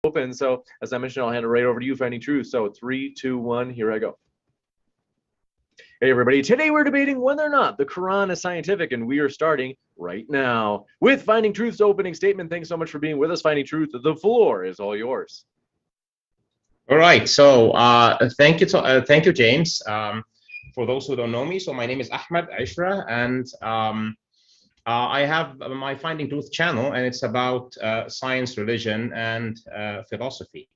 open. So as I mentioned, I'll hand it right over to you, Finding Truth. So 3, 2, 1, here I go. Hey everybody, today we're debating whether or not the Quran is scientific, and we are starting right now with Finding Truth's opening statement. Thanks so much for being with us, Finding Truth. The floor is all yours. All right, so thank you, James. For those who don't know me, so my name is Ahmed Ishra, and I have my Finding Truth channel, and it's about science, religion, and philosophy.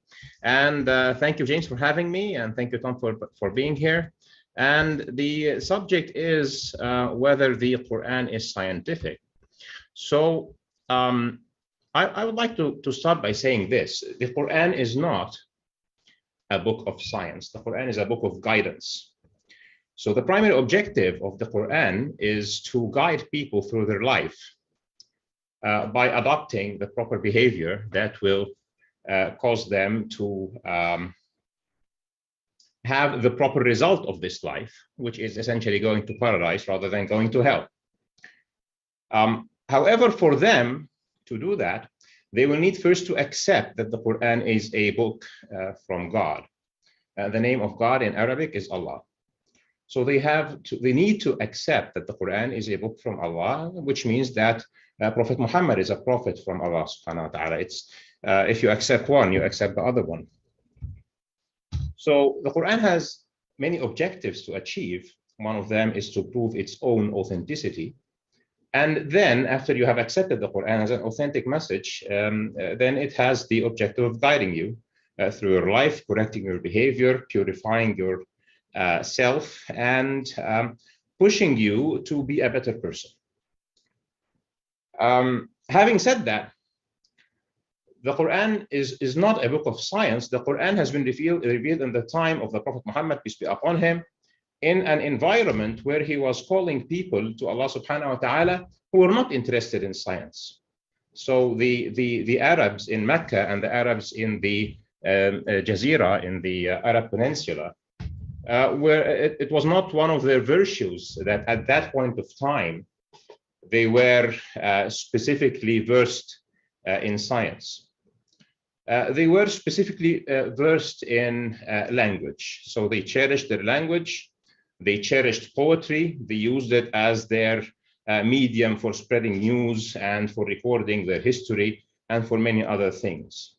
And thank you, James, for having me, and thank you, Tom, for being here. And the subject is whether the Quran is scientific. So I would like to start by saying this. The Quran is not a book of science. The Quran is a book of guidance. So the primary objective of the Quran is to guide people through their life by adopting the proper behavior that will cause them to have the proper result of this life, which is essentially going to paradise rather than going to hell. However, for them to do that, they will need first to accept that the Quran is a book from God. The name of God in Arabic is Allah. So they need to accept that the Quran is a book from Allah, which means that Prophet Muhammad is a prophet from Allah subhanahu wa ta'ala. It's if you accept one, you accept the other one. So the Quran has many objectives to achieve. One of them is to prove its own authenticity. And then after you have accepted the Quran as an authentic message, then it has the objective of guiding you through your life, correcting your behavior, purifying your self, and pushing you to be a better person. Having said that, the Quran is not a book of science. The Quran has been revealed in the time of the Prophet Muhammad, peace be upon him, in an environment where he was calling people to Allah subhanahu wa ta'ala who were not interested in science. So the Arabs in Mecca and the Arabs in the Jazeera, in the Arab Peninsula, where it was not one of their virtues that at that point of time they were specifically versed in science. They were specifically versed in language. So they cherished their language, they cherished poetry, they used it as their medium for spreading news and for recording their history and for many other things.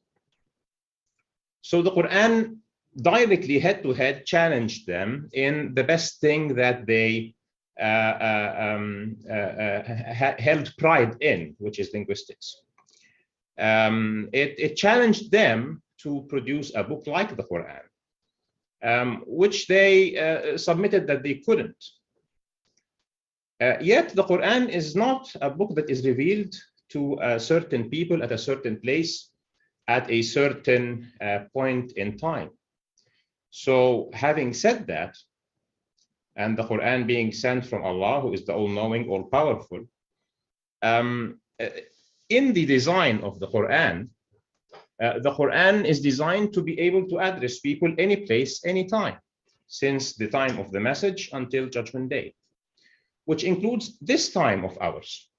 So the Quran directly head-to-head challenged them in the best thing that they held pride in, which is linguistics. It challenged them to produce a book like the Quran, which they submitted that they couldn't. Yet the Quran is not a book that is revealed to certain people at a certain place at a certain point in time. So having said that, and the Quran being sent from Allah, who is the all-knowing, all-powerful, in the design of the Quran is designed to be able to address people any place, any time, since the time of the message until Judgment Day, which includes this time of ours.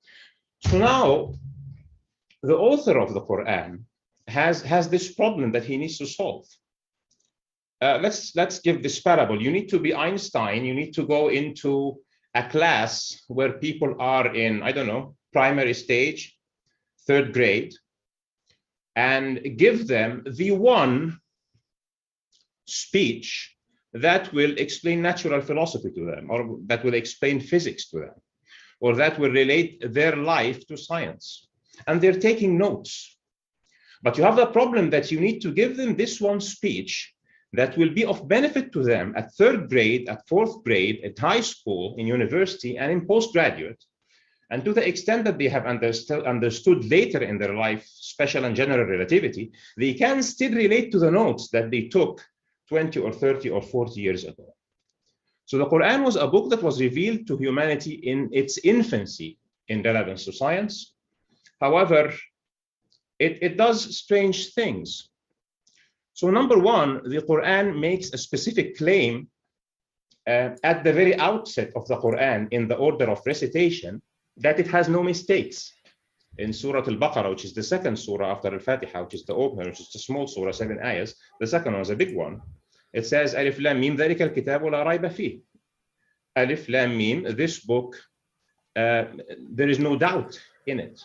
So now, the author of the Quran has this problem that he needs to solve. Let's give this parable. You need to be Einstein. You need to go into a class where people are in, I don't know, primary stage, third grade, and give them the one speech that will explain natural philosophy to them, or that will explain physics to them, or that will relate their life to science. And they're taking notes. But you have the problem that you need to give them this one speech that will be of benefit to them at third grade, at fourth grade, at high school, in university, and in postgraduate. And to the extent that they have understood later in their life special and general relativity, they can still relate to the notes that they took 20 or 30 or 40 years ago. So the Quran was a book that was revealed to humanity in its infancy in relevance to science. However, it does strange things. So number one, the Quran makes a specific claim at the very outset of the Quran in the order of recitation that it has no mistakes. in Surah Al-Baqarah, which is the second surah after Al-Fatiha, which is the opener, which is a small surah, 7 ayahs. The second one is a big one. It says, Alif Lam Mim, ذَلِكَ الْكِتَابُ لَا رَيْبَ فِيهِ. Alif Lam Mim, this book, there is no doubt in it.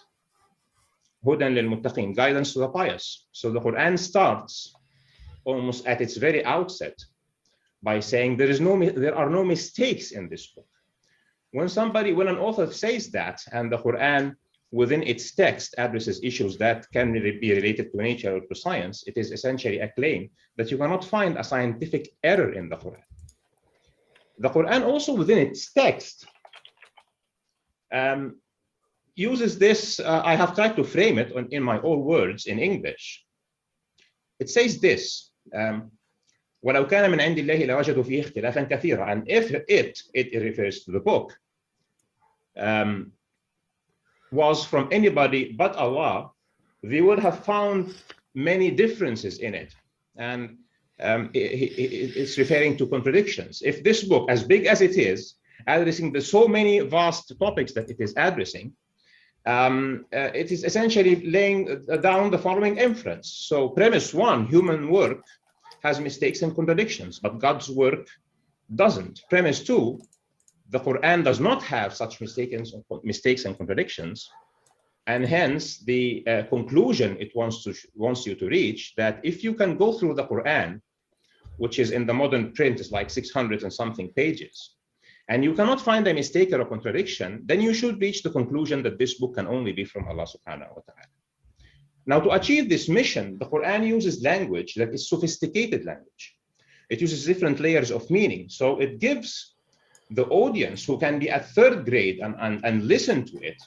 Hudan lil-muttaqin, guidance to the pious. So the Quran starts almost at its very outset by saying there are no mistakes in this book. When an author says that, and the Quran within its text addresses issues that can be related to nature or to science, it is essentially a claim that you cannot find a scientific error in the Quran. The Quran also within its text uses this, I have tried to frame it in my own words in English. It says this, وَلَوْ كَانَ مِنْ عِنْدِ اللَّهِ لَوَجَدُوا فِيهِ اخْتِلَافًا كَثِيرًا. And if it refers to the book, was from anybody but Allah, they would have found many differences in it. And it's referring to contradictions. If this book, as big as it is, addressing the so many vast topics that it is addressing, it is essentially laying down the following inference. So premise one, human work has mistakes and contradictions, but God's work doesn't. Premise two, the Quran does not have such mistakes and contradictions, and hence the conclusion it wants you to reach, that if you can go through the Quran, which is in the modern print is like 600 and something pages, and you cannot find a mistake or a contradiction, then you should reach the conclusion that this book can only be from Allah subhanahu wa ta'ala. Now, to achieve this mission, the Quran uses language that is sophisticated language. It uses different layers of meaning. So it gives the audience who can be at third grade and listen to it,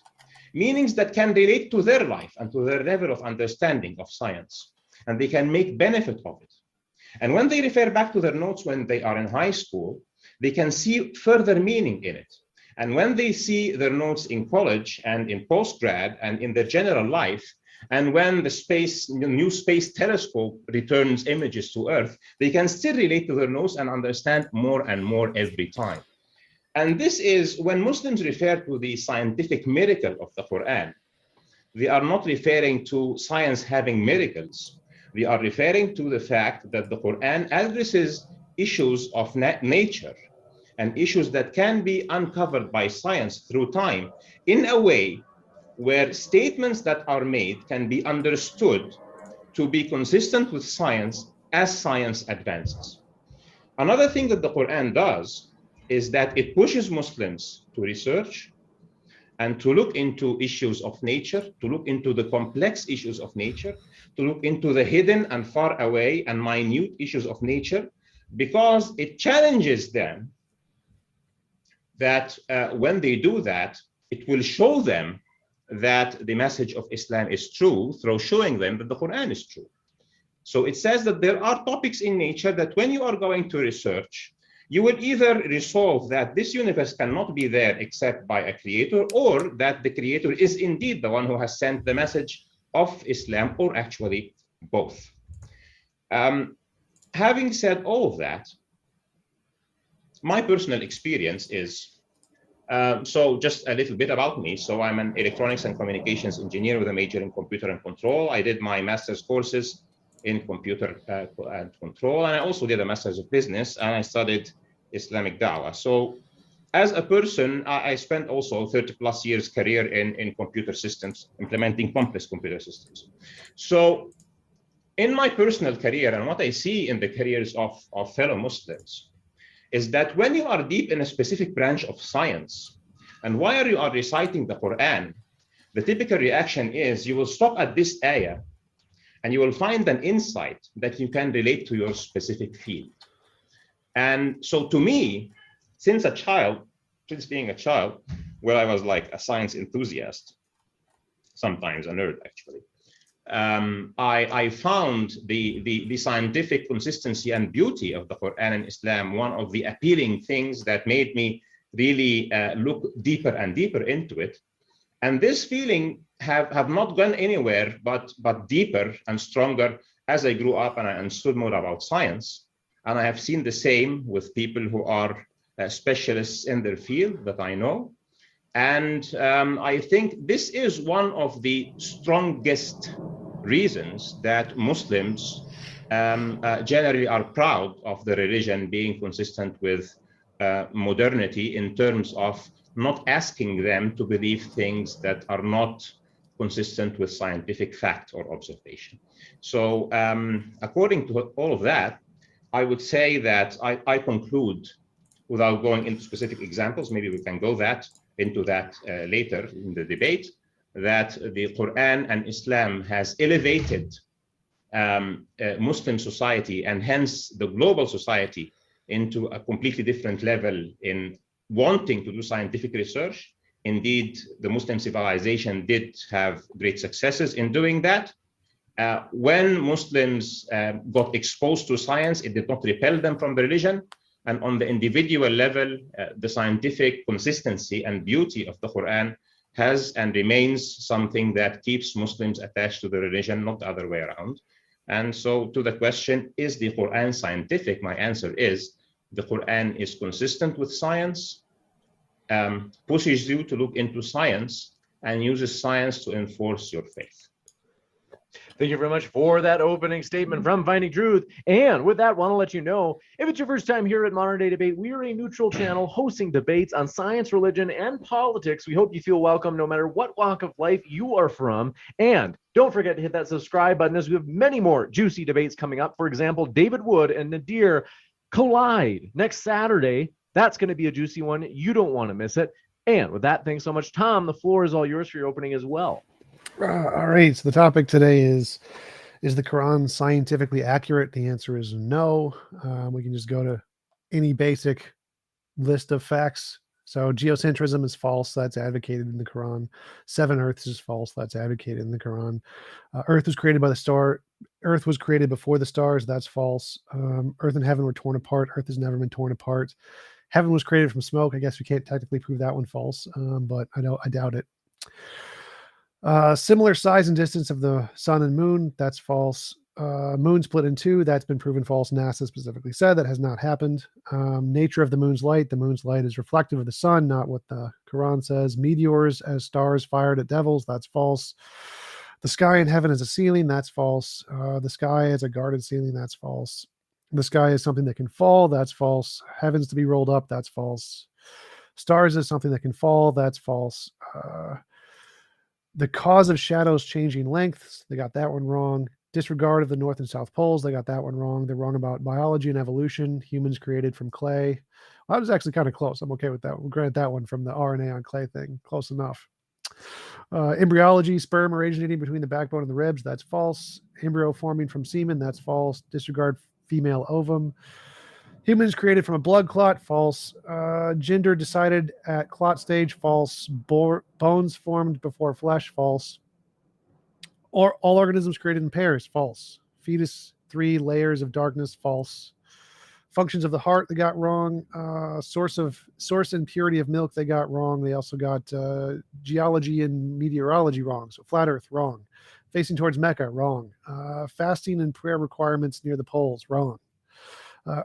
meanings that can relate to their life and to their level of understanding of science, and they can make benefit of it. And when they refer back to their notes when they are in high school, they can see further meaning in it. And when they see their notes in college and in postgrad and in their general life, and when the new space telescope returns images to Earth, they can still relate to their notes and understand more and more every time. And this is when Muslims refer to the scientific miracle of the Quran, they are not referring to science having miracles. They are referring to the fact that the Quran addresses issues of nature and issues that can be uncovered by science through time in a way where statements that are made can be understood to be consistent with science as science advances. Another thing that the Quran does is that it pushes Muslims to research and to look into issues of nature, to look into the complex issues of nature, to look into the hidden and far away and minute issues of nature, because it challenges them that when they do that, it will show them that the message of Islam is true through showing them that the Quran is true. So it says that there are topics in nature that when you are going to research, you will either resolve that this universe cannot be there except by a creator, or that the creator is indeed the one who has sent the message of Islam, or actually both. Having said all of that, my personal experience is, so just a little bit about me. So I'm an electronics and communications engineer with a major in computer and control. I did my master's courses in computer and control, and I also did a master's of business, and I studied Islamic Dawah. So as a person, I spent also 30 plus years career in computer systems, implementing complex computer systems. So in my personal career, and what I see in the careers of fellow Muslims, is that when you are deep in a specific branch of science, and while you are reciting the Quran, the typical reaction is you will stop at this ayah, and you will find an insight that you can relate to your specific field. And so to me, since being a child, where I was like a science enthusiast, sometimes a nerd actually, I found the scientific consistency and beauty of the Quran and Islam one of the appealing things that made me really look deeper and deeper into it. And this feeling have not gone anywhere but deeper and stronger as I grew up and I understood more about science. And I have seen the same with people who are specialists in their field that I know. And I think this is one of the strongest reasons that Muslims generally are proud of the religion being consistent with modernity in terms of not asking them to believe things that are not consistent with scientific fact or observation. So according to all of that, I would say that I conclude, without going into specific examples, maybe we can go into that later in the debate, that the Quran and Islam has elevated Muslim society and hence the global society into a completely different level in wanting to do scientific research. Indeed, the Muslim civilization did have great successes in doing that. When Muslims got exposed to science, it did not repel them from the religion. And on the individual level, the scientific consistency and beauty of the Quran has and remains something that keeps Muslims attached to the religion, not the other way around. And so to the question, is the Quran scientific? My answer is the Quran is consistent with science, pushes you to look into science, and uses science to enforce your faith. Thank you very much for that opening statement from Finding Truth. And with that, I want to let you know, if it's your first time here at Modern Day Debate, we are a neutral channel hosting debates on science, religion, and politics. We hope you feel welcome no matter what walk of life you are from. And don't forget to hit that subscribe button, as we have many more juicy debates coming up. For example, David Wood and Nadir collide next Saturday. That's going to be a juicy one. You don't want to miss it. And with that, thanks so much, Tom. The floor is all yours for your opening as well. All right. So the topic today is the Quran scientifically accurate? The answer is no. We can just go to any basic list of facts. So geocentrism is false. That's advocated in the Quran. 7 Earths is false. That's advocated in the Quran. Earth was created by the star. Earth was created before the stars. That's false. Earth and heaven were torn apart. Earth has never been torn apart. Heaven was created from smoke. I guess we can't technically prove that one false, but I doubt it. Similar size and distance of the sun and moon, that's false. Moon split in two, that's been proven false. NASA specifically said that has not happened. Nature of the moon's light is reflective of the sun, not what the Quran says. Meteors as stars fired at devils, that's false. The sky in heaven is a ceiling, that's false. The sky is a guarded ceiling, that's false. The sky is something that can fall, that's false. Heavens to be rolled up, that's false. Stars is something that can fall, that's false. The cause of shadows changing lengths, they got that one wrong. Disregard of the North and South poles, they got that one wrong. They're wrong about biology and evolution. Humans created from clay. Well, that was actually kind of close. I'm okay with that. We'll grant that one from the RNA on clay thing. Close enough. Embryology, sperm originating between the backbone and the ribs, that's false. Embryo forming from semen, that's false. Disregard female ovum. Humans created from a blood clot, false. Gender decided at clot stage, false. Bones formed before flesh, false. Or all organisms created in pairs, false. Fetus, 3 layers of darkness, false. Functions of the heart, they got wrong. Source and purity of milk, they got wrong. They also got geology and meteorology wrong. So flat Earth, wrong. Facing towards Mecca, wrong. Fasting and prayer requirements near the poles, wrong.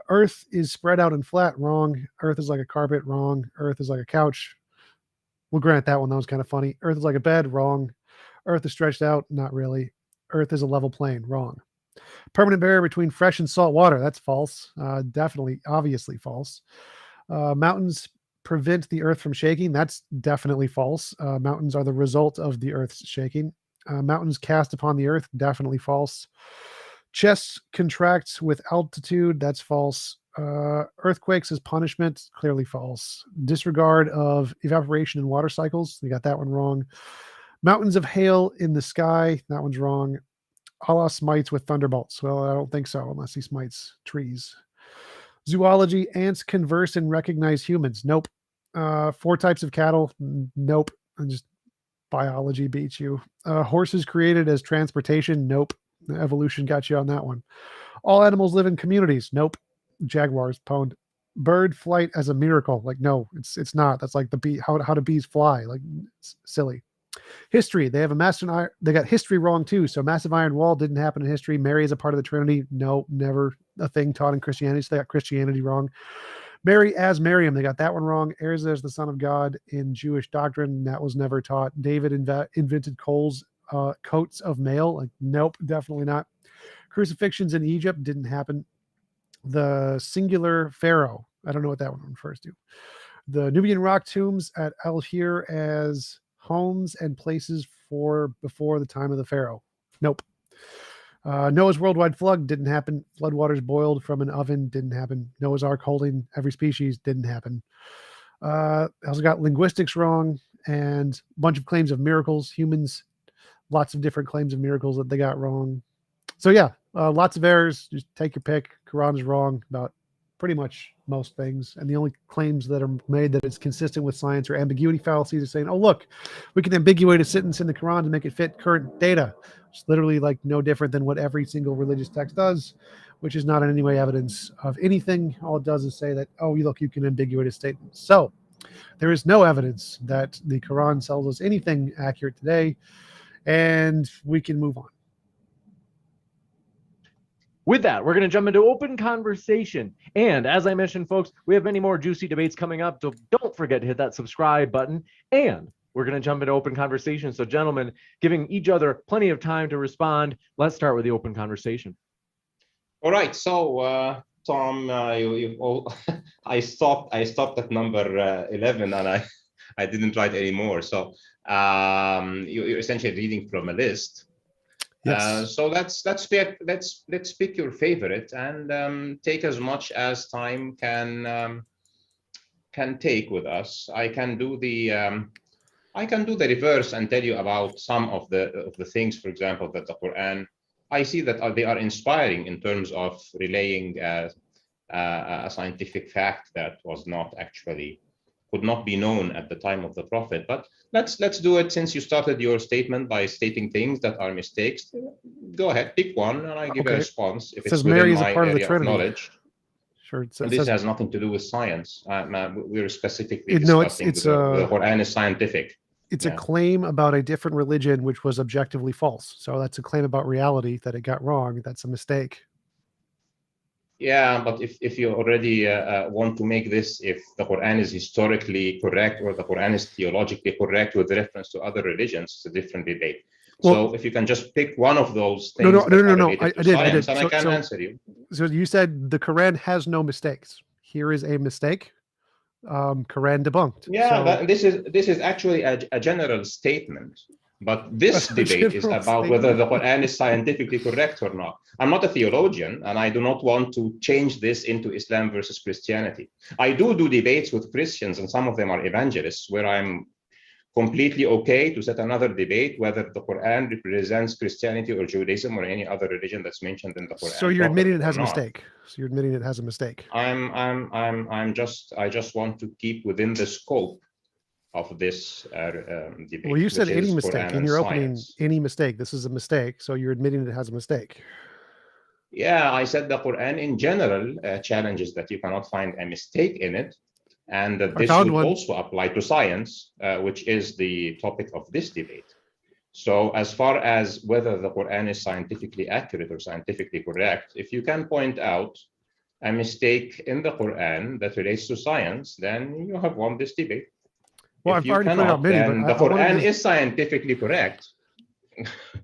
Earth is spread out and flat, wrong. Earth is like a carpet, wrong. Earth is like a couch. We'll grant that one. That was kind of funny. Earth is like a bed, wrong. Earth is stretched out, not really. Earth is a level plane, wrong. Permanent barrier between fresh and salt water, that's false. Definitely, obviously false. Mountains prevent the earth from shaking, that's definitely false. Mountains are the result of the earth's shaking. Mountains cast upon the earth, definitely false. Chest contracts with altitude, that's false. Earthquakes as punishment, clearly false. Disregard of evaporation and water cycles, they got that one wrong. Mountains of hail in the sky, that one's wrong. Allah smites with thunderbolts. Well, I don't think so, unless he smites trees. Zoology, ants converse and recognize humans. Nope. 4 types of cattle. Nope. And just biology beats you. Horses created as transportation. Nope. Evolution got you on that one. All animals live in communities. Nope. Jaguars pwned. Bird flight as a miracle. Like, no, it's not. That's like the bee. How do bees fly? Like, it's silly. History, they have a massive iron, they got history wrong too. So massive iron wall didn't happen in history. Mary is a part of the Trinity. No, never a thing taught in Christianity. So they got Christianity wrong. Mary as Miriam, they got that one wrong. Heirs as the son of God in Jewish doctrine, that was never taught. David invented coats of mail. Like, nope, definitely not. Crucifixions in Egypt didn't happen. The singular pharaoh, I don't know what that one refers to. The Nubian rock tombs at El Hir as homes and places for before the time of the pharaoh. Nope. Noah's worldwide flood didn't happen. Floodwaters boiled from an oven didn't happen. Noah's Ark holding every species didn't happen. Also got linguistics wrong and a bunch of claims of miracles. Humans, lots of different claims of miracles that they got wrong. So yeah, lots of errors. Just take your pick. Quran is wrong about pretty much most things. And the only claims that are made that it's consistent with science are ambiguity fallacies, are saying, oh, look, we can ambiguate a sentence in the Quran to make it fit current data. It's literally like no different than what every single religious text does, which is not in any way evidence of anything. All it does is say that, oh, look, you can ambiguate a statement. So there is no evidence that the Quran tells us anything accurate today, and we can move on. With that, we're going to jump into open conversation. And as I mentioned, folks, we have many more juicy debates coming up. So don't forget to hit that subscribe button. And we're going to jump into open conversation. So gentlemen, giving each other plenty of time to respond. Let's start with the open conversation. All right. So, Tom, I stopped at number 11, and I didn't write any more. So you're essentially reading from a list. Yes. So let's pick your favorite and take as much as time can take with us. I can do the reverse and tell you about some of the things, for example, that the Quran, I see that they are inspiring in terms of relaying a scientific fact that was not actually, could not be known at the time of the Prophet. But let's do it, since you started your statement by stating things that are mistakes. Go ahead, pick one, and I give a response if it's within my area of knowledge. Sure. And this has nothing to do with science. We're specifically discussing the Quran is scientific. It's a claim about a different religion which was objectively false. So that's a claim about reality that it got wrong. That's a mistake. Yeah, but if you already want to make this, if the Quran is historically correct or the Quran is theologically correct with reference to other religions, it's a different debate. Well, so if you can just pick one of those things. No. I did. And I can answer you. So you said the Quran has no mistakes. Here is a mistake. Quran debunked. Yeah, so, this is actually a general statement. But this debate is about whether the Quran is scientifically correct or not. I'm not a theologian, and I do not want to change this into Islam versus Christianity. I do debates with Christians, and some of them are evangelists, where I'm completely okay to set another debate whether the Quran represents Christianity or Judaism or any other religion that's mentioned in the Quran. So you're admitting it has a mistake. So you're admitting it has a mistake. I just want to keep within the scope of this debate. Well, you said any mistake in your opening. Any mistake. This is a mistake. So you're admitting it has a mistake. Yeah, I said the Quran in general challenges that you cannot find a mistake in it, and that this would also apply to science, which is the topic of this debate. So as far as whether the Quran is scientifically accurate or scientifically correct, if you can point out a mistake in the Quran that relates to science, then you have won this debate. Well, if you cannot, then the Quran is scientifically correct.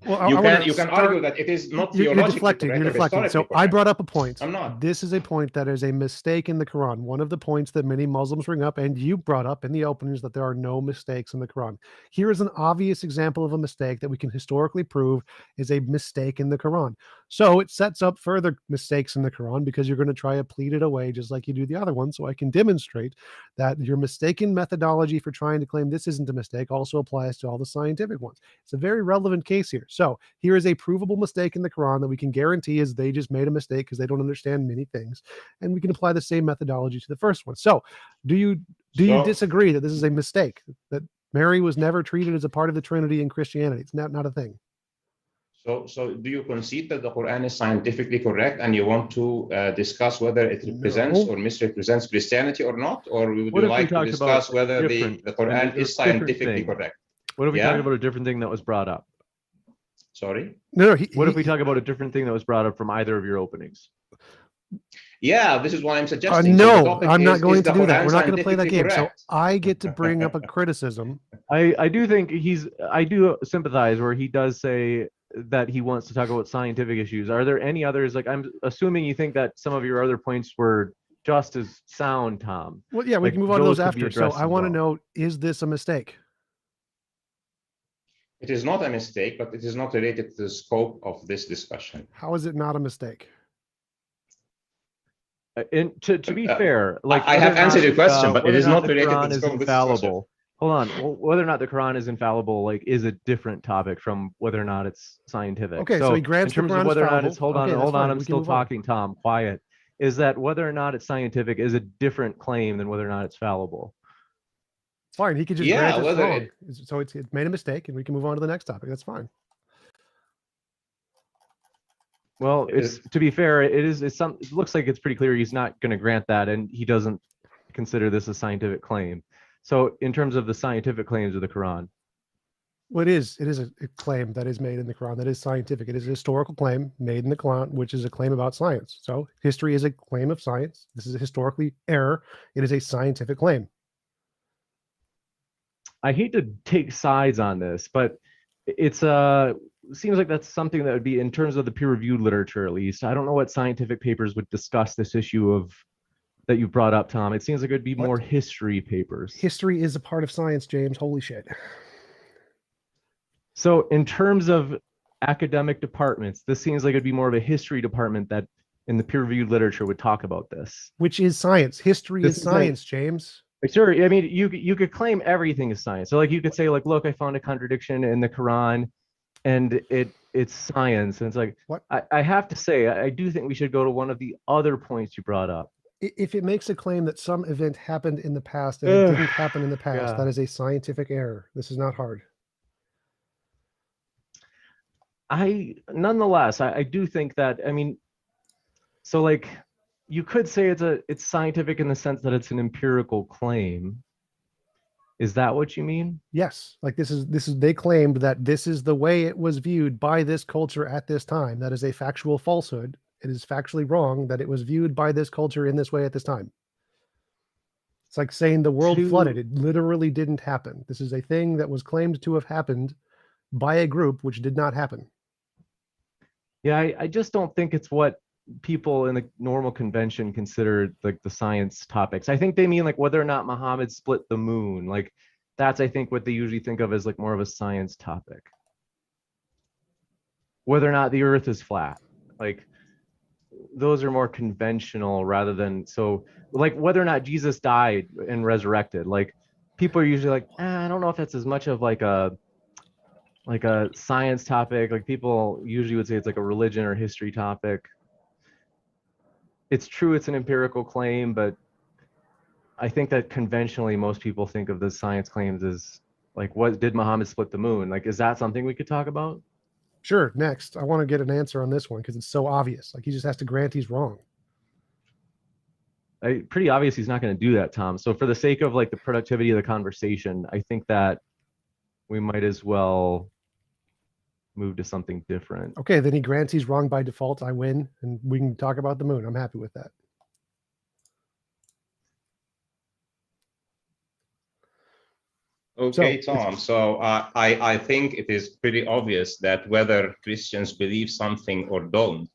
Well, you can argue that it is not theologically correct. You're deflecting. So I brought up a point. I'm not. This is a point that is a mistake in the Quran. One of the points that many Muslims bring up, and you brought up in the openings, that there are no mistakes in the Quran. Here is an obvious example of a mistake that we can historically prove is a mistake in the Quran. So it sets up further mistakes in the Quran, because you're going to try to plead it away just like you do the other one. So I can demonstrate that your mistaken methodology for trying to claim this isn't a mistake also applies to all the scientific ones. It's a very relevant case here. So here is a provable mistake in the Quran that we can guarantee is they just made a mistake because they don't understand many things, and we can apply the same methodology to the first one. So do you disagree that this is a mistake, that Mary was never treated as a part of the Trinity in Christianity? It's not a thing. So do you concede that the Quran is scientifically correct, and you want to discuss whether it represents or misrepresents Christianity or not? Or would you like to discuss whether the Quran is scientifically correct? What if we talk about a different thing that was brought up? Sorry? No. What if we talk about a different thing that was brought up from either of your openings? Yeah, this is what I'm suggesting. So the No, topic I'm not is going the to do that. Quran We're not going to play that scientifically game. So correct? I get to bring up a criticism. I do think I do sympathize where he does say that he wants to talk about scientific issues. Are there any others? Like, I'm assuming you think that some of your other points were just as sound, Tom. Well, yeah, we Like, can move on to those could be after. So addressed I as want to well. know, is this a mistake? It is not a mistake, but it is not related to the scope of this discussion. How is it not a mistake? And to be fair, like I have answered your question, but it whether or is not the related to Quran the is scope of this discussion. infallible. Hold on, whether or not the Quran is infallible, like, is a different topic from whether or not it's scientific. Okay, so he grants in the terms Quran of is whether or not fallible. it's hold Okay, on, that's fine. I'm We can still move on. talking, Tom. Quiet. Is that whether or not it's scientific is a different claim than whether or not it's fallible. Fine, he could just Yeah, grant it's whether wrong. So it's made a mistake, and we can move on to the next topic. That's fine. Well, it's to be fair, it looks like it's pretty clear he's not going to grant that, and he doesn't consider this a scientific claim. So in terms of the scientific claims of the Quran, Well, it is a claim that is made in the Quran that is scientific. It is a historical claim made in the Quran, which is a claim about science. So history is a claim of science. This is a historically error. It is a scientific claim. I hate to take sides on this, but it's seems like that's something that would be, in terms of the peer-reviewed literature, at least. I don't know what scientific papers would discuss this issue of that you brought up, Tom. It seems like it would be more history papers. History is a part of science, James. Holy shit. So in terms of academic departments, this seems like it'd be more of a history department that in the peer-reviewed literature would talk about this. Which is science. History is science, James. Sure. I mean, you could claim everything is science. So like you could say, like, look, I found a contradiction in the Quran and it's science. And it's like, what? I have to say, I do think we should go to one of the other points you brought up. If it makes a claim that some event happened in the past and it didn't happen in the past, that is a scientific error. This is not hard. Nonetheless, I do think that, I mean, so like you could say it's scientific in the sense that it's an empirical claim. Is that what you mean? Yes. Like this is they claimed that this is the way it was viewed by this culture at this time. That is a factual falsehood. It is factually wrong that it was viewed by this culture in this way at this time. It's like saying the world flooded. It literally didn't happen. This is a thing that was claimed to have happened by a group which did not happen. Yeah, I just don't think it's what people in the normal convention consider like the science topics. I think they mean like whether or not Muhammad split the moon. Like that's, I think, what they usually think of as like more of a science topic. Whether or not the earth is flat. Like those are more conventional rather than, so like whether or not Jesus died and resurrected. Like people are usually like, I don't know if that's as much of like a science topic. Like people usually would say it's like a religion or history topic. It's true, it's an empirical claim, but I think that conventionally most people think of the science claims as like, what did Muhammad split the moon? Like, is that something we could talk about? Sure. Next, I want to get an answer on this one because it's so obvious. Like he just has to grant he's wrong. Pretty obvious he's not going to do that, Tom. So for the sake of like the productivity of the conversation, I think that we might as well move to something different. Okay, then he grants he's wrong by default. I win, and we can talk about the moon. I'm happy with that. Okay, Tom. So I think it is pretty obvious that whether Christians believe something or don't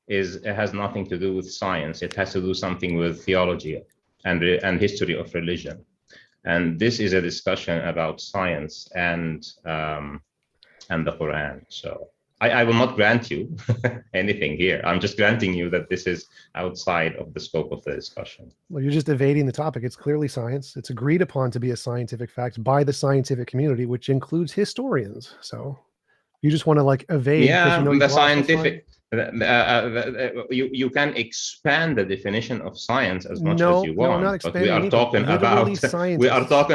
it has nothing to do with science. It has to do something with theology and history of religion. And this is a discussion about science and the Quran. So I will not grant you anything here. I'm just granting you that this is outside of the scope of the discussion. Well, you're just evading the topic. It's clearly science. It's agreed upon to be a scientific fact by the scientific community, which includes historians. So you just want to like evade. Yeah, you know the scientific. You can expand the definition of science as much as you want, not but we are talking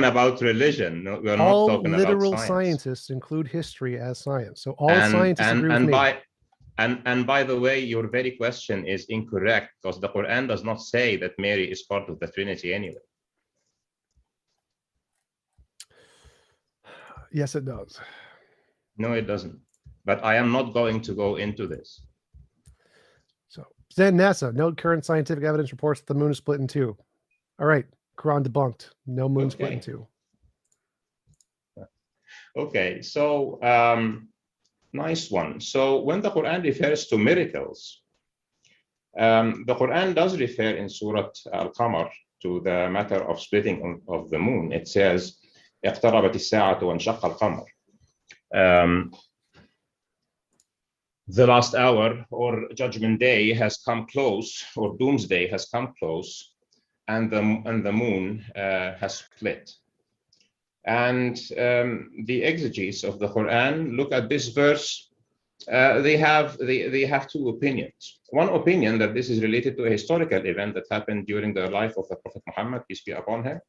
about religion. No, we are all not talking literal about science. Scientists include history as science. So all scientists agree with me. And by the way, your very question is incorrect because the Quran does not say that Mary is part of the Trinity anyway. Yes, it does. No, it doesn't. But I am not going to go into this. So NASA, no current scientific evidence reports that the moon is split in two. All right, Quran debunked. No moon split in Okay. two. Okay, so nice one. So when the Quran refers to miracles, the Quran does refer in Surah Al-Qamar to the matter of splitting of the moon. It says, اقتربت الساعة وانشق القمر. The last hour or judgment day has come close, or doomsday has come close, and the moon has split. And the exegetes of the Quran look at this verse. They have two opinions. One opinion that this is related to a historical event that happened during the life of the Prophet Muhammad, peace be upon him,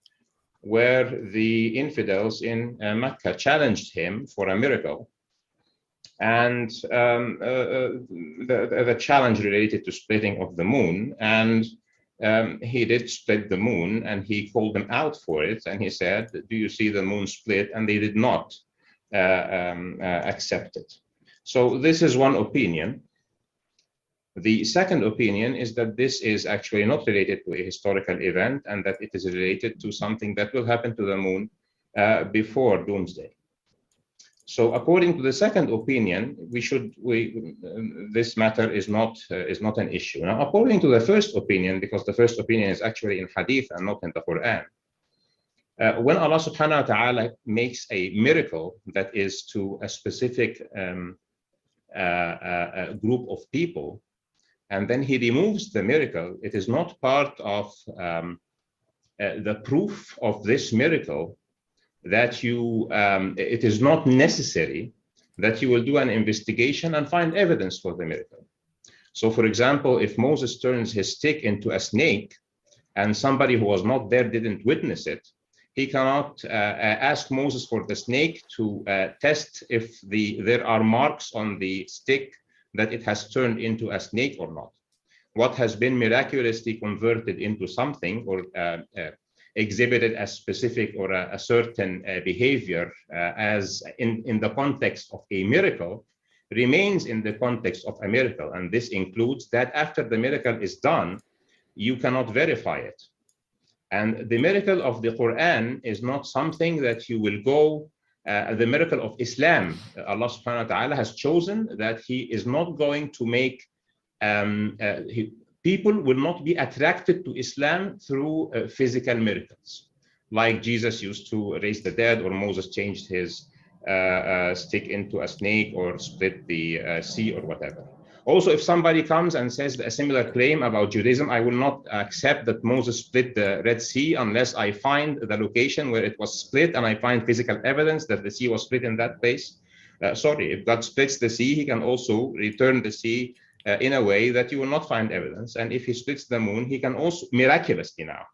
where the infidels in Mecca challenged him for a miracle. And the challenge related to splitting of the moon, and he did split the moon, and he called them out for it, and he said, do you see the moon split? And they did not accept it. So this is one opinion. The second opinion is that this is actually not related to a historical event, and that it is related to something that will happen to the moon before doomsday. So according to the second opinion, this matter is not an issue. Now, according to the first opinion, because the first opinion is actually in Hadith and not in the Quran, when Allah subhanahu wa ta'ala makes a miracle that is to a specific group of people, and then he removes the miracle, it is not part of the proof of this miracle that it is not necessary that you will do an investigation and find evidence for the miracle. So for example, if Moses turns his stick into a snake and somebody who was not there didn't witness it, he cannot ask Moses for the snake to test if there are marks on the stick that it has turned into a snake or not. What has been miraculously converted into something or exhibited as specific or a certain behavior as in the context of a miracle remains in the context of a miracle. And this includes that after the miracle is done, you cannot verify it. And the miracle of the Quran is not something that you will go, the miracle of Islam, Allah subhanahu wa ta'ala has chosen that he is not going to make, people will not be attracted to Islam through physical miracles, like Jesus used to raise the dead, or Moses changed his stick into a snake, or split the sea, or whatever. Also, if somebody comes and says a similar claim about Judaism, I will not accept that Moses split the Red Sea unless I find the location where it was split and I find physical evidence that the sea was split in that place. Sorry, if God splits the sea, he can also return the sea in a way that you will not find evidence. And if he splits the moon, he can also, miraculously now,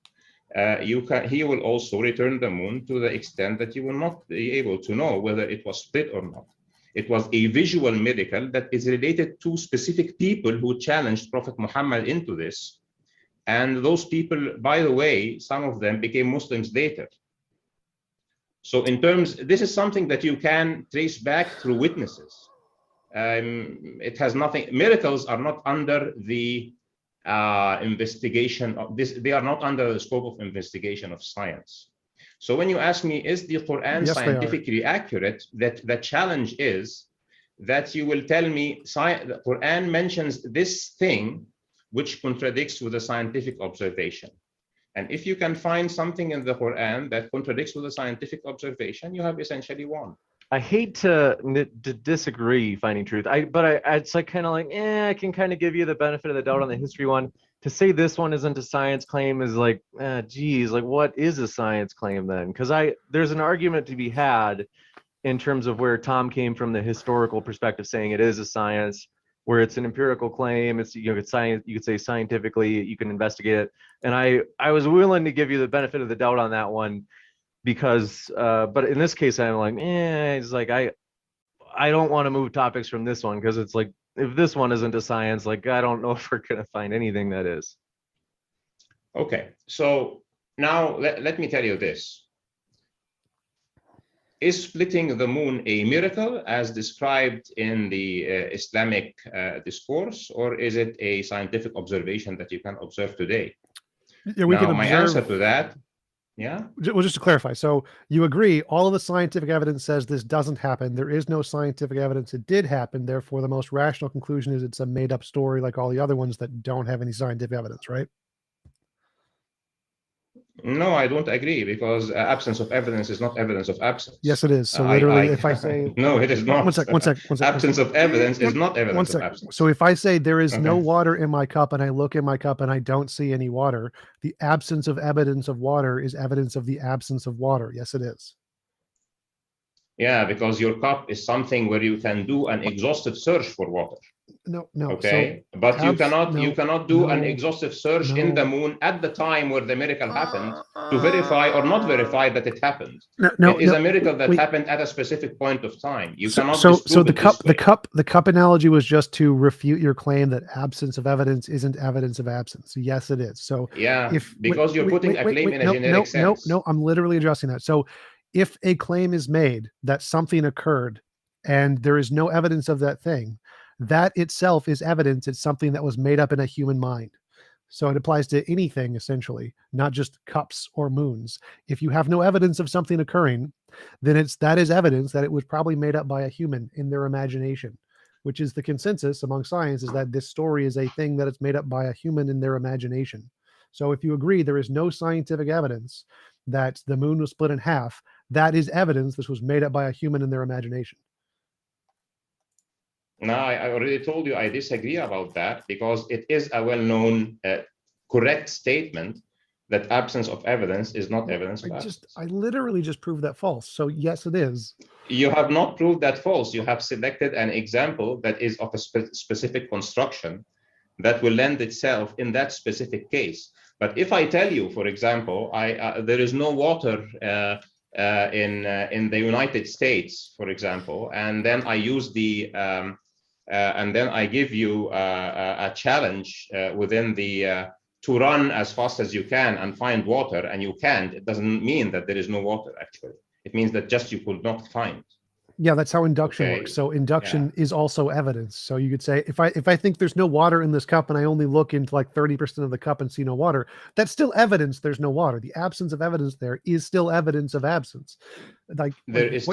he will also return the moon to the extent that you will not be able to know whether it was split or not. It was a visual miracle that is related to specific people who challenged Prophet Muhammad into this. And those people, by the way, some of them became Muslims later. So in terms, this is something that you can trace back through witnesses. It has nothing, miracles are not under the investigation of this, they are not under the scope of investigation of science. So when you ask me, is the Quran scientifically accurate, that the challenge is that you will tell me the Quran mentions this thing which contradicts with a scientific observation. And if you can find something in the Quran that contradicts with a scientific observation, you have essentially won. I hate to disagree, finding truth. It's like kind of like, I can kind of give you the benefit of the doubt on the history one. To say this one isn't a science claim is like, geez, like what is a science claim then? Because there's an argument to be had in terms of where Tom came from, the historical perspective, saying it is a science, where it's an empirical claim. It's, it's science. You could say scientifically, you can investigate it. And I was willing to give you the benefit of the doubt on that one, because but in this case I'm like, it's like I don't want to move topics from this one, because it's like, if this one isn't a science, like I don't know if we're gonna find anything that is. Okay, so now let me tell you this. is splitting the moon a miracle as described in the Islamic discourse, or is it a scientific observation that you can observe today? Yeah, we can Now, my observe. answer to that, yeah. Well, just to clarify, so you agree all of the scientific evidence says this doesn't happen. There is no scientific evidence it did happen. Therefore, the most rational conclusion is it's a made-up story like all the other ones that don't have any scientific evidence, right? No, I don't agree, because absence of evidence is not evidence of absence. Yes, it is. So literally, if I say no, it is not. One sec. Absence of evidence is not evidence of absence. So if I say there is no water in my cup and I look in my cup and I don't see any water, the absence of evidence of water is evidence of the absence of water. Yes, it is. Yeah, because your cup is something where you can do an exhaustive search for water. No. Okay, so but you cannot do an exhaustive search in the moon at the time where the miracle happened to verify or not verify that it happened. It is a miracle that happened at a specific point of time. You cannot. So the cup analogy was just to refute your claim that absence of evidence isn't evidence of absence. Yes, it is. So yeah, because you're putting a claim in a generic sense. No, I'm literally addressing that. So if a claim is made that something occurred and there is no evidence of that thing, that itself is evidence it's something that was made up in a human mind. So it applies to anything, essentially, not just cups or moons. If you have no evidence of something occurring, then that is evidence that it was probably made up by a human in their imagination, which is the consensus among science, is that this story is a thing that it's made up by a human in their imagination. So if you agree there is no scientific evidence that the moon was split in half, that is evidence this was made up by a human in their imagination. No, I already told you I disagree about that, because it is a well-known correct statement that absence of evidence is not evidence of absence. I literally just proved that false. So yes, it is. You have not proved that false. You have selected an example that is of a specific construction that will lend itself in that specific case. But if I tell you, for example, there is no water in the United States, for example, and then I use and then I give you a challenge within the to run as fast as you can and find water, and you can't, it doesn't mean that there is no water, actually. It means that just you could not find. Yeah, that's how induction works. So induction is also evidence. So you could say, if I think there's no water in this cup and I only look into like 30% of the cup and see no water, that's still evidence there's no water. The absence of evidence there is still evidence of absence. There is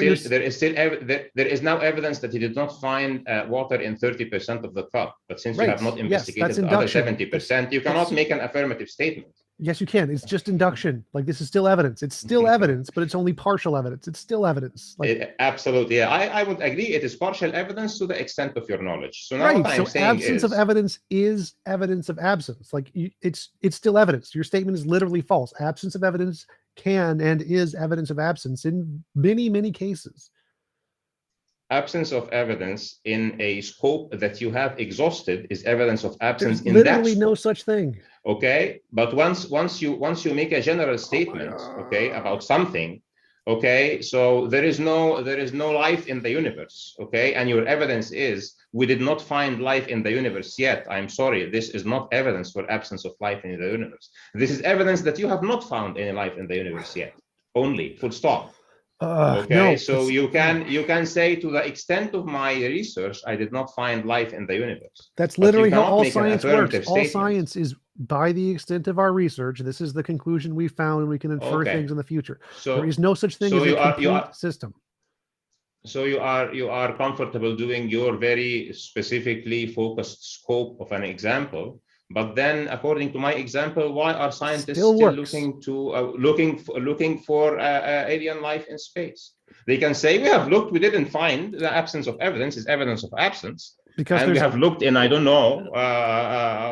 now evidence that you did not find water in 30% of the cup. But since you have not investigated the other 70%, you cannot make an affirmative statement. Yes, you can. It's just induction. Like, this is still evidence. It's still evidence, but it's only partial evidence. It's still evidence. Absolutely. Yeah, I would agree. It is partial evidence to the extent of your knowledge. So now what I'm saying absence of evidence is evidence of absence. Like, it's still evidence. Your statement is literally false. Absence of evidence can and is evidence of absence in many, many cases. Absence of evidence in a scope that you have exhausted is evidence of absence. There's literally no such thing. Okay, but once you make a general statement, okay, about something, okay, so there is no life in the universe, okay, and your evidence is we did not find life in the universe yet. I'm sorry, this is not evidence for absence of life in the universe. This is evidence that you have not found any life in the universe yet. Only, full stop. Okay, so you can say, to the extent of my research, I did not find life in the universe. That's literally how all science works. All science is by the extent of our research. This is the conclusion we found, and we can infer things in the future. So there is no such thing as a complete system. So you are comfortable doing your very specifically focused scope of an example. But then, according to my example, why are scientists still looking for alien life in space? They can say, we have looked, we didn't find. The absence of evidence is evidence of absence. Because we have looked in, I don't know,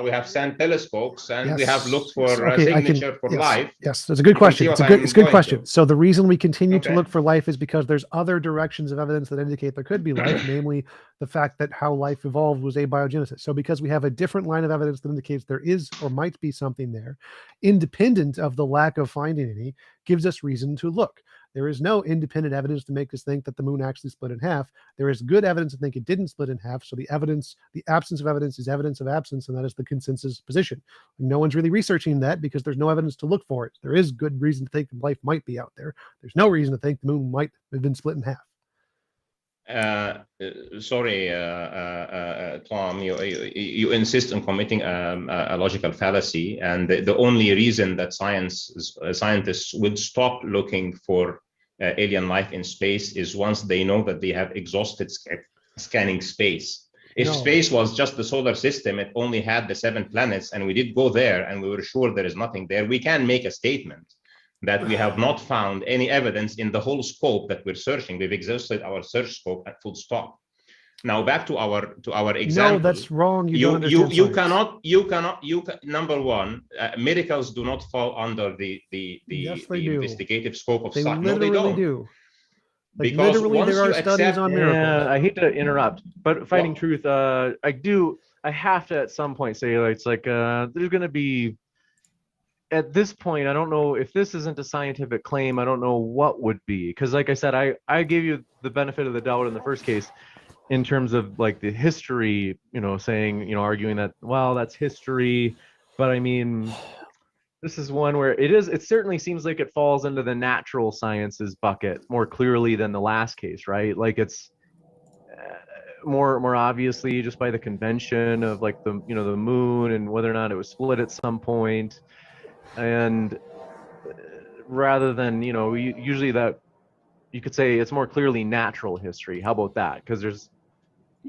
we have sent telescopes, and we have looked for a signature for life. Yes, that's a good question. It's a good question. So the reason we continue to look for life is because there's other directions of evidence that indicate there could be life, namely the fact that how life evolved was abiogenesis. So because we have a different line of evidence that indicates there is or might be something there, independent of the lack of finding any, gives us reason to look. There is no independent evidence to make us think that the moon actually split in half. There is good evidence to think it didn't split in half. So the absence of evidence is evidence of absence, and that is the consensus position. No one's really researching that because there's no evidence to look for it. There is good reason to think life might be out there. There's no reason to think the moon might have been split in half. Sorry, Tom, you insist on committing a logical fallacy, and the only reason that scientists would stop looking for alien life in space is once they know that they have exhausted scanning space. If space was just the solar system, it only had the 7 planets, and we did go there and we were sure there is nothing there, we can make a statement that we have not found any evidence in the whole scope that we're searching. We've exhausted our search scope at full stop. Now back to our example. No, that's wrong. You cannot. Number one, miracles do not fall under the investigative scope of science. No, they don't. Do. Like, because literally, once there are you studies accept, on miracles. Yeah, I hate to interrupt, but Fighting Truth, I have to at some point say, it's like there's going to be. At this point, I don't know if this isn't a scientific claim. I don't know what would be, because like I said, I gave you the benefit of the doubt in the first case in terms of like the history, saying, arguing that, well, that's history. But I mean, this is one where it certainly seems like it falls into the natural sciences bucket more clearly than the last case, right? Like it's more obviously just by the convention of like the moon and whether or not it was split at some point. And rather than, usually that you could say it's more clearly natural history. How about that? Because there's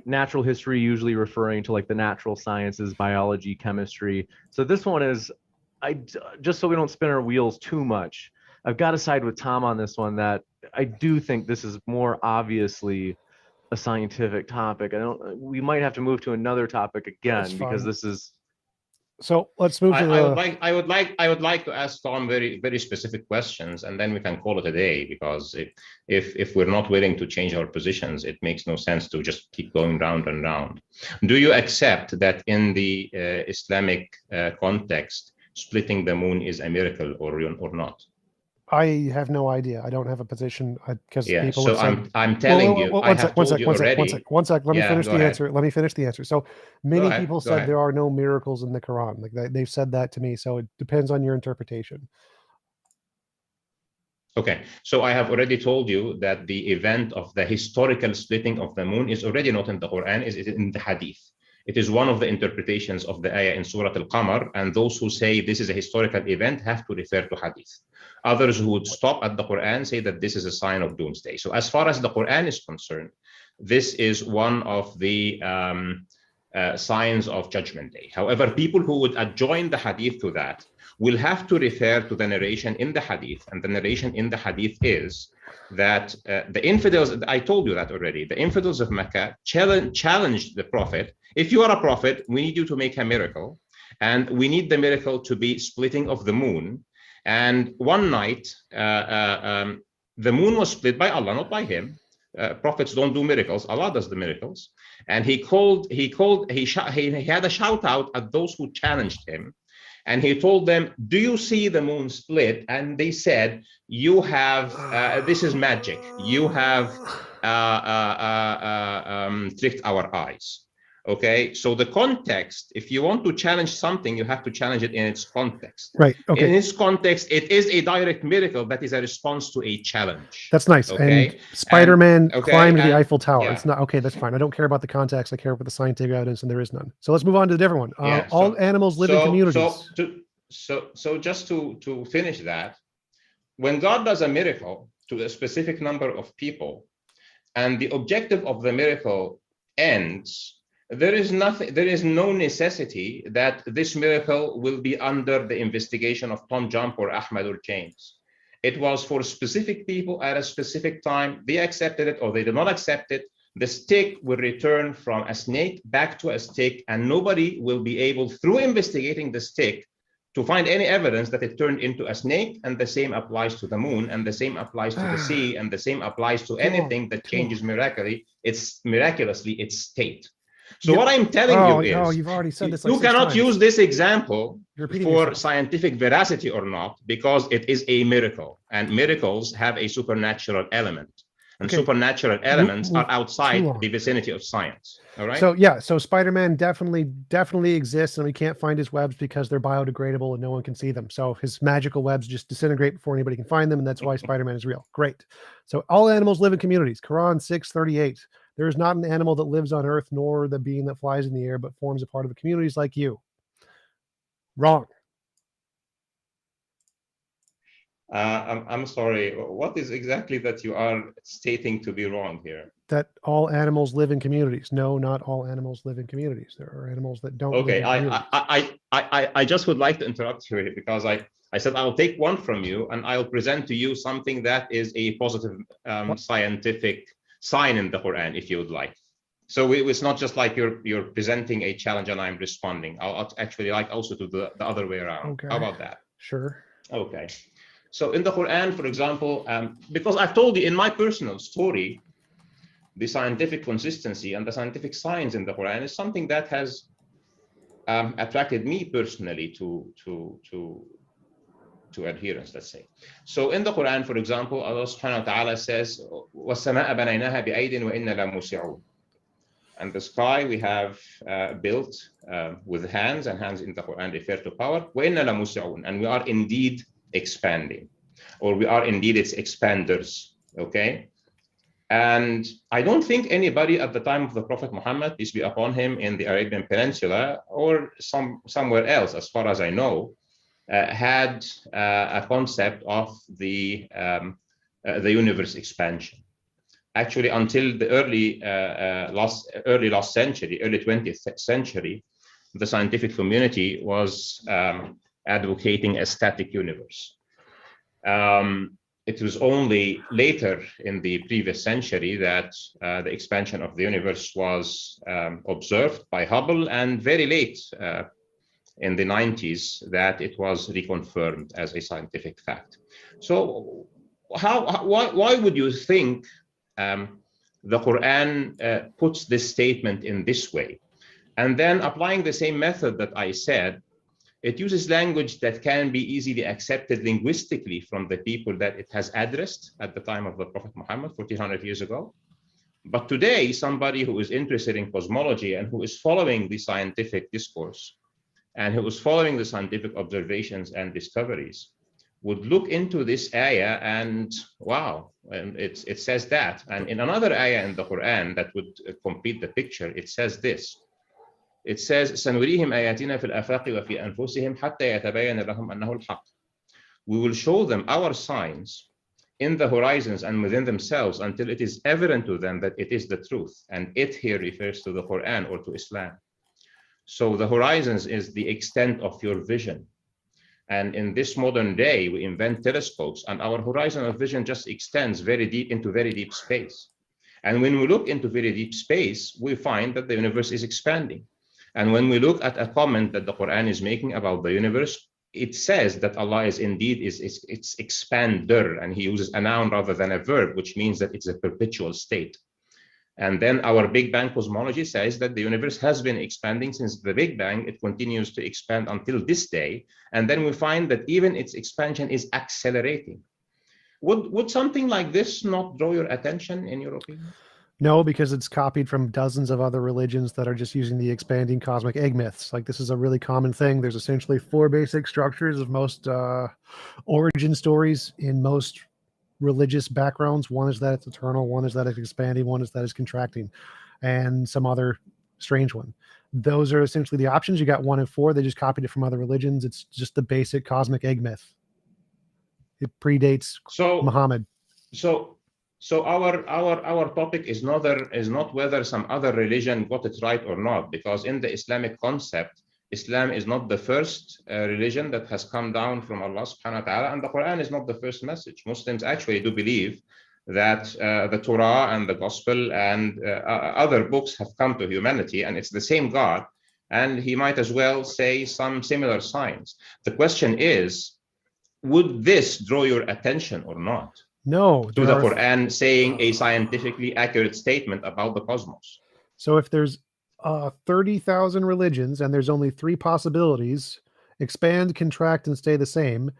natural history usually referring to like the natural sciences, biology, chemistry. So this one is, just so we don't spin our wheels too much, I've got to side with Tom on this one, that I do think this is more obviously a scientific topic. We might have to move to another topic again because this is. So let's move to I would like to ask Tom very, very specific questions, and then we can call it a day, because if we're not willing to change our positions, it makes no sense to just keep going round and round. Do you accept that in the Islamic context, splitting the moon is a miracle or not? I have no idea. I don't have a position because people. So I'm telling you. One sec. Let me finish the answer. Let me finish the answer. So many people said there are no miracles in the Quran. Like they've said that to me. So it depends on your interpretation. Okay. So I have already told you that the event of the historical splitting of the moon is already not in the Quran. Is in the Hadith. It is one of the interpretations of the ayah in Surah Al-Qamar, and those who say this is a historical event have to refer to Hadith. Others who would stop at the Quran say that this is a sign of doomsday. So as far as the Quran is concerned, this is one of the signs of Judgment Day. However, people who would adjoin the Hadith to that will have to refer to the narration in the Hadith, and the narration in the Hadith is that the infidels, I told you that already, the infidels of Mecca challenged the Prophet. If you are a prophet, we need you to make a miracle, and we need the miracle to be splitting of the moon. And one night, the moon was split by Allah, not by him. Prophets don't do miracles. Allah does the miracles. And he had a shout out at those who challenged him. And he told them, do you see the moon split? And they said, you have, this is magic. You have tricked our eyes. Okay, so the context, if you want to challenge something, you have to challenge it in its context. Right. Okay. In its context, it is a direct miracle that is a response to a challenge. That's nice. Okay? And Spider-Man climbed the Eiffel Tower. Yeah. It's not okay. That's fine. I don't care about the context. I care about the scientific evidence, and there is none. So let's move on to the different one. All animals live in communities. So just to finish that, when God does a miracle to a specific number of people, and the objective of the miracle ends, there is no necessity that this miracle will be under the investigation of TJump or Ahmed or James. It was for specific people at a specific time. They accepted it or they did not accept it. The stick will return from a snake back to a stick, and nobody will be able, through investigating the stick, to find any evidence that it turned into a snake. And the same applies to the moon, and the same applies to the sea, and the same applies to anything that changes miraculously its state. So what I'm telling you is, you've already said this. You cannot use this example repeating for yourself. scientific veracity or not, because it is a miracle, and miracles have a supernatural element, and Okay. supernatural elements are too outside long. the vicinity of science. All right. So yeah, so Spider-Man definitely exists, and we can't find his webs because they're biodegradable and no one can see them. So his magical webs just disintegrate before anybody can find them, and that's why Spider-Man is real. Great. So all animals live in communities. Quran 6:38. There is not an animal that lives on earth, nor the being that flies in the air, but forms a part of the communities like you. Wrong. I'm sorry. What is exactly that you are stating to be wrong here? That all animals live in communities. No, not all animals live in communities. There are animals that don't Okay, live in communities. I just would like to interrupt you here because I said I'll take one from you and I'll present to you something that is a positive scientific sign in the Quran, if you would like. So it's not just like you're presenting a challenge and I'm responding. I'll actually like also to the other way around. Okay. How about that? Sure. Okay. So in the Quran, for example, because I've told you in my personal story, the scientific consistency and the scientific science in the Quran is something that has attracted me personally to adherence, let's say. So in the Quran, for example, Allah subhanahu wa ta'ala says, وَالسَّمَاءَ بَنَيْنَاهَا بِأَيْدٍ وَإِنَّا لَمُوسِعُونَ. And the sky we have built with hands, and hands in the Quran refer to power. وَإِنَّا لَمُوسِعُونَ. And we are indeed expanding, or we are indeed its expanders, okay? And I don't think anybody at the time of the Prophet Muhammad, peace be upon him, in the Arabian Peninsula or somewhere else, as far as I know, had a concept of the universe expansion. Actually, until the early last century, early 20th century, the scientific community was advocating a static universe. It was only later in the previous century that the expansion of the universe was observed by Hubble, and very late in the 90s that it was reconfirmed as a scientific fact. So why would you think the Quran puts this statement in this way? And then applying the same method that I said, it uses language that can be easily accepted linguistically from the people that it has addressed at the time of the Prophet Muhammad 1400 years ago. But today, somebody who is interested in cosmology and who is following the scientific discourse and who is following the scientific observations and discoveries would look into this ayah and wow, and it says that. And in another ayah in the Quran that would complete the picture, it says this. It says, سَنُرِيهِمْ آيَاتِنَا فِي الْآفَاقِ وَفِي أَنفُسِهِمْ حَتَّى يَتَبَيَّنَ لَهُمْ أَنَّهُ الْحَقُّ. We will show them our signs in the horizons and within themselves until it is evident to them that it is the truth. And it here refers to the Quran or to Islam. So the horizons is the extent of your vision. And in this modern day, we invent telescopes and our horizon of vision just extends very deep into very deep space. And when we look into very deep space, we find that the universe is expanding. And when we look at a comment that the Quran is making about the universe, it says that Allah is indeed it's expander, and he uses a noun rather than a verb, which means that it's a perpetual state. And then our Big Bang cosmology says that the universe has been expanding since the Big Bang. It continues to expand until this day. And then we find that even its expansion is accelerating. Would something like this not draw your attention, in your opinion? No, because it's copied from dozens of other religions that are just using the expanding cosmic egg myths. Like, this is a really common thing. There's essentially 4 basic structures of most origin stories in most religious backgrounds. One is that it's eternal, one is that it's expanding, one is that it's contracting, and some other strange one. Those are essentially the options. You got 1 and 4. They just copied it from other religions. It's just the basic cosmic egg myth. It predates Muhammad. So our topic is not whether some other religion got it right or not, because in the Islamic concept, Islam is not the first religion that has come down from Allah subhanahu wa ta'ala, and the Quran is not the first message. Muslims actually do believe that the Torah and the Gospel and other books have come to humanity, and it's the same God, and he might as well say some similar signs. The question is, would this draw your attention or not? No. To the Quran saying a scientifically accurate statement about the cosmos. So if there's 30,000 religions and there's only 3 possibilities, expand, contract, and stay the same.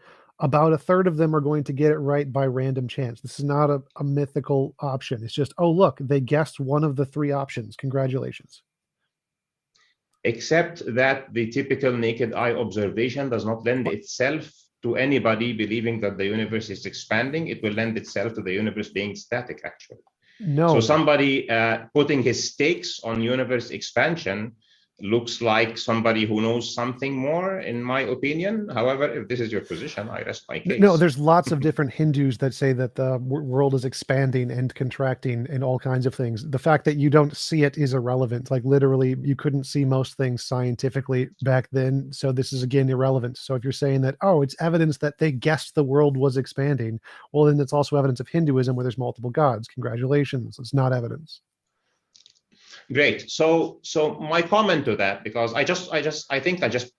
About a third of them are going to get it right by random chance. This is not a mythical option. It's just, oh, look, they guessed one of the three options. Congratulations. Except that the typical naked eye observation does not lend itself to anybody believing that the universe is expanding. It will lend itself to the universe being static, actually. No. So somebody putting his stakes on universe expansion looks like somebody who knows something more, in my opinion. However, if this is your position, I rest my case. No, there's lots of different Hindus that say that the world is expanding and contracting and all kinds of things. The fact that you don't see it is irrelevant. Like literally, you couldn't see most things scientifically back then. So this is again irrelevant. So if you're saying that, oh, it's evidence that they guessed the world was expanding, well, then it's also evidence of Hinduism where there's multiple gods. Congratulations. It's not evidence. Great. So my comment to that, because I think I just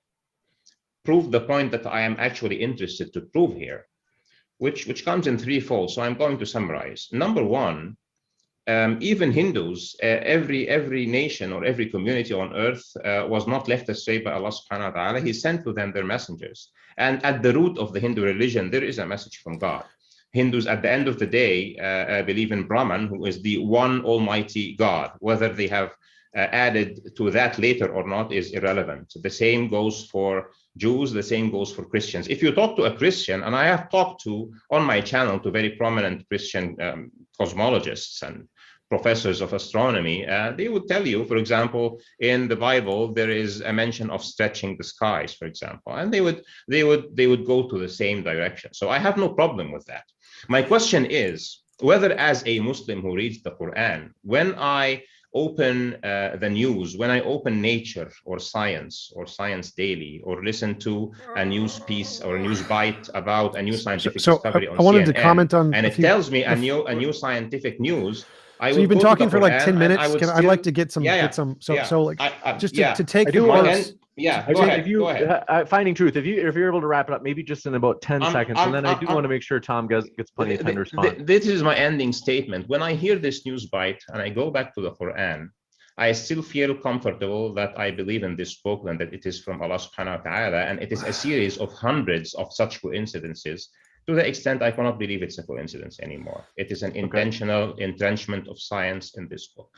proved the point that I am actually interested to prove here, which comes in threefold. So I'm going to summarize. Number one, even Hindus, every nation or every community on earth was not left astray by Allah subhanahu wa ta'ala. He sent to them their messengers. And at the root of the Hindu religion, there is a message from God. Hindus, at the end of the day, believe in Brahman, who is the one almighty God. Whether they have added to that later or not is irrelevant. The same goes for Jews, the same goes for Christians. If you talk to a Christian, and I have talked to, on my channel, to very prominent Christian cosmologists and professors of astronomy, they would tell you, for example, in the Bible, there is a mention of stretching the skies, for example, and they would go to the same direction. So I have no problem with that. My question is whether, as a Muslim who reads the Quran, when I open the news, when I open Nature or Science Daily, or listen to a news piece or a news bite about a new scientific discovery on I wanted CNN, to comment on, and it tells me a new scientific news. So you've been talking for like 10 minutes. I'd like to get some, to take I do the want verse. Go ahead. Finding truth, if you're able to wrap it up, maybe just in about 10 seconds, and then I do want to make sure Tom gets plenty of time to respond. This is my ending statement. When I hear this news bite and I go back to the Quran, I still feel comfortable that I believe in this book and that it is from Allah subhanahu wa ta'ala, and it is a series of hundreds of such coincidences, to the extent I cannot believe it's a coincidence anymore. It is an intentional entrenchment of science in this book.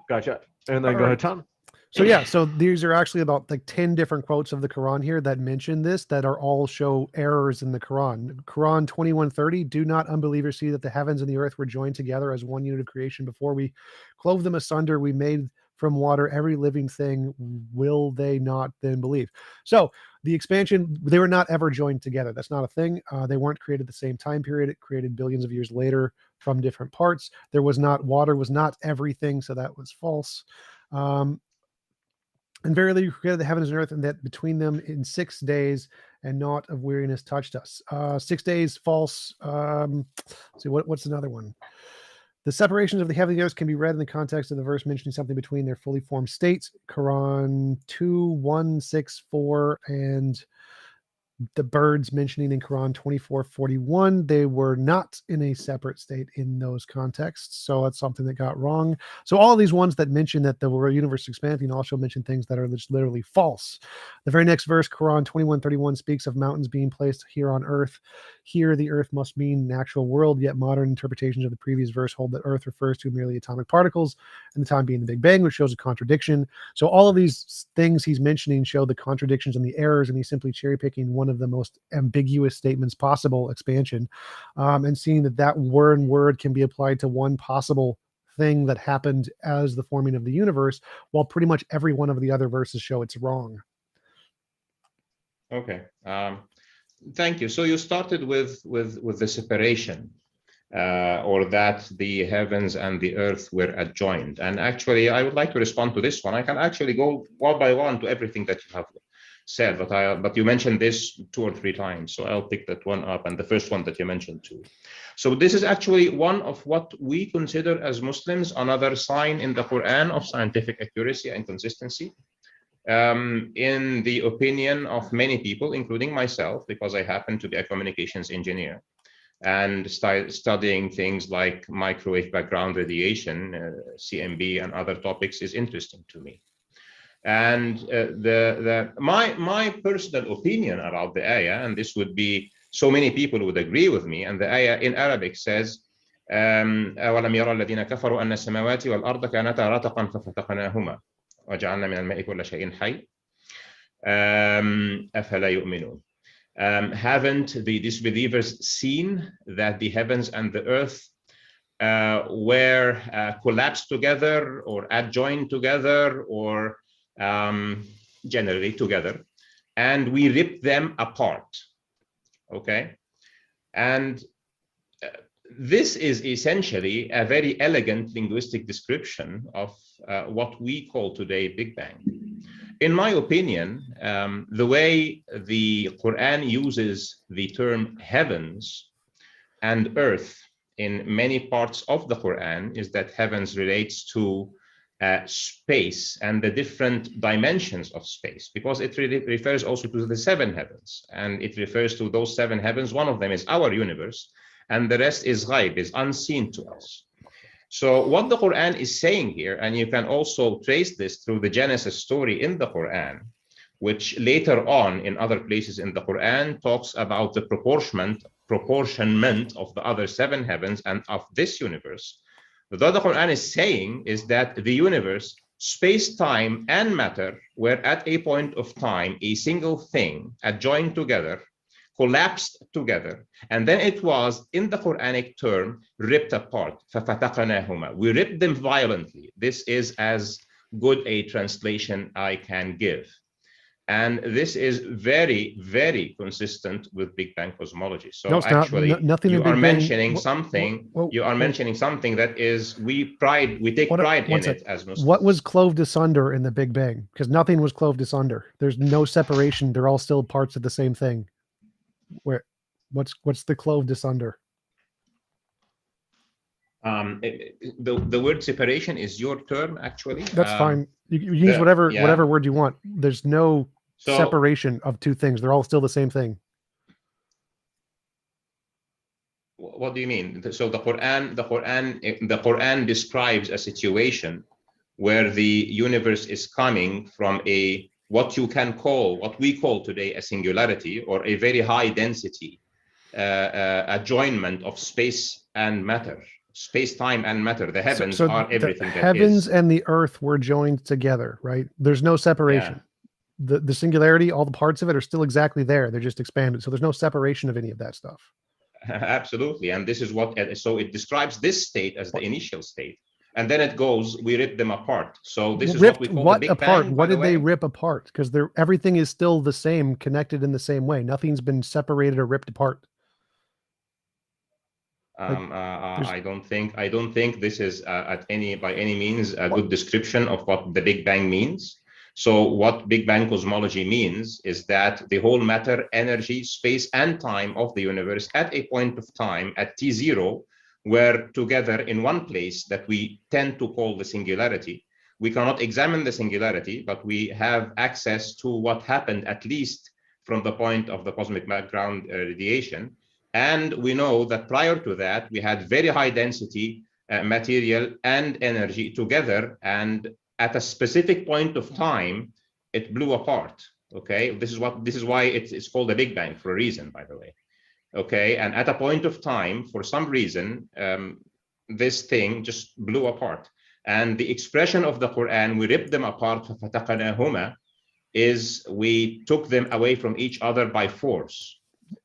Gotcha. And then go ahead, Tom. So yeah, so these are actually about like 10 different quotes of the Quran here that mention this, that are all show errors in the Quran. Quran 21:30, do not unbelievers see that the heavens and the earth were joined together as one unit of creation before we clove them asunder, we made from water every living thing, will they not then believe? So the expansion, they were not ever joined together. That's not a thing. They weren't created at the same time period. It created billions of years later from different parts. There was not, water was not everything, so that was false. And verily you created the heavens and earth, and that between them in 6 days, and not of weariness touched us. 6 days, false. See, what's another one? The separations of the heaven and the earth can be read in the context of the verse mentioning something between their fully formed states. Quran 2:164, and the birds mentioning in Quran 24:41, they were not in a separate state in those contexts. So that's something that got wrong. So all these ones that mention that the universe expanding also mention things that are just literally false. The very next verse, Quran 21:31, speaks of mountains being placed here on earth. Here the earth must mean an actual world, yet modern interpretations of the previous verse hold that earth refers to merely atomic particles, and the time being the Big Bang, which shows a contradiction. So all of these things he's mentioning show the contradictions and the errors, and he's simply cherry picking one of the most ambiguous statements possible, expansion, and seeing that word can be applied to one possible thing that happened as the forming of the universe, while pretty much every one of the other verses show it's wrong. Okay, thank you. So you started with the separation, or that the heavens and the earth were adjoined. And actually, I would like to respond to this one. I can actually go one by one to everything that you have said, but you mentioned this 2 or 3 times, so I'll pick that one up, and the first one that you mentioned too. So this is actually one of what we consider as Muslims another sign in the Quran of scientific accuracy and consistency. In the opinion of many people, including myself, because I happen to be a communications engineer, and studying things like microwave background radiation, CMB, and other topics is interesting to me. And my personal opinion about the ayah, and this would be, so many people would agree with me, and the ayah in Arabic says, أولم يرى الذين كفروا أن السماوات والأرض كانتا رتقا ففتقناهما وجعلنا من الماء كل شيء حي أفلا يؤمنون. Haven't the disbelievers seen that the heavens and the earth were collapsed together or adjoined together or generally together, and we ripped them apart? Okay, and this is essentially a very elegant linguistic description of what we call today Big Bang. In my opinion, the way the Quran uses the term heavens and earth in many parts of the Quran is that heavens relates to space and the different dimensions of space, because it really refers also to the seven heavens, and it refers to those seven heavens. One of them is our universe, and the rest is ghaib, is unseen to us. So what the Quran is saying here, and you can also trace this through the Genesis story in the Quran, which later on in other places in the Quran talks about the proportionment of the other seven heavens and of this universe. What the Quran is saying is that the universe, space, time, and matter were at a point of time a single thing, adjoined together, collapsed together, and then it was, in the Quranic term, ripped apart. فَفَتَقْنَاهُمَا. We ripped them violently. This is as good a translation I can give. And this is very, very consistent with Big Bang cosmology. So No, it's actually, not. Nothing you in Big are Bang. mentioning something. You are mentioning something that is we take pride in it as Muslims. What was clove asunder in the Big Bang? Because nothing was clove asunder. There's no separation. They're all still parts of the same thing. What's the clove asunder? The word separation is your term, actually. That's fine. You use whatever word you want. There's no separation of two things. They're all still the same thing. What do you mean? So the Quran describes a situation where the universe is coming from what we call today a singularity, or a very high density adjoinment of space and matter. Space, time, and matter. The heavens are everything. The heavens and the earth were joined together, right? There's no separation. Yeah. The singularity, all the parts of it are still exactly there. They're just expanded. So there's no separation of any of that stuff. Absolutely. And this is so it describes this state as the initial state. And then it goes, we rip them apart. So this is what we call the Big Bang. What did they rip apart? Because everything is still the same, connected in the same way. Nothing's been separated or ripped apart. I don't think this is by any means a good description of what the Big Bang means. So what Big Bang cosmology means is that the whole matter, energy, space, and time of the universe at a point of time at T0 were together in one place that we tend to call the singularity. We cannot examine the singularity, but we have access to what happened, at least from the point of the cosmic background radiation. And we know that prior to that, we had very high density material and energy together. And at a specific point of time, it blew apart. Okay, this is why it's called a Big Bang, for a reason, by the way. Okay, and at a point of time, for some reason, this thing just blew apart. And the expression of the Quran, we ripped them apart, فَفَتَقْنَاهُمَا, is we took them away from each other by force.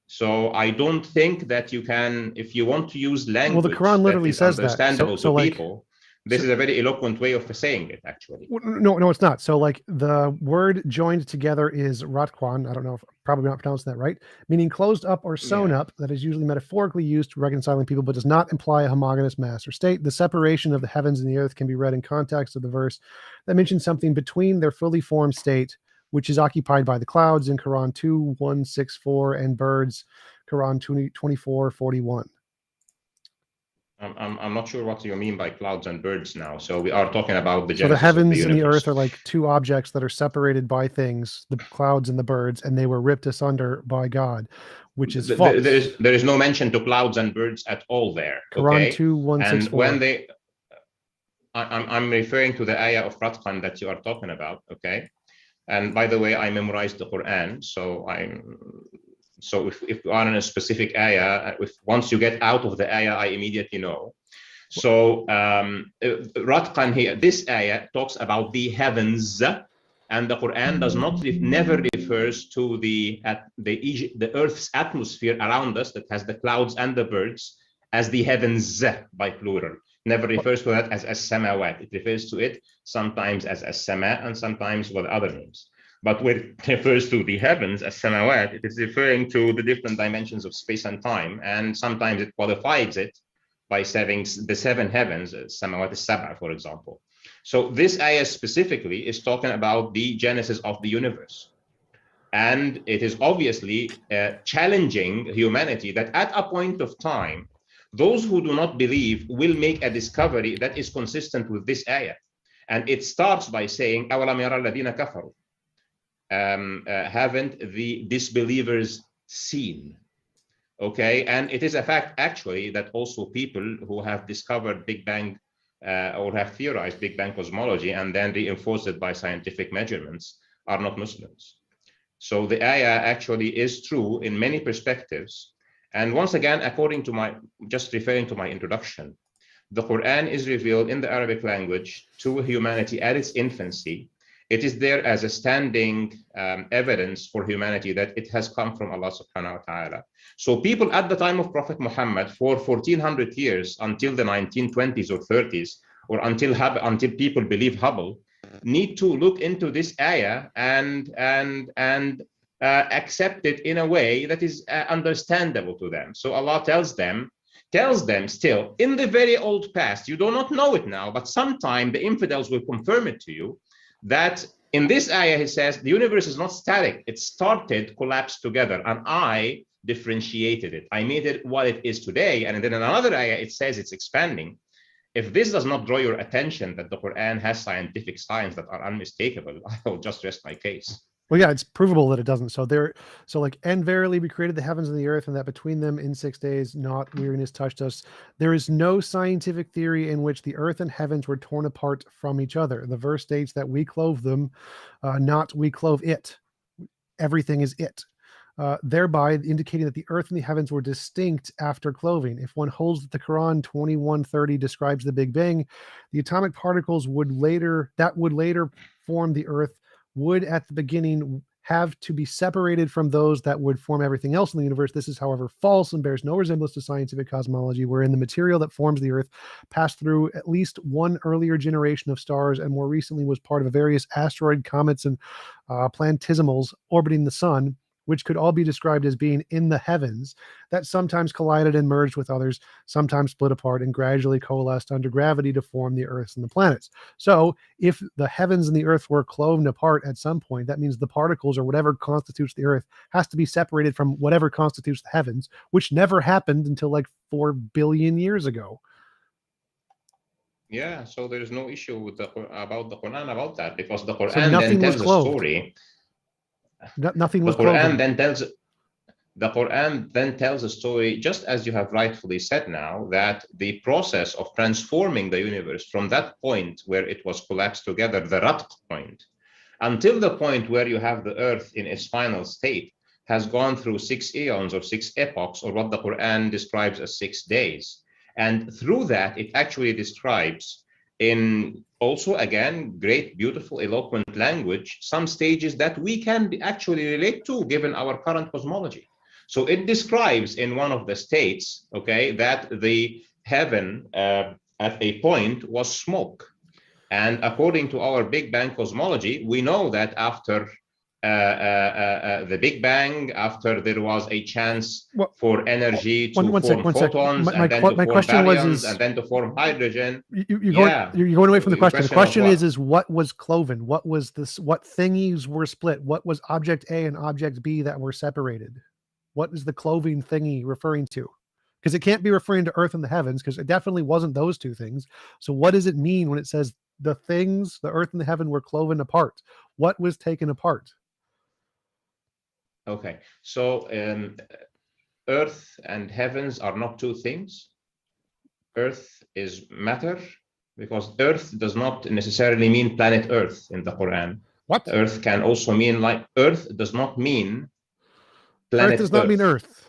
So I don't think that you can, if you want to use language, well, the Quran literally says understandable to people. This is a very eloquent way of saying it, actually. No, it's not. So like the word joined together is ratquan. I don't know if probably not pronouncing that right, meaning closed up or sewn up. That is usually metaphorically used to reconciling people, but does not imply a homogeneous mass or state. The separation of the heavens and the earth can be read in context of the verse that mentions something between their fully formed state, which is occupied by the clouds in Quran 2:164 and birds, Quran 24:41. I'm not sure what you mean by clouds and birds now. So we are talking about the Genesis. So the heavens and the earth are like two objects that are separated by things, the clouds and the birds, and they were ripped asunder by God, which is false. There is no mention to clouds and birds at all there. Quran 2:164. And when they I'm referring to the ayah of Ratqan that you are talking about, okay? And by the way, I memorized the Quran, so if you are in a specific ayah, once you get out of the ayah, I immediately know. So Ratqan here, this ayah talks about the heavens, and the Quran does not never refers to the Earth's atmosphere around us that has the clouds and the birds as the heavens by plural. Never refers to that as samawat. It refers to it sometimes as sama and sometimes with other names. But when it refers to the heavens as samawat, it is referring to the different dimensions of space and time, and sometimes it qualifies it by saying the seven heavens, samawat as-sab'a, for example. So this ayah specifically is talking about the genesis of the universe. And it is obviously challenging humanity that at a point of time, those who do not believe will make a discovery that is consistent with this ayah. And it starts by saying, أَوَلَمْ يَرَى الَّذِينَ كَفَرُوا. Haven't the disbelievers seen? Okay, and it is a fact actually that also people who have discovered Big Bang or have theorized Big Bang cosmology and then reinforced it by scientific measurements are not Muslims. So the ayah actually is true in many perspectives. And once again, according to just referring to my introduction, the Quran is revealed in the Arabic language to humanity at its infancy. It is there as a standing evidence for humanity that it has come from Allah subhanahu wa ta'ala. So people at the time of Prophet Muhammad for 1400 years until the 1920s or 30s, or until people believe Hubble, need to look into this ayah and accept it in a way that is understandable to them. So Allah tells them still in the very old past, you do not know it now, but sometime the infidels will confirm it to you, that in this ayah he says the universe is not static. It started, collapsed together, and I differentiated it. I made it what it is today. And then in another ayah it says it's expanding. If this does not draw your attention that the Quran has scientific signs that are unmistakable, I will just rest my case. Well, yeah, it's provable that it doesn't. So like, and verily we created the heavens and the earth, and that between them in 6 days, not weariness touched us. There is no scientific theory in which the earth and heavens were torn apart from each other. The verse states that we clove them, not we clove it. Everything is it. Thereby indicating that the earth and the heavens were distinct after cloving. If one holds that the Quran 21:30 describes the Big Bang, the atomic particles would later form the earth would at the beginning have to be separated from those that would form everything else in the universe. This is, however, false and bears no resemblance to scientific cosmology, wherein the material that forms the earth passed through at least one earlier generation of stars and more recently was part of various asteroid, comets, and planetesimals orbiting the sun, which could all be described as being in the heavens, that sometimes collided and merged with others, sometimes split apart and gradually coalesced under gravity to form the earths and the planets. So if the heavens and the earth were cloven apart at some point, that means the particles or whatever constitutes the earth has to be separated from whatever constitutes the heavens, which never happened until like 4 billion years ago. Yeah, so there is no issue with about the Quran about that, because the Quran So nothing then was tells a clothed. story. Nothing was The Quran cloven. then tells a story, just as you have rightfully said now, that the process of transforming the universe from that point where it was collapsed together, the Ratq point, until the point where you have the earth in its final state, has gone through 6 eons or 6 epochs, or what the Quran describes as 6 days. And through that, it actually describes in also, again, great, beautiful, eloquent language, some stages that we can actually relate to given our current cosmology. So it describes in one of the states, okay, that the heaven at a point was smoke. And according to our Big Bang cosmology, we know that after the Big Bang, after there was a chance for energy to form photons, and then to form baryons, and then to form hydrogen. You're going away from the question. The question is what was cloven? What was this? What thingies were split? What was object A and object B that were separated? What is the cloving thingy referring to? Because it can't be referring to earth and the heavens, because it definitely wasn't those two things. So what does it mean when it says the things, the earth and the heaven, were cloven apart? What was taken apart? Okay, so earth and heavens are not two things. Earth is matter because Earth does not necessarily mean planet Earth in the Quran. What? Earth can also mean, like, Earth does not mean planet Earth does not mean Earth.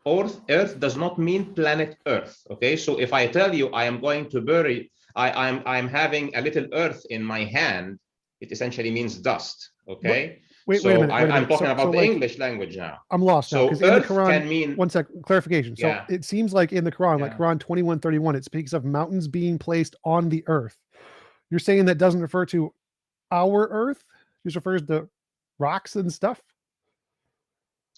Earth does not mean planet Earth. Okay, so if I tell you I am going to bury, I'm having a little Earth in my hand, it essentially means dust. Okay. Wait a minute. I'm talking So about the like, English language now. I'm lost now, So because in the Earth Quran, can mean, one sec, clarification. So Yeah. it seems like in the Quran, like Yeah. Quran 21:31, it speaks of mountains being placed on the earth. You're saying that doesn't refer to our earth? It just refers to rocks and stuff?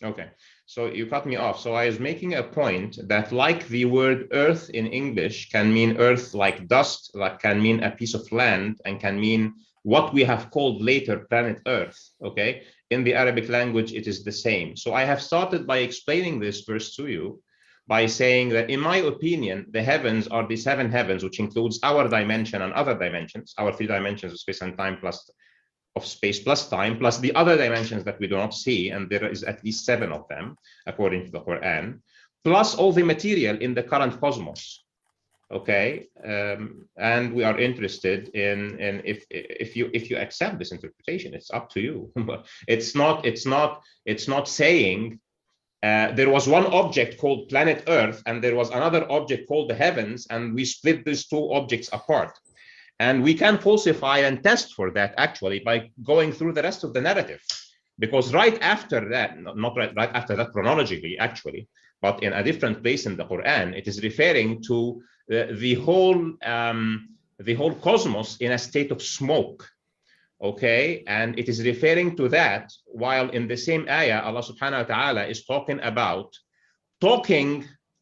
Okay, so you cut me off. So I was making a point that, like the word earth in English can mean earth like dust, like can mean a piece of land, and can mean what we have called later planet Earth. Okay, in the Arabic language, it is the same. So I have started by explaining this verse to you by saying that, in my opinion, the heavens are the seven heavens, which includes our dimension and other dimensions, our three dimensions of space and time plus of space plus time, plus the other dimensions that we do not see, and there is at least 7 of them, according to the Quran, plus all the material in the current cosmos. Okay, and we are interested in if you accept this interpretation, it's up to you. But it's not saying there was one object called planet Earth and there was another object called the heavens, and we split these two objects apart. And we can falsify and test for that actually by going through the rest of the narrative, because right after that, not right after that chronologically actually, but in a different place in the Quran, it is referring to the whole cosmos in a state of smoke. Okay, and it is referring to that, while in the same ayah, Allah subhanahu wa ta'ala is talking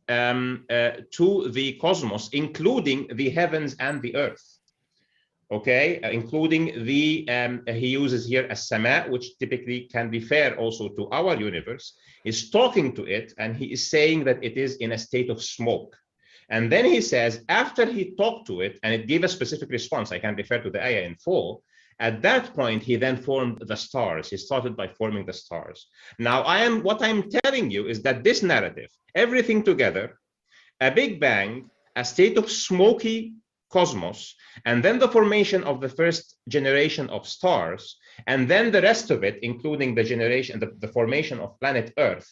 to the cosmos, including the heavens and the earth. Okay, including the, he uses here a sama, which typically can refer also to our universe, is talking to it, and he is saying that it is in a state of smoke. And then he says, after he talked to it, and it gave a specific response, I can refer to the ayah in full, at that point, he then formed the stars. He started by forming the stars. Now, what I'm telling you is that this narrative, everything together, a Big Bang, a state of smoky cosmos, and then the formation of the first generation of stars, and then the rest of it, including the formation of planet Earth,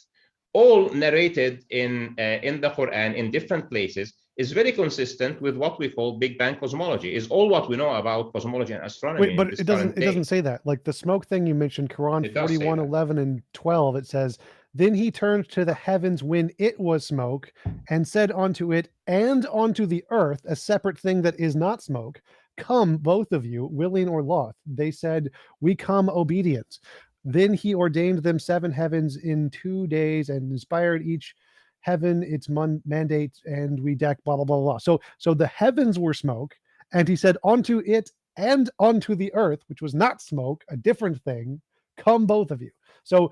all narrated in the Quran in different places, is very consistent with what we call Big Bang cosmology, is all what we know about cosmology and astronomy. Wait, but it doesn't say that. Like the smoke thing you mentioned, Quran 41, 11, and 12, it says, then he turned to the heavens when it was smoke and said unto it and unto the earth, a separate thing that is not smoke, come both of you, willing or loth. They said, we come obedient. Then he ordained them 7 heavens in 2 days and inspired each heaven its mandate, and we deck blah blah blah blah. So the heavens were smoke, and he said unto it and unto the earth, which was not smoke, a different thing, come both of you. So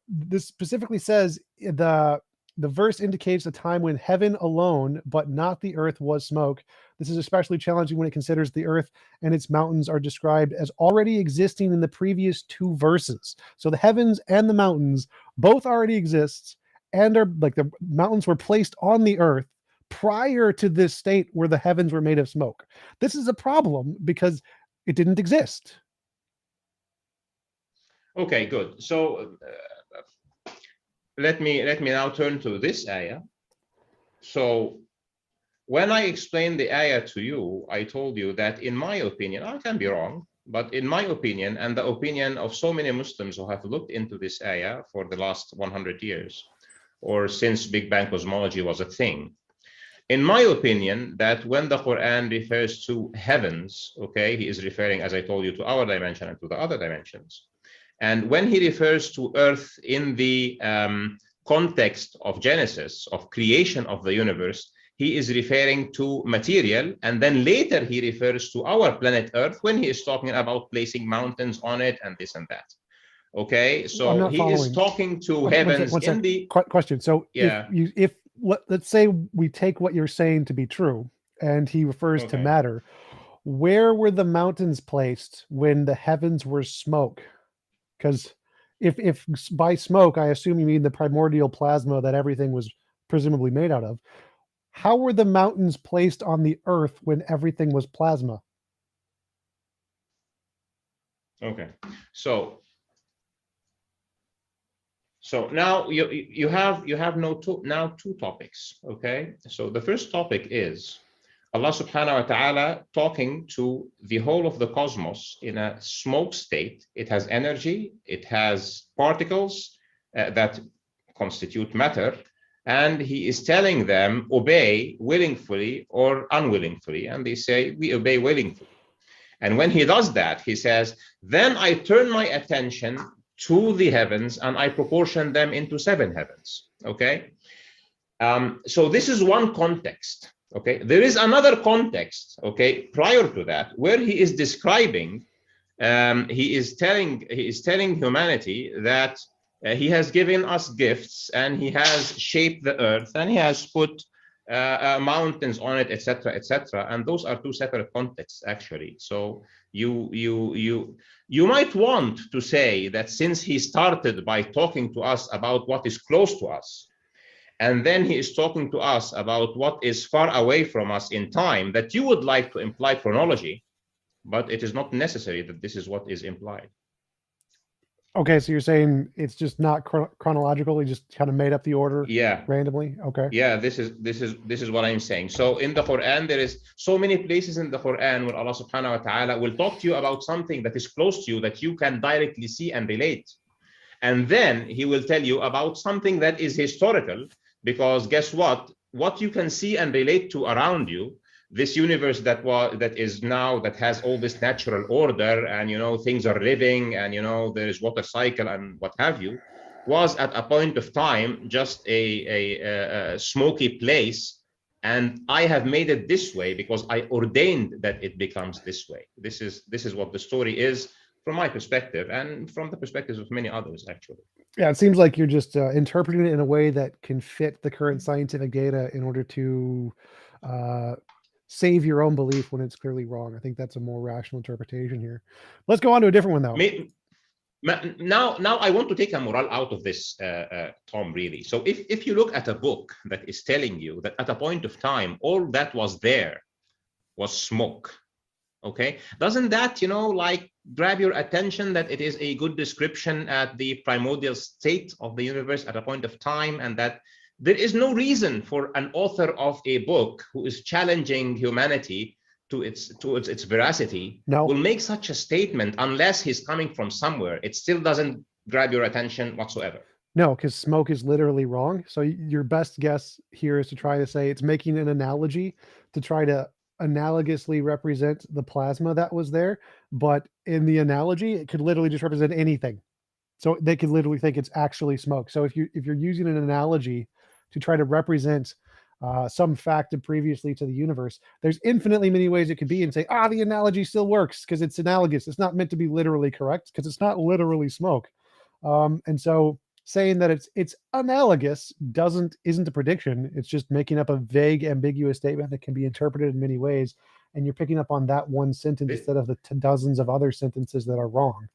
this specifically says the verse indicates a time when heaven alone, but not the earth, was smoke. This is especially challenging when it considers the earth and its mountains are described as already existing in the previous 2 verses. So the heavens and the mountains both already exist, and are like the mountains were placed on the earth prior to this state where the heavens were made of smoke. This is a problem because it didn't exist. Okay, good. So let me now turn to this ayah. So when I explained the ayah to you, I told you that, in my opinion, I can be wrong, but in my opinion, and the opinion of so many Muslims who have looked into this ayah for the last 100 years, or since Big Bang cosmology was a thing, in my opinion, that when the Quran refers to heavens, okay, he is referring, as I told you, to our dimension and to the other dimensions. And when he refers to earth in the context of Genesis, of creation of the universe, he is referring to material. And then later he refers to our planet Earth when he is talking about placing mountains on it and this and that. Okay, so he is talking to heavens in the question. So yeah, if let's say we take what you're saying to be true, and he refers to matter, where were the mountains placed when the heavens were smoke? Because if by smoke I assume you mean the primordial plasma that everything was presumably made out of, How were the mountains placed on the earth when everything was plasma? Okay, so now you have now two topics. Okay, so the first topic is Allah subhanahu wa ta'ala talking to the whole of the cosmos in a smoke state. It has energy, it has particles that constitute matter, and he is telling them obey willingly or unwillingly, and they say we obey willingly. And when he does that, he says, then I turn my attention to the heavens and I proportion them into 7 heavens. Okay. So this is one context. Okay. There is another context. Okay. Prior to that, where he is describing, he is telling humanity that he has given us gifts and he has shaped the earth and he has put mountains on it, etc., etc. And those are two separate contexts, actually. So you might want to say that since he started by talking to us about what is close to us, and then he is talking to us about what is far away from us in time, that you would like to imply chronology, but it is not necessary that this is what is implied. Okay, so you're saying it's just not chronological. He just kind of made up the order, randomly. Okay. Yeah, this is what I'm saying. So in the Quran, there is so many places in the Quran where Allah subhanahu wa ta'ala will talk to you about something that is close to you that you can directly see and relate. And then he will tell you about something that is historical, because guess what? What you can see and relate to around you, this universe that has all this natural order, and things are living, and there is water cycle and what have you, was at a point of time just a smoky place, and I have made it this way because I ordained that it becomes this way. This is what the story is from my perspective, and from the perspectives of many others, actually. Yeah, it seems like you're just interpreting it in a way that can fit the current scientific data in order to save your own belief when it's clearly wrong. I think that's a more rational interpretation here. Let's go on to a different one, though. Now I want to take a moral out of this, Tom, really. So if you look at a book that is telling you that at a point of time, all that was there was smoke, okay, doesn't that, like grab your attention that it is a good description at the primordial state of the universe at a point of time, and that there is no reason for an author of a book who is challenging humanity to its veracity will make such a statement unless he's coming from somewhere. It still doesn't grab your attention whatsoever. No, because smoke is literally wrong. So your best guess here is to try to say it's making an analogy to try to analogously represent the plasma that was there. But in the analogy, it could literally just represent anything. So they could literally think it's actually smoke. So if you're using an analogy to try to represent some fact previously to the universe, there's infinitely many ways it could be, and say, the analogy still works because it's analogous. It's not meant to be literally correct because it's not literally smoke. And so saying that it's analogous isn't a prediction. It's just making up a vague, ambiguous statement that can be interpreted in many ways. And you're picking up on that one sentence instead of the dozens of other sentences that are wrong.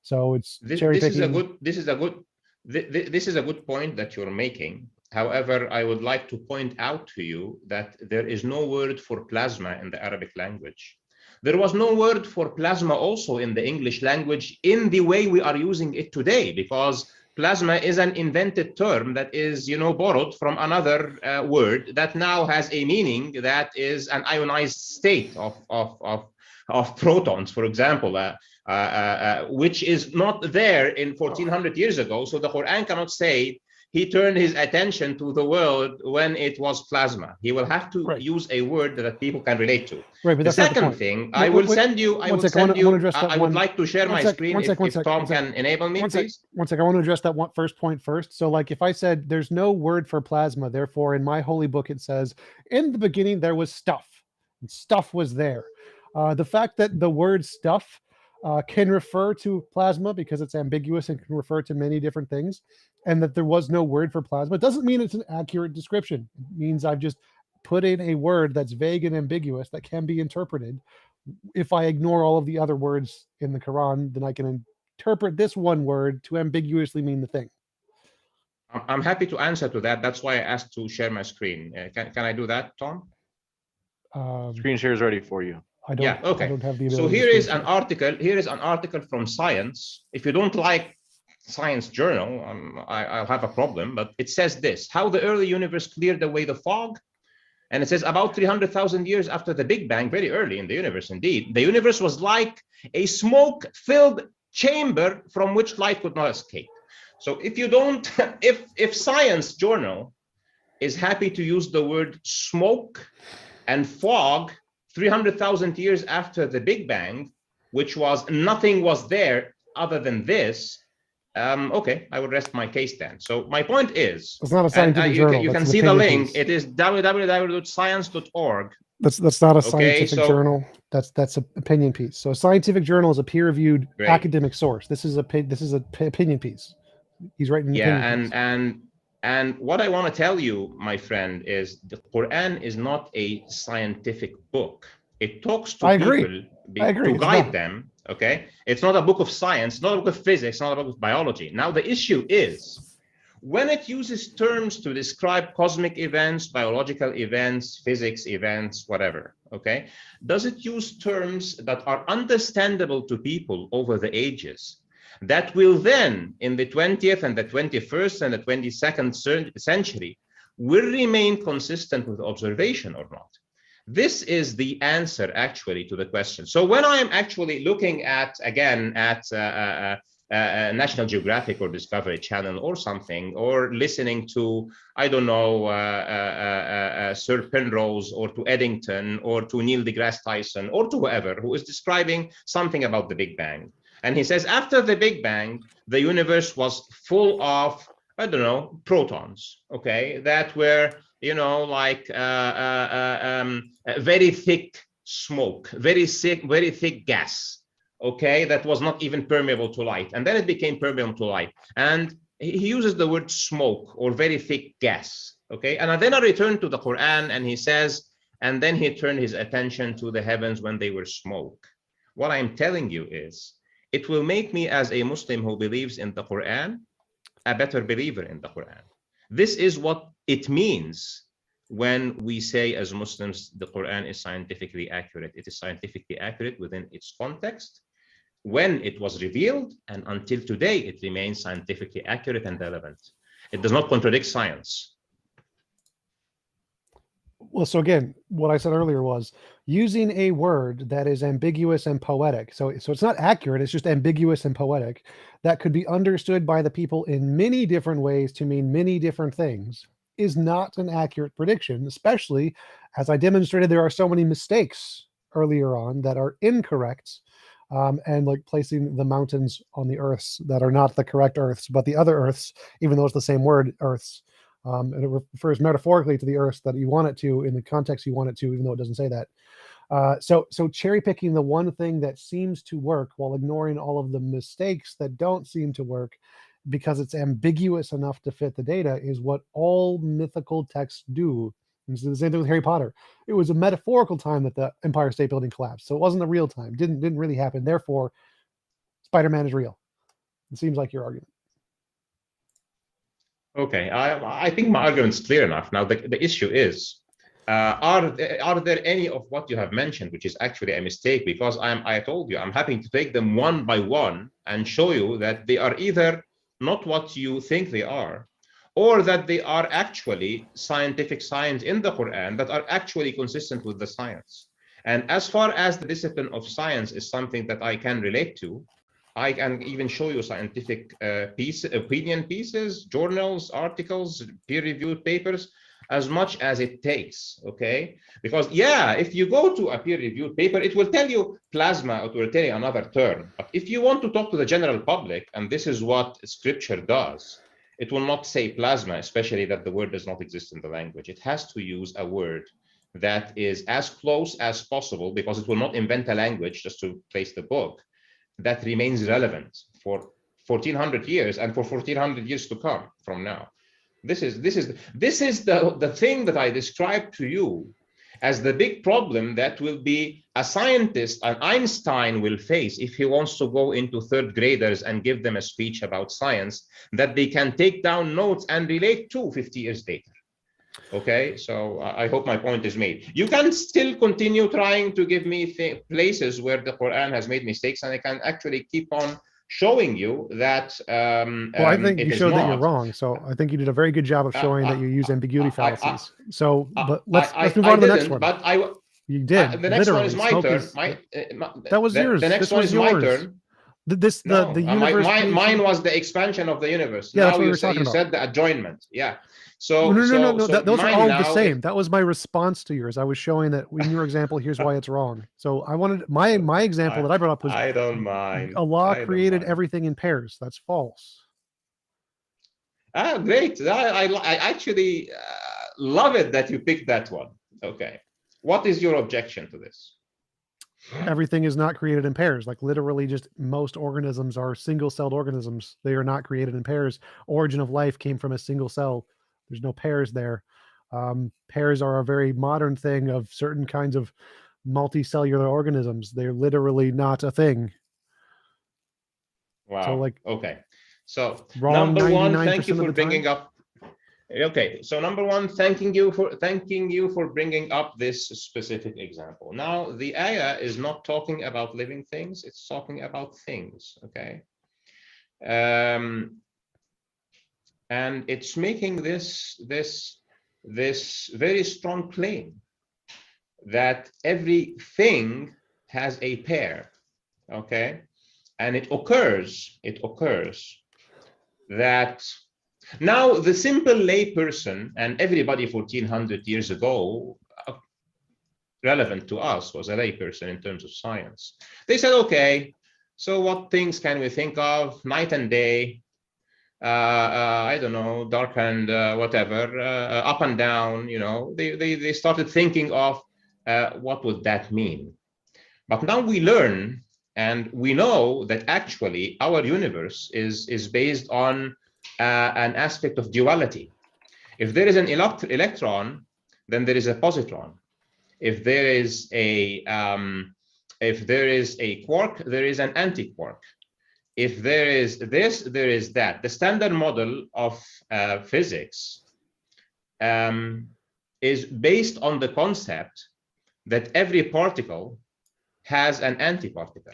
So it's cherry picking. This is a good point that you're making. However, I would like to point out to you that there is no word for plasma in the Arabic language. There was no word for plasma also in the English language in the way we are using it today, because plasma is an invented term that is, borrowed from another word that now has a meaning that is an ionized state of protons, for example, which is not there in 1400 years ago. So the Quran cannot say he turned his attention to the world when it was plasma. He will have to use a word that people can relate to. Right, but the second thing, I would like to share my screen if Tom can enable me, please. One second, I want to address that first point first. So like if I said there's no word for plasma, therefore in my holy book it says, in the beginning there was stuff, and stuff was there. The fact that the word stuff can refer to plasma because it's ambiguous and can refer to many different things, and that there was no word for plasma doesn't mean it's an accurate description. It means I've just put in a word that's vague and ambiguous that can be interpreted. If I ignore all of the other words in the Quran, then I can interpret this one word to ambiguously mean the thing. I'm happy to answer to that. That's why I asked to share my screen. Can I do that, Tom? Screen share is ready for you. I don't. Yeah, okay. I don't have the So ability. here to is screen an share. article. Here is an article from Science. If you don't like Science Journal, I'll have a problem. But it says this: how the early universe cleared away the fog. And it says about 300,000 years after the Big Bang, very early in the universe, indeed, the universe was like a smoke-filled chamber from which light could not escape. So if you don't, if Science Journal is happy to use the word smoke and fog 300,000 years after the Big Bang, which was nothing was there other than this, okay, I would rest my case then. So my point is, It's not a scientific journal. you can That's an see the opinion link. piece. It is www.science.org. That's not a Okay, scientific so- journal. That's an opinion piece. So a scientific journal is a peer-reviewed Great. academic source. This is an opinion piece. He's writing an Yeah, opinion piece. and what I want to tell you, my friend, is the Quran is not a scientific book. It talks to I agree. people I agree. to It's guide not. them. Okay, it's not a book of science, not a book of physics, not a book of biology. Now the issue is when it uses terms to describe cosmic events, biological events, physics events, whatever. Okay, does it use terms that are understandable to people over the ages? That will then, in the 20th and the 21st and the 22nd century, will remain consistent with observation or not? This is the answer actually to the question. So when I'm actually looking at, again, at National Geographic or Discovery Channel or something, or listening to, I don't know, Sir Penrose or to Eddington or to Neil deGrasse Tyson or to whoever who is describing something about the Big Bang. And he says, after the Big Bang, the universe was full of, I don't know, protons, okay, that were, you know, like very thick smoke, very thick gas, okay, that was not even permeable to light. And then it became permeable to light. And he uses the word smoke or very thick gas, okay? And then I return to the Quran and he says, and then he turned his attention to the heavens when they were smoke. What I'm telling you is, it will make me as a Muslim who believes in the Quran, a better believer in the Quran. This is what it means when we say as Muslims, the Quran is scientifically accurate. It is scientifically accurate within its context, when it was revealed, and until today, it remains scientifically accurate and relevant. It does not contradict science. Well, so again, what I said earlier was using a word that is ambiguous and poetic. So it's not accurate, it's just ambiguous and poetic, that could be understood by the people in many different ways to mean many different things, is not an accurate prediction, especially as I demonstrated there are so many mistakes earlier on that are incorrect, and like placing the mountains on the earths that are not the correct earths, but the other earths, even though it's the same word, earths. And it refers metaphorically to the earth that you want it to in the context you want it to, even though it doesn't say that. So cherry picking the one thing that seems to work while ignoring all of the mistakes that don't seem to work because it's ambiguous enough to fit the data is what all mythical texts do. And it's the same thing with Harry Potter. It was a metaphorical time that the Empire State Building collapsed, so it wasn't a real time. Didn't really happen. Therefore, Spider-Man is real. It seems like your argument. Okay, I think my argument is clear enough. Now, the issue is, are there any of what you have mentioned, which is actually a mistake? Because I told you, I'm happy to take them one by one and show you that they are either not what you think they are, or that they are actually scientific signs in the Quran that are actually consistent with the science. And as far as the discipline of science is something that I can relate to, I can even show you scientific opinion pieces, journals, articles, peer-reviewed papers, as much as it takes, okay? Because yeah, if you go to a peer-reviewed paper, it will tell you plasma, it will tell you another term. But if you want to talk to the general public, and this is what scripture does, it will not say plasma, especially that the word does not exist in the language. It has to use a word that is as close as possible, because it will not invent a language just to place the book, that remains relevant for 1400 years and for 1400 years to come from now. This is the thing that I described to you as the big problem that will be a scientist, an Einstein will face if he wants to go into third graders and give them a speech about science that they can take down notes and relate to 50 years later. Okay, so I hope my point is made. You can still continue trying to give me places where the Quran has made mistakes, and I can actually keep on showing you that well, I think you showed that you're wrong. So I think you did a very good job of showing that you use ambiguity fallacies. So, but let's move on to the next one. But you did. The next one is my turn. That was yours. The next one is my turn. The universe. Mine was the expansion of the universe. Yeah, now you said the adjoinment. Yeah. So no. So those are all the same. That was my response to yours. I was showing that in your example, here's why it's wrong. So I wanted my example that I brought up was I don't mind. Allah created everything in pairs. That's false. Ah, great. I actually love it that you picked that one. Okay. What is your objection to this? Everything is not created in pairs. Like literally just most organisms are single-celled organisms. They are not created in pairs. Origin of life came from a single cell. There's no pairs there. Pairs are a very modern thing of certain kinds of multicellular organisms. They're literally not a thing. Wow. So like, okay. So wrong number one, 99% thank you for of the bringing time. up. Okay. So number one, thanking you for bringing up this specific example. Now the ayah is not talking about living things. It's talking about things. Okay. And it's making this very strong claim that everything has a pair, okay? And it occurs that now the simple lay person, and everybody 1400 years ago, relevant to us, was a lay person in terms of science. They said, okay, so what things can we think of? Night and day, I don't know, dark and whatever, up and down, you know, they started thinking of what would that mean? But now we learn and we know that actually our universe is based on an aspect of duality. If there is an electron, then there is a positron. If there is a quark, there is an anti-quark. If there is this, there is that. The standard model of physics is based on the concept that every particle has an antiparticle.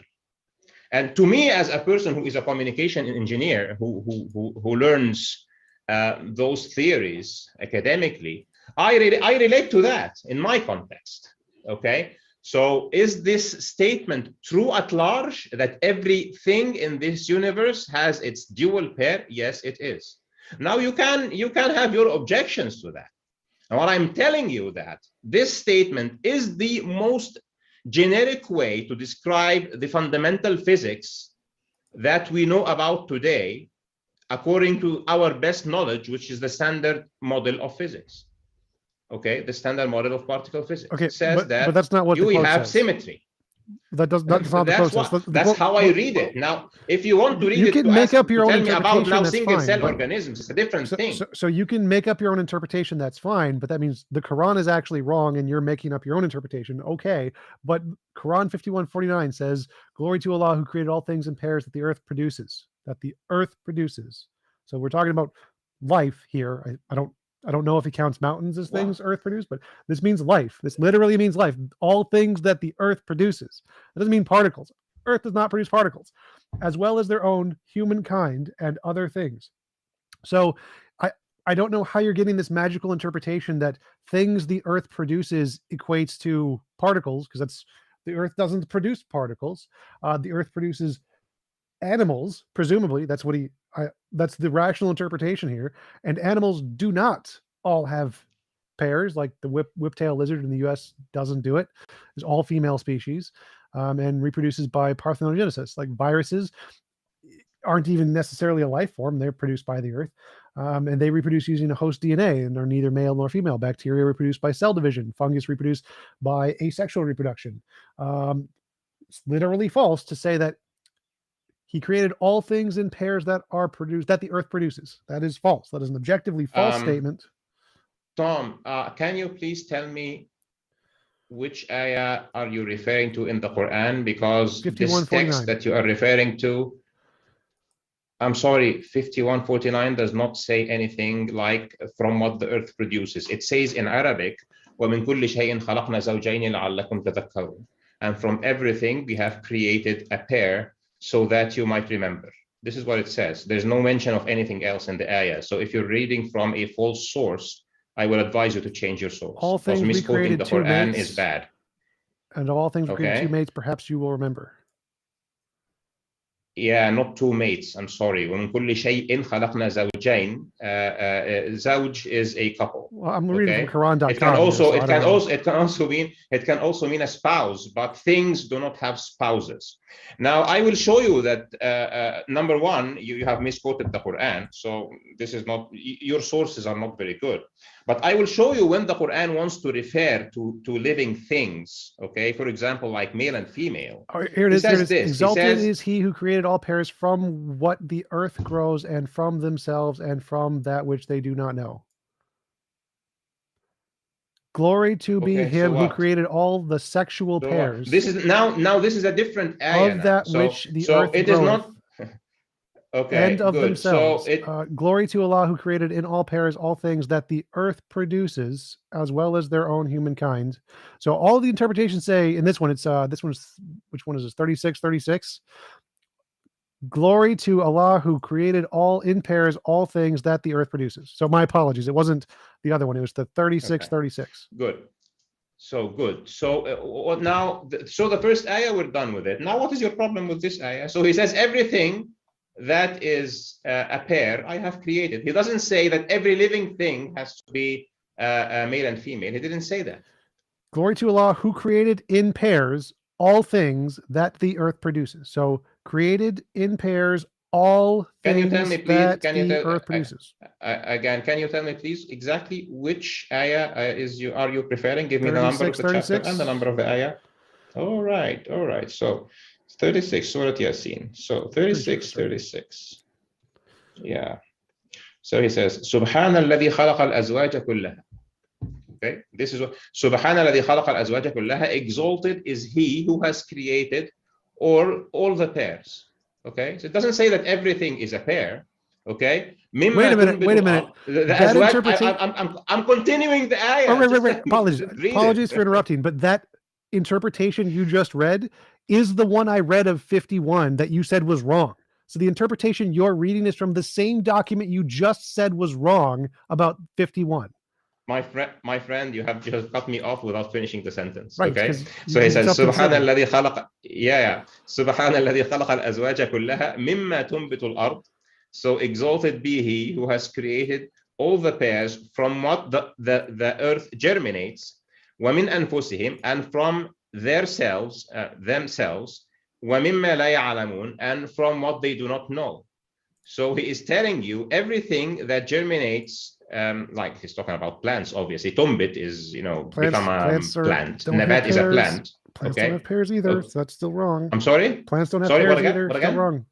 And to me, as a person who is a communication engineer, who learns those theories academically, I relate to that in my context. Okay. So is this statement true at large, that everything in this universe has its dual pair? Yes, it is. Now you can have your objections to that. And what I'm telling you that this statement is the most generic way to describe the fundamental physics that we know about today, according to our best knowledge, which is the standard model of physics. Okay, the standard model of particle physics says but that's not what you the quote have says. symmetry. That's not the quote. That's how I read it. Now, if you want to read you it, can make up your own tell me about interpretation. now That's single fine, cell organisms. It's a different thing. So you can make up your own interpretation. That's fine, but that means the Quran is actually wrong, and you're making up your own interpretation. Okay, but Quran 51:49 says, "Glory to Allah who created all things in pairs that the earth produces." That the earth produces. So we're talking about life here. I don't know if he counts mountains as things earth produce, but this means life. This literally means life. All things that the earth produces. It doesn't mean particles. Earth does not produce particles, as well as their own humankind and other things. So I don't know how you're getting this magical interpretation that things the earth produces equates to particles, because that's the earth doesn't produce particles. The earth produces animals, presumably. That's what that's the rational interpretation here. And animals do not all have pairs, like the whiptail lizard in the US doesn't do it. It's all female species, and reproduces by parthenogenesis. Like viruses aren't even necessarily a life form. They're produced by the earth, and they reproduce using a host DNA and are neither male nor female. Bacteria reproduce by cell division. Fungus reproduce by asexual reproduction. It's literally false to say that he created all things in pairs that are produced, that the earth produces. That is false. That is an objectively false statement. Tom, can you please tell me which ayah are you referring to in the Quran? Because this 51:49. text that you are referring to, I'm sorry, 51:49 does not say anything like from what the earth produces. It says in Arabic, وَمِن كُلِّ شَيْءٍ خَلَقْنَا زَوْجَيْنِ لَعَلَّكُمْ تَذَكَّرُونَ. And from everything we have created a pair so that you might remember. This is what it says. There's no mention of anything else in the ayah. So if you're reading from a false source, I would advise you to change your source. All things we misquoting created the two Quran mates, is bad. And of all things we created two Okay. mates, perhaps you will remember. Yeah, not two mates. I'm sorry. ومن كل شيء خلقنا زوجين. زوج is a couple. Well, I'm reading Okay. from Quran.com. It can also here, so it I can don't know. also it can also mean a spouse, but things do not have spouses. Now I will show you that number one, you have misquoted the Quran, so this is not, your sources are not very good. But I will show you when the Quran wants to refer to living things. Okay, for example, like male and female. All right, here it is. He Here it says is. this. Exalted He says, is he who created all pairs from what the earth grows and from themselves and from that which they do not know. Glory to be okay, him so who what? created all the sexual So pairs this is now this is a different ayah of now. that So, which the so earth it is groweth, not okay, and of good. themselves. So it Glory to Allah who created in all pairs all things that the earth produces, as well as their own humankind. So all the interpretations say in this one, it's this one's, which one is this? 36. Glory to Allah who created all in pairs all things that the earth produces. So my apologies, it wasn't the other one, it was the 36. good. So good. So now, so the first ayah, we're done with it. Now, what is your problem with this ayah? So he says everything that is a pair I have created. He doesn't say that every living thing has to be male and female. He didn't say that. Glory to Allah who created in pairs all things that the earth produces. So created in pairs all things Can you tell me, please? that Can you the tell earth produces. again? Can you tell me, please, exactly which ayah are you preferring? Give me the number of the 36. chapter and the number of the ayah. All right. So 36, Surah Yasin. So 36. Yeah. So he says, سبحان الذي خلق الأزواج كلها. Okay, this is what سبحان الذي خلق الأزواج كلها. Exalted is he who has created all the pairs. Okay, so it doesn't say that everything is a pair. Okay, wait a minute. That interpretation, I'm continuing the ayah. Right. Apologies for interrupting, but that interpretation you just read is the one I read of 51 that you said was wrong. So the interpretation you're reading is from the same document you just said was wrong about 51. My friend, you have just cut me off without finishing the sentence. Right, okay, so he says, سبحان الذي خلق سبحان الذي خلق الأزواج كلها مما تنبت الأرض. So exalted be he who has created all the pairs from what the earth germinates, ومن أنفسهم, and from themselves, ومما لا يعلمون, and from what they do not know. So he is telling you everything that germinates. Like he's talking about plants, obviously. Tumbit is, become a plant. Nabat is a plant. Plants don't have pairs either, so that's still wrong. I'm sorry? Plants don't have pairs either. Still wrong.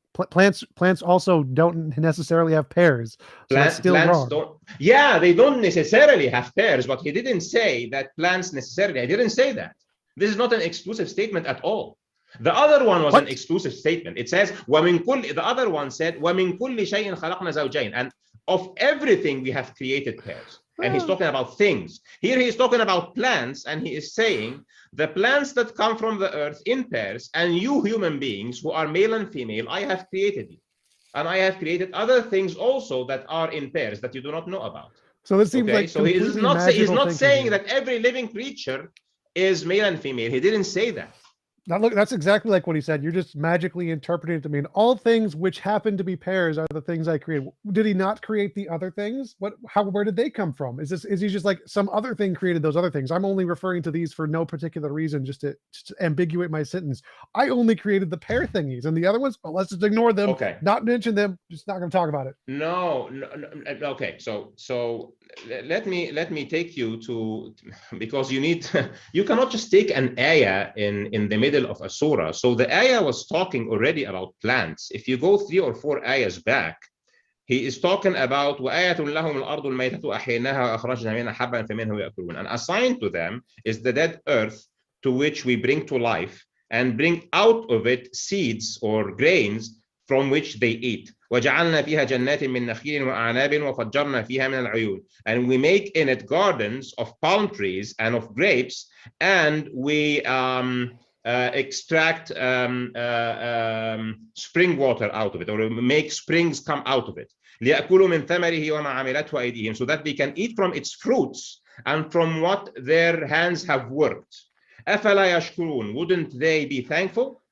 Plants also don't necessarily have pairs. So that's still wrong. They don't necessarily have pairs, but he didn't say that plants necessarily. I didn't say that. This is not an exclusive statement at all. The other one was an exclusive statement. It says, the other one said, وَمِن كُلِّ شَيْءٍ خَلَقْنَا زَوْجَيْنِ. And of everything we have created pairs. And he's talking about things. Here he's talking about plants, and he is saying the plants that come from the earth in pairs, and you human beings who are male and female, I have created you. And I have created other things also that are in pairs that you do not know about. So it seems like so he's not saying that every living creature is male and female. He didn't say that. Now look, that's exactly like what he said. You're just magically interpreting it to mean all things which happen to be pairs are the things I created. Did he not create the other things? Where did they come from? Is he just like some other thing created those other things? I'm only referring to these for no particular reason, just to ambiguate my sentence. I only created the pair thingies, and the other ones, well, let's just ignore them. Okay. Not mention them. Just not going to talk about it. No. Okay. So let me take you to, because you cannot just take an ayah in the middle of a surah. So the ayah was talking already about plants. If you go 3 or 4 ayahs back, he is talking about وآية لهم الأرض الميتة أحييناها وأخرجنا منها حبا فمنه يأكلون. And assigned to them is the dead earth to which we bring to life and bring out of it seeds or grains from which they eat. وجعلنا فيها جنات من نخيل وأعناب وفجرنا فيها من العيون. And we make in it gardens of palm trees and of grapes, and we extract spring water out of it, or make springs come out of it. ليأكلوا من ثمره وما عملته أيديهم, so that they can eat from its fruits and from what their hands have worked. أفلا يشكرون, wouldn't they be thankful?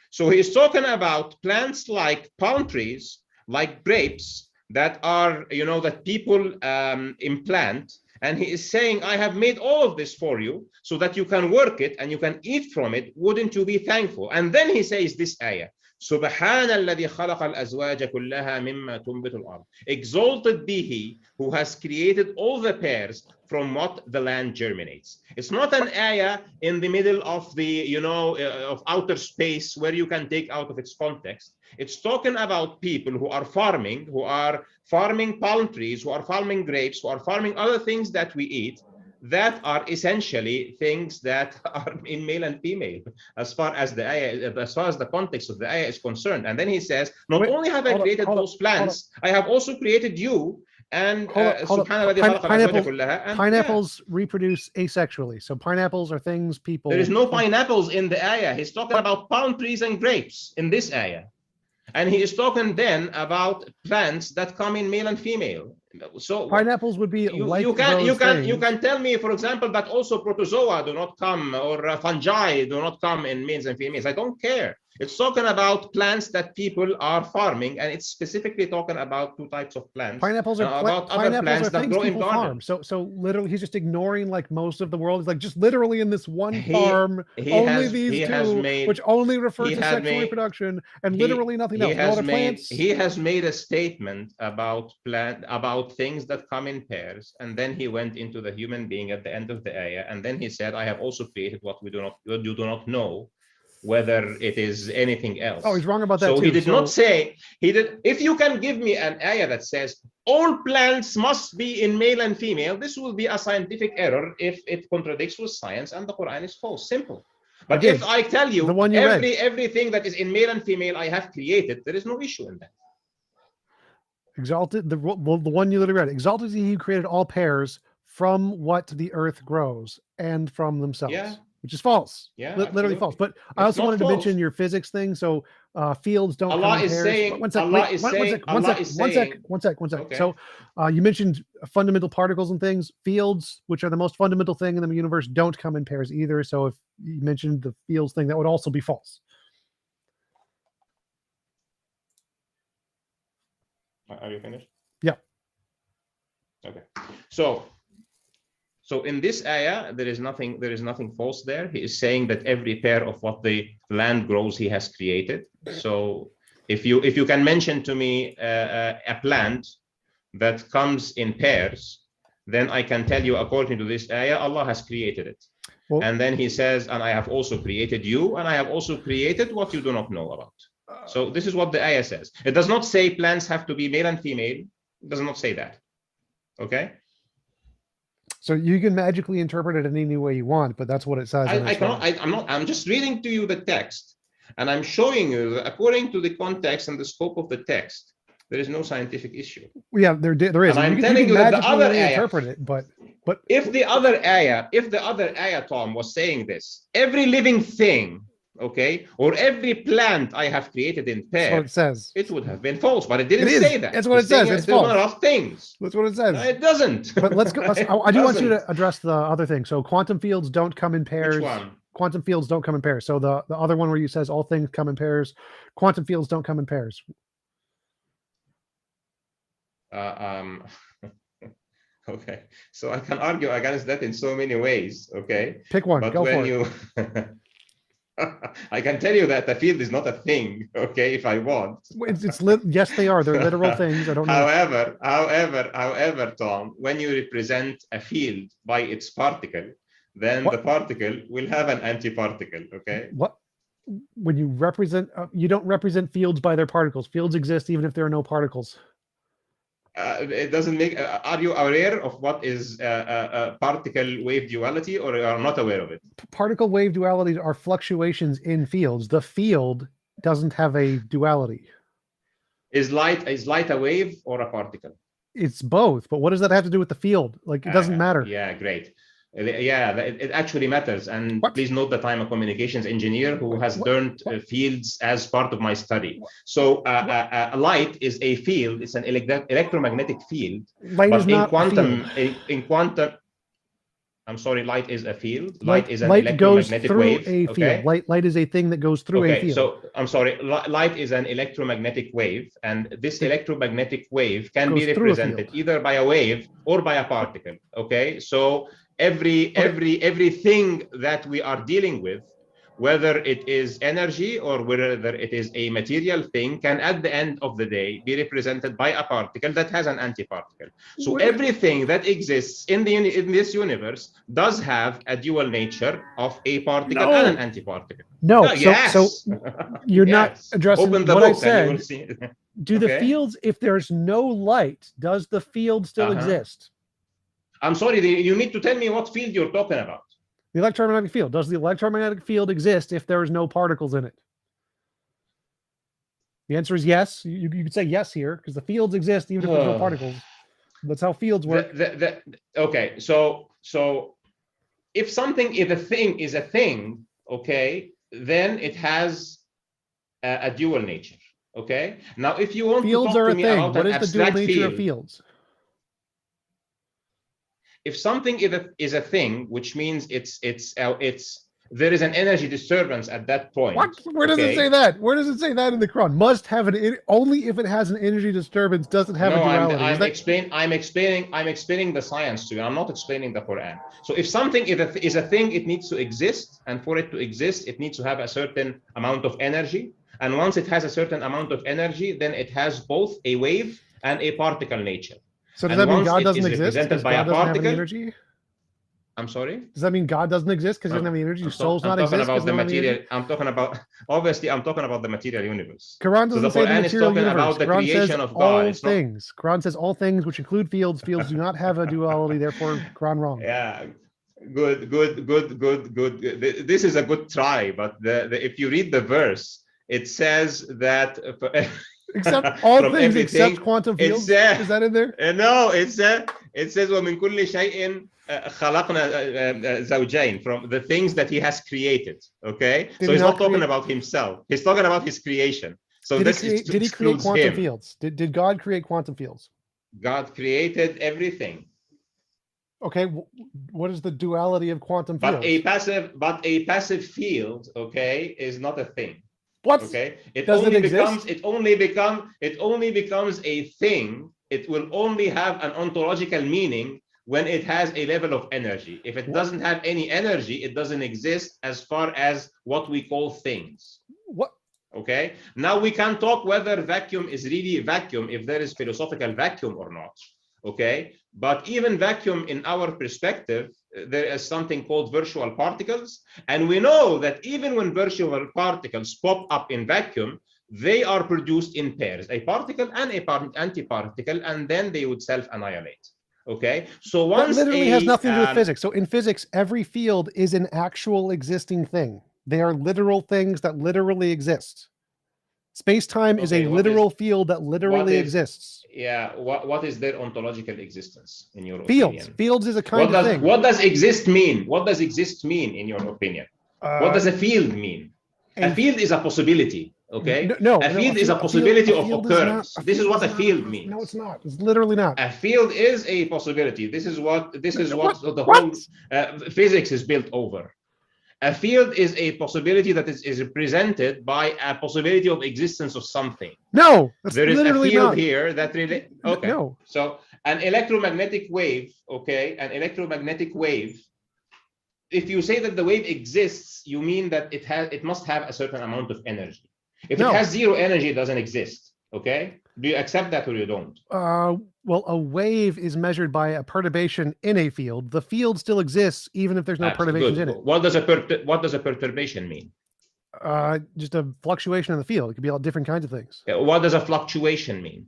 So he is talking about plants like palm trees, like grapes, that are, that people implant. And he is saying, I have made all of this for you so that you can work it and you can eat from it. Wouldn't you be thankful? And then he says this ayah, سبحان الذي خلق الأزواج كلها مما تنبت الأرض. Exalted be he who has created all the pairs from what the land germinates. It's not an ayah in the middle of the, of outer space where you can take out of its context. It's talking about people who are farming palm trees, who are farming grapes, who are farming other things that we eat, that are essentially things that are in male and female, as far as the context of the ayah is concerned. And then he says, not only have I created those plants, I have also created you. And pineapples reproduce asexually. So pineapples are things people. There is no pineapples in the ayah. He's talking about palm trees and grapes in this ayah. And he is talking then about plants that come in male and female. So pineapples would be you can tell me, for example, that also protozoa do not come, or fungi do not come in males and females. I don't care. It's talking about plants that people are farming, and it's specifically talking about two types of plants. Pineapples are about other plants that grow in gardens. So literally, he's just ignoring like most of the world. He's like just literally in this one farm, only these two, which only refer to sexual reproduction, and literally nothing else. He has made a statement about things that come in pairs, and then he went into the human being at the end of the ayah, and then he said, "I have also created what you do not know." Whether it is anything else. Oh, he's wrong about that so too. He did not say, if you can give me an ayah that says all plants must be in male and female, this will be a scientific error if it contradicts with science and the Quran is false. Simple. But if I tell you, everything that is in male and female I have created, there is no issue in that. Exalted, the one you literally read, exalted is he who created all pairs from what the earth grows and from themselves. Yeah. Which is false. Yeah, literally false. But I also wanted to mention your physics thing. So fields don't come in pairs. One sec. Okay. So you mentioned fundamental particles and things. Fields, which are the most fundamental thing in the universe, don't come in pairs either. So if you mentioned the fields thing, that would also be false. Are you finished? Yeah. Okay. So in this ayah, there is nothing false there. He is saying that every pair of what the land grows, he has created. So if you can mention to me a plant that comes in pairs, then I can tell you, according to this ayah, Allah has created it. Well, and then he says, and I have also created you, and I have also created what you do not know about. So this is what the ayah says. It does not say plants have to be male and female. It does not say that. Okay. So you can magically interpret it in any way you want, but that's what it says. I'm just reading to you the text, and I'm showing you that according to the context and the scope of the text, there is no scientific issue. Yeah, there is. And I'm telling you that the other ayah, interpret it, but if the other ayah, Tom, was saying this, every living thing, okay, or every plant I have created in pairs, it says it would have been false, but it didn't say that. That's what it says. It's false. One of things. That's what it says. No, it doesn't. But let's go. I do want you to address the other thing. So quantum fields don't come in pairs. Which one? Quantum fields don't come in pairs. So the other one where you says all things come in pairs, quantum fields don't come in pairs. Okay, so I can argue against that in so many ways. Okay, pick one. But go when for you it. I can tell you that the field is not a thing, okay, if I want. Yes, they are. They're literal things. I don't know. However, Tom, when you represent a field by its particle, then the particle will have an antiparticle, okay? What? When you represent, you don't represent fields by their particles. Fields exist even if there are no particles. It doesn't make. Are you aware of what is particle wave duality, or are not aware of it? Particle wave dualities are fluctuations in fields. The field doesn't have a duality. Is light a wave or a particle? It's both, but what does that have to do with the field? Like, it doesn't matter. Yeah, great. Yeah, it actually matters. And What? please note that I'm a communications engineer who has What? learned fields as part of my study. So light is a field. It's an electromagnetic field. Light But is not a field. in quantum, I'm sorry, light is a field. Light is an goes electromagnetic through wave. a field. Light is a thing that goes through a field. So I'm sorry, light is an electromagnetic wave, and this electromagnetic wave can Goes be through a represented field. either by a wave or by a particle. Okay, so everything that we are dealing with, whether it is energy or whether it is a material thing, can at the end of the day be represented by a particle that has an antiparticle. So everything that exists in this universe does have a dual nature of a particle and an antiparticle. No, Yes. so you're not Yes. addressing Open the what I book and you will said. see. Do the Okay. fields, if there's no light, does the field still exist? I'm sorry, you need to tell me what field you're talking about. The electromagnetic field. Does the electromagnetic field exist if there is no particles in it? The answer is yes. You could say yes here because the fields exist even if there's no particles. That's how fields work. Okay, so if something is a thing, okay, then it has a dual nature. Okay. Now, if you want Fields to are talk a to me thing. about What an is the dual abstract nature field, of fields? if something is a thing, which means it's there is an energy disturbance at that point. What? Where does it say that? Where does it say that in the Quran? Must have only if it has an energy disturbance does it have a duality. I'm explaining the science to you. I'm not explaining the Quran. So if something is a thing, it needs to exist, and for it to exist, it needs to have a certain amount of energy. And once it has a certain amount of energy, then it has both a wave and a particle nature. So does that mean God doesn't exist because by God a doesn't have particle, any energy? I'm sorry? Does that mean God doesn't exist because he doesn't have any energy? Your soul's not exist because the no material. I'm talking about, obviously, I'm talking about the material universe. Quran doesn't say the Quran is material talking universe. about the Quran creation says of God. all It's not- things. Quran says all things, which include fields. Fields do not have a duality. Therefore, Quran wrong. Yeah, good. This is a good try, but if you read the verse, it says that Except all from things everything, except quantum fields. it's, Is that in there? No, it says وَمِن كُلِّ شَيْءٍ خَلَقْنَا زَوْجَيْن, from the things that he has created. Okay, Did so he he's not not talking create- about himself. He's talking about his creation. So Did this he create excludes quantum him. fields? Did God create quantum fields? God created everything. Okay, what is the duality of quantum fields? But a passive field, okay, is not a thing. What? Okay, it Does it only exist? becomes a thing. It will only have an ontological meaning when it has a level of energy. If it doesn't have any energy, it doesn't exist as far as what we call things. What? Okay, now we can talk whether vacuum is really vacuum, if there is philosophical vacuum or not. Okay, but even vacuum, in our perspective, there is something called virtual particles, and we know that even when virtual particles pop up in vacuum, they are produced in pairs, a particle and a antiparticle, and then they would self-annihilate. Okay, so once that literally has nothing to do with physics. So in physics, every field is an actual existing thing. They are literal things that literally exist. Space-time is a literal field that literally exists. Yeah, what is their ontological existence in your opinion? Fields is a kind of thing. What does exist mean? What does exist mean in your opinion? What does a field mean? A field is a possibility. Okay. A field is a possibility of occurrence. This is what a field means. No, it's not. It's literally not. A field is a possibility. This is what the whole physics is built over. A field is a possibility that is represented by a possibility of existence of something. No, that's there is literally a field not. here that really. Okay. No. So an electromagnetic wave. Okay, an electromagnetic wave. If you say that the wave exists, you mean that it must have a certain amount of energy. If it has zero energy, it doesn't exist. Okay, do you accept that or you don't? Well, a wave is measured by a perturbation in a field. The field still exists even if there's no perturbations in it. What does a perturbation mean? Just a fluctuation in the field. It could be all different kinds of things. What does a fluctuation mean?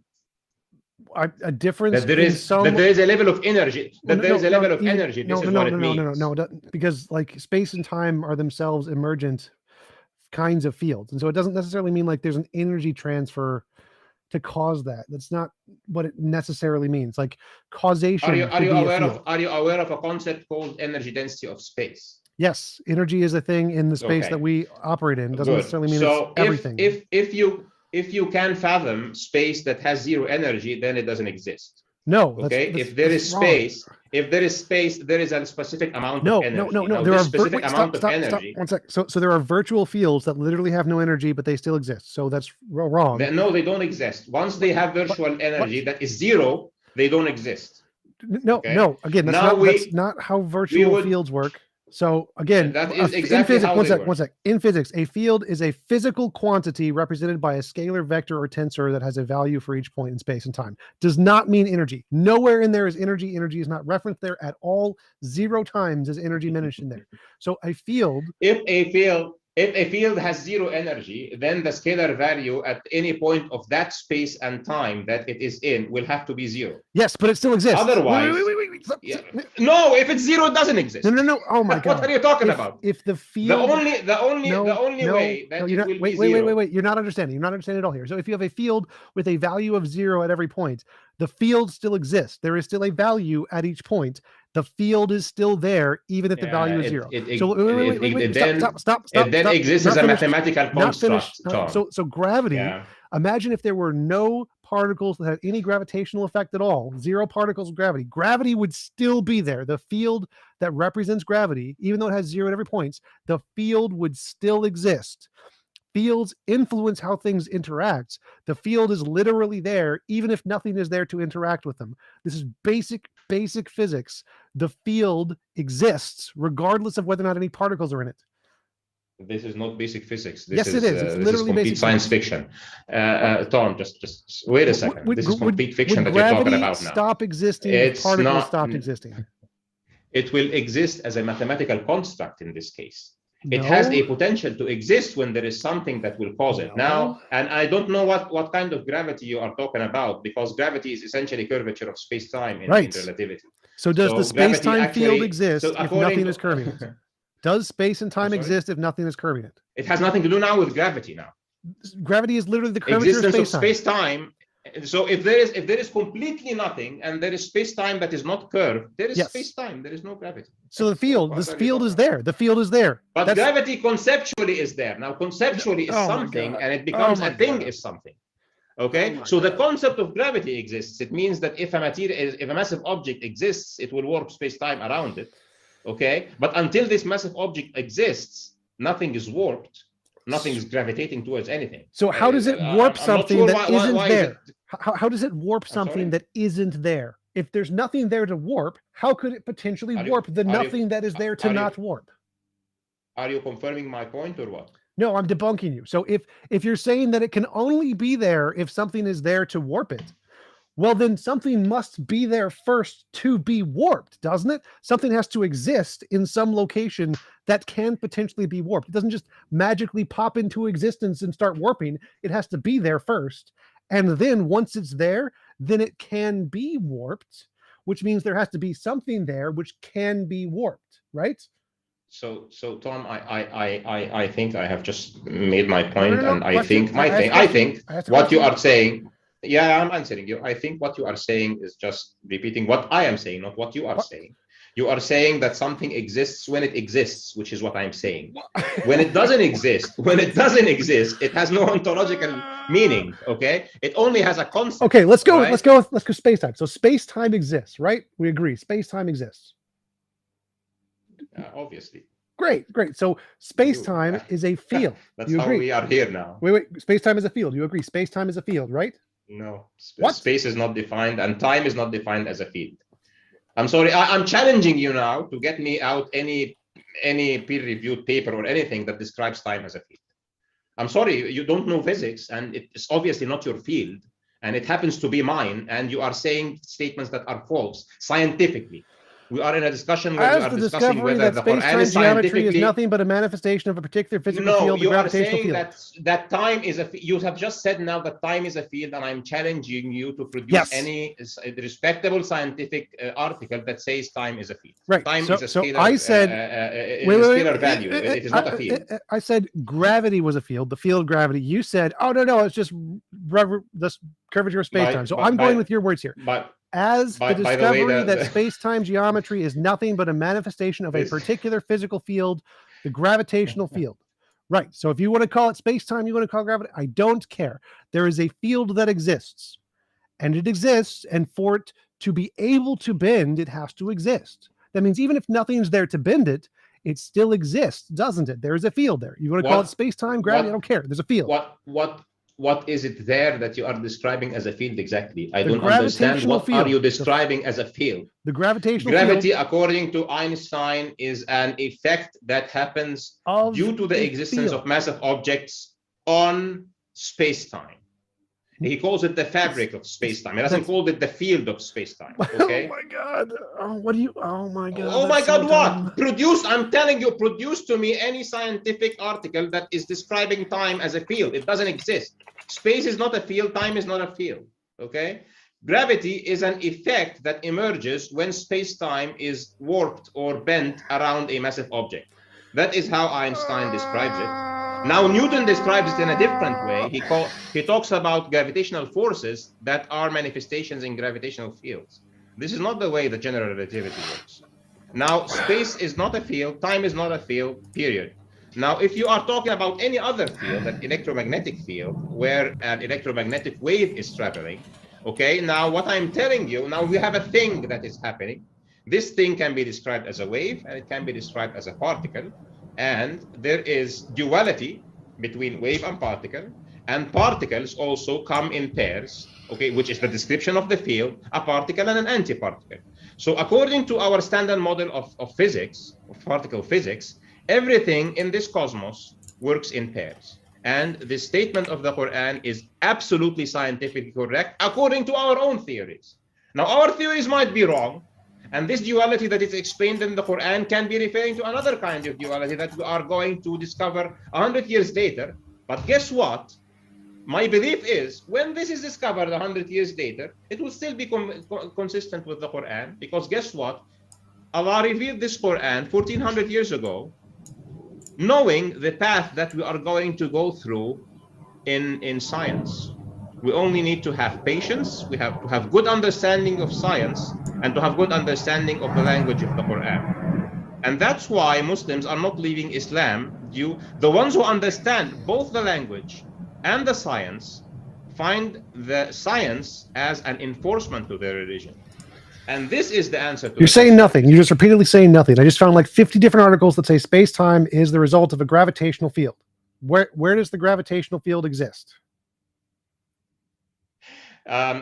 A difference That there in is some. that there is a level of energy. That No, there is a no, level of even- energy. No, This is no, what no, it no, means. no, because like space and time are themselves emergent kinds of fields, and so it doesn't necessarily mean like there's an energy transfer to cause that. That's not what it necessarily means. Like causation. Are you could be a aware field. of a concept called energy density of space? Yes, energy is a thing in the space Okay. that we operate in. Doesn't Good. necessarily mean So it's everything. if you can fathom space that has zero energy, then it doesn't exist. No. Okay. If there is space, there is a specific amount of energy. No. Now, There this are specific amount of stop, energy. one sec. So there are virtual fields that literally have no energy, but they still exist. So that's wrong. No, they don't exist. Once they have virtual energy that is zero, they don't exist. No, Okay? no. Again, that's not how virtual fields work. So again, that is exactly in physics, how they work. one sec. In physics, a field is a physical quantity represented by a scalar vector or tensor that has a value for each point in space and time. Does not mean energy. Nowhere in there is energy. Energy is not referenced there at all. 0 times is energy mentioned there. So a field. If a field has zero energy, then the scalar value at any point of that space and time that it is in will have to be zero. Yes, but it still exists. Otherwise, wait. Yeah. No, if it's zero, it doesn't exist. No. Oh my God. What are you talking about? If the field, the only way that you're it not, will wait, be zero. wait. You're not understanding. You're not understanding at all here. So if you have a field with a value of 0 at every point, the field still exists. There is still a value at each point. The field is still there, even if the value is 0. Stop. It then exists as a mathematical construct. So gravity. Yeah. Imagine if there were no particles that had any gravitational effect at all, 0 particles of gravity. Gravity would still be there. The field that represents gravity, even though it has 0 at every point, the field would still exist. Fields influence how things interact. The field is literally there, even if nothing is there to interact with them. This is basic physics. The field exists regardless of whether or not any particles are in it. This is not basic physics. Yes, it is. It's literally complete science fiction. Tom, just wait a second. This is complete fiction that you're talking about now. Stop existing if particles stopped existing. It will exist as a mathematical construct in this case. It has a potential to exist when there is something that will cause it. Now, and I don't know what kind of gravity you are talking about, because gravity is essentially curvature of space-time in relativity. So does the space-time field exist if nothing is curving it? Does space and time exist if nothing is curving it? It has nothing to do now with gravity now. Gravity is literally the curvature of space-time. So if there is completely nothing and there is space-time that is not curved, there is space-time, there is no gravity. So this field is there. The field is there. But gravity conceptually is there. Now conceptually is something, and it becomes a thing is something. Okay, so the concept of gravity exists. It means that if a massive object exists, it will warp space-time around it. Okay, but until this massive object exists, nothing is warped. Nothing is gravitating towards anything. So how does it warp something that isn't there? How does it warp something that isn't there? If there's nothing there to warp, how could it potentially warp the nothing that is there to not warp? Are you confirming my point or what? No, I'm debunking you. So if you're saying that it can only be there if something is there to warp it, well, then something must be there first to be warped, doesn't it? Something has to exist in some location that can potentially be warped. It doesn't just magically pop into existence and start warping. It has to be there first. And then once it's there, then it can be warped, which means there has to be something there which can be warped, right? So Tom, I think I have just made my point, and I think what you are saying. Yeah, I'm answering you. I think what you are saying is just repeating what I am saying, not what you are saying. You are saying that something exists when it exists, which is what I'm saying. When it doesn't exist, it has no ontological meaning. Okay, it only has a concept. Okay, let's go space-time. So space-time exists, right? We agree. Space-time exists. Obviously. Great. So space-time is a field. That's how we are here now. Wait. Space-time is a field. You agree? Space-time is a field, right? No. Space is not defined, and time is not defined as a field. I'm sorry. I'm challenging you now to get me out any peer-reviewed paper or anything that describes time as a field. I'm sorry. You don't know physics, and it's obviously not your field, and it happens to be mine, and you are saying statements that are false scientifically. We are in a discussion where we As are the discussing discovery whether that the Quran space-time is geometry is scientifically. nothing but a manifestation of a particular physical No, field, the you are gravitational saying field. that time is a. You have just said now that time is a field, and I'm challenging you to produce Yes. any respectable scientific article that says time is a field. Right. Time So- is a so scalar. I said- Wait, scalar value. It is not a field. I said gravity was a field, the field of gravity. You said, oh, no, it's just the curvature of space-time. So I'm going with your words here. But As by the the way, discovery the- that space-time geometry is nothing but a manifestation of a This- particular physical field, the gravitational field. Right. So if you want to call it space-time, you want to call it gravity, I don't care. There is a field that exists, and it exists, and for it to be able to bend, it has to exist. That means even if nothing's there to bend it, it still exists, doesn't it? There is a field there. You want to call it space-time, gravity, I don't care. There's a field. What is it there that you are describing as a field exactly? I The don't understand. gravitational What field. are you describing as a field? The gravitational Gravity, field according to Einstein, is an effect that happens of due to the a existence field. of massive objects on space-time. He calls it the fabric of space-time. He doesn't call it the field of space-time. Okay. Oh my God! What do you? Oh my God! Oh my that's so God! dumb. What? Produce? I'm telling you, produce to me any scientific article that is describing time as a field. It doesn't exist. Space is not a field. Time is not a field. Okay. Gravity is an effect that emerges when space-time is warped or bent around a massive object. That is how Einstein describes it. Now Newton describes it in a different way. He talks about gravitational forces that are manifestations in gravitational fields. This is not the way the general relativity works. Now, space is not a field, time is not a field, period. Now, if you are talking about any other field, an electromagnetic field, where an electromagnetic wave is traveling, okay, now what I'm telling you, now we have a thing that is happening. This thing can be described as a wave, and it can be described as a particle. And there is duality between wave and particle, and particles also come in pairs, okay, which is the description of the field, a particle and an antiparticle. So according to our standard model of physics, of particle physics, everything in this cosmos works in pairs. And the statement of the Quran is absolutely scientifically correct according to our own theories. Now, our theories might be wrong, and this duality that is explained in the Quran can be referring to another kind of duality that we are going to discover 100 years later. But guess what? My belief is when this is discovered 100 years later, it will still be consistent with the Quran, because guess what? Allah revealed this Quran 1400 years ago, knowing the path that we are going to go through in science. We only need to have patience. We have to have good understanding of science and to have good understanding of the language of the Quran. And that's why Muslims are not leaving Islam. The ones who understand both the language and the science find the science as an enforcement to their religion. And this is the answer to You're saying nothing. You're just repeatedly saying nothing. I just found like 50 different articles that say space-time is the result of a gravitational field. Where does the gravitational field exist?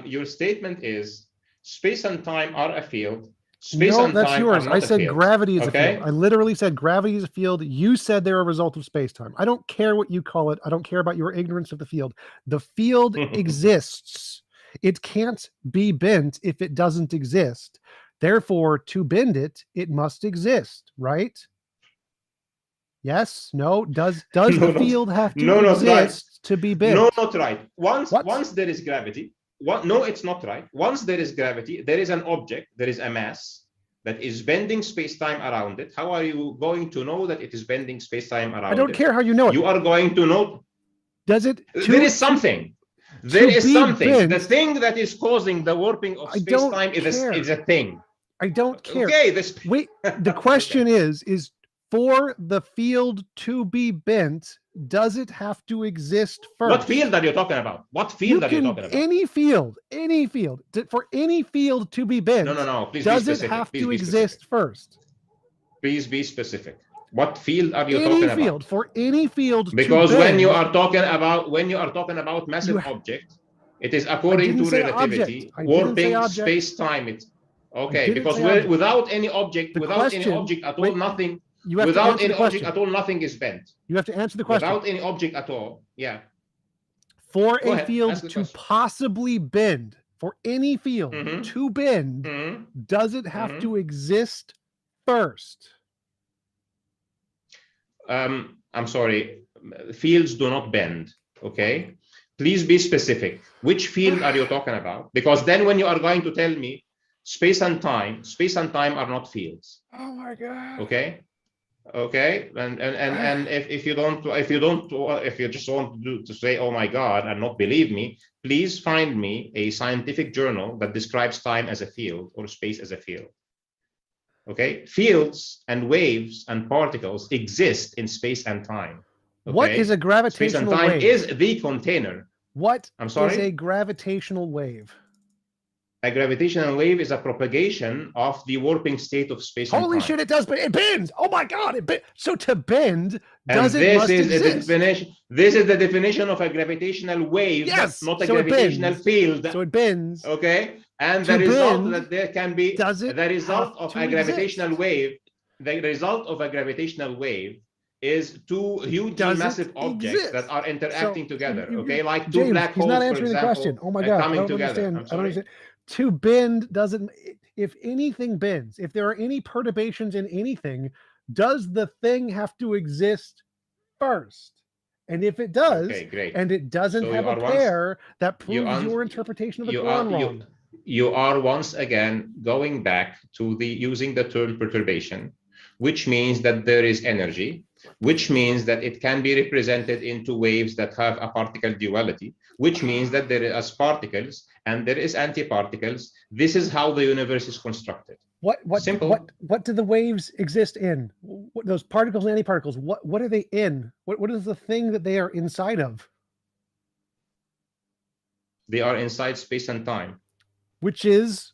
Your statement is space and time are a field. No, that's yours. I said gravity is a field. I literally said gravity is a field. You said they're a result of space-time. I don't care what you call it. I don't care about your ignorance of the field. The field exists. It can't be bent if it doesn't exist. Therefore, to bend it, it must exist, right? Yes? No? Does the field have to exist to be bent? No, not right. Once there is gravity, no, it's not right. Once there is gravity, there is an object, there is a mass that is bending space-time around it. How are you going to know that it is bending space-time around it? I don't care how you know it. You are going to know. Does it? There is something. There is something. Bent, the thing that is causing the warping of space-time is a thing. I don't care. Okay, wait. The question is for the field to be bent, does it have to exist first? What field are you talking about? What field are you talking about? Any field. For any field to be bent, no. Please does be it have to exist first? Please be specific. What field are you talking about? Any field. For any field because to bend, when you are talking about massive object, it is according to relativity, warping space-time. It's okay, because without any object, at all, nothing. Without any object at all, nothing is bent. You have to answer the question. Without any object at all, yeah. For a field to possibly bend, for any field Mhm. to bend, Mhm. does it have Mhm. to exist first? I'm sorry, fields do not bend, okay? Please be specific. Which field are you talking about? Because then when you are going to tell me space and time are not fields, Oh my God. okay? Okay, and if you just want to say, oh my God, and not believe me, please find me a scientific journal that describes time as a field or space as a field. Okay, fields and waves and particles exist in space and time. Okay? What is a Space and gravitational time wave? is the container. What I'm is sorry? a gravitational wave? A gravitational wave is a propagation of the warping state of space and time. Holy shit, it does, but it bends. Oh my God, it bends. So to bend, And does it this must is exist? the definition. This is the definition of a gravitational wave, Yes, not a so it gravitational bends. field. So it bends. Okay, and To the result bend, that there can be does it the result have of to a gravitational exist? wave. The result of a gravitational wave is two hugely Does it massive objects that exist? are interacting So together. you- Okay, like two James, black he's not holes, for answering the example, question. Oh my God, I coming don't together. understand. I'm I don't sorry. understand. To bend doesn't. If anything bends, if there are any perturbations in anything, does the thing have to exist first? And if it does, Okay, great. and it doesn't So have you a are once pair, that proves you your interpretation of the you Quran are wrong. you are once again going back to the using the term perturbation, which means that there is energy, which means that it can be represented into waves that have a particle duality, which means that there is particles and there is antiparticles. This is how the universe is constructed. Simple. What do the waves exist in? Those particles and antiparticles, what are they in? What is the thing that they are inside of? They are inside space and time, Which is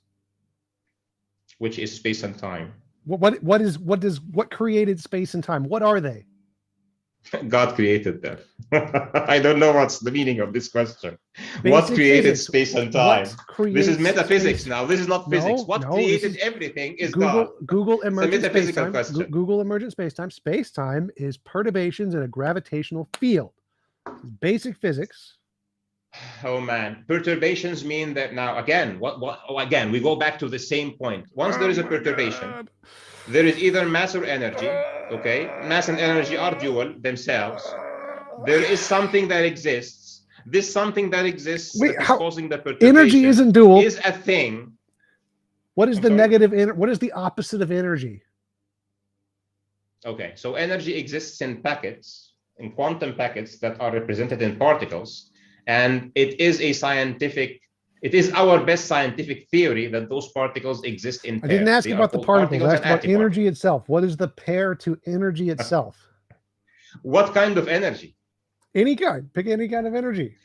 space and time. what created space and time? What are they? God created them. I don't know what's the meaning of this question. What Basic created physics. space and time? What This is creates metaphysics space? now. This is not No, physics. What no, created this is everything is God. Google emergent metaphysical spacetime. question. Google emergent spacetime. Spacetime is perturbations in a gravitational field. Basic physics. Oh man, perturbations mean that now again. Again? We go back to the same point. Once there is a perturbation, there is either mass or energy. Okay, mass and energy are dual themselves. There is something that exists. This something that exists that is causing the perturbation. Energy isn't dual. Is a thing. What is the negative? What is the opposite of energy? Okay, so energy exists in packets, in quantum packets that are represented in particles, and it is our best scientific theory that those particles exist in pairs. I didn't ask about the particles. I asked about energy itself. What is the pair to energy itself? What kind of energy? Any kind. Pick any kind of energy.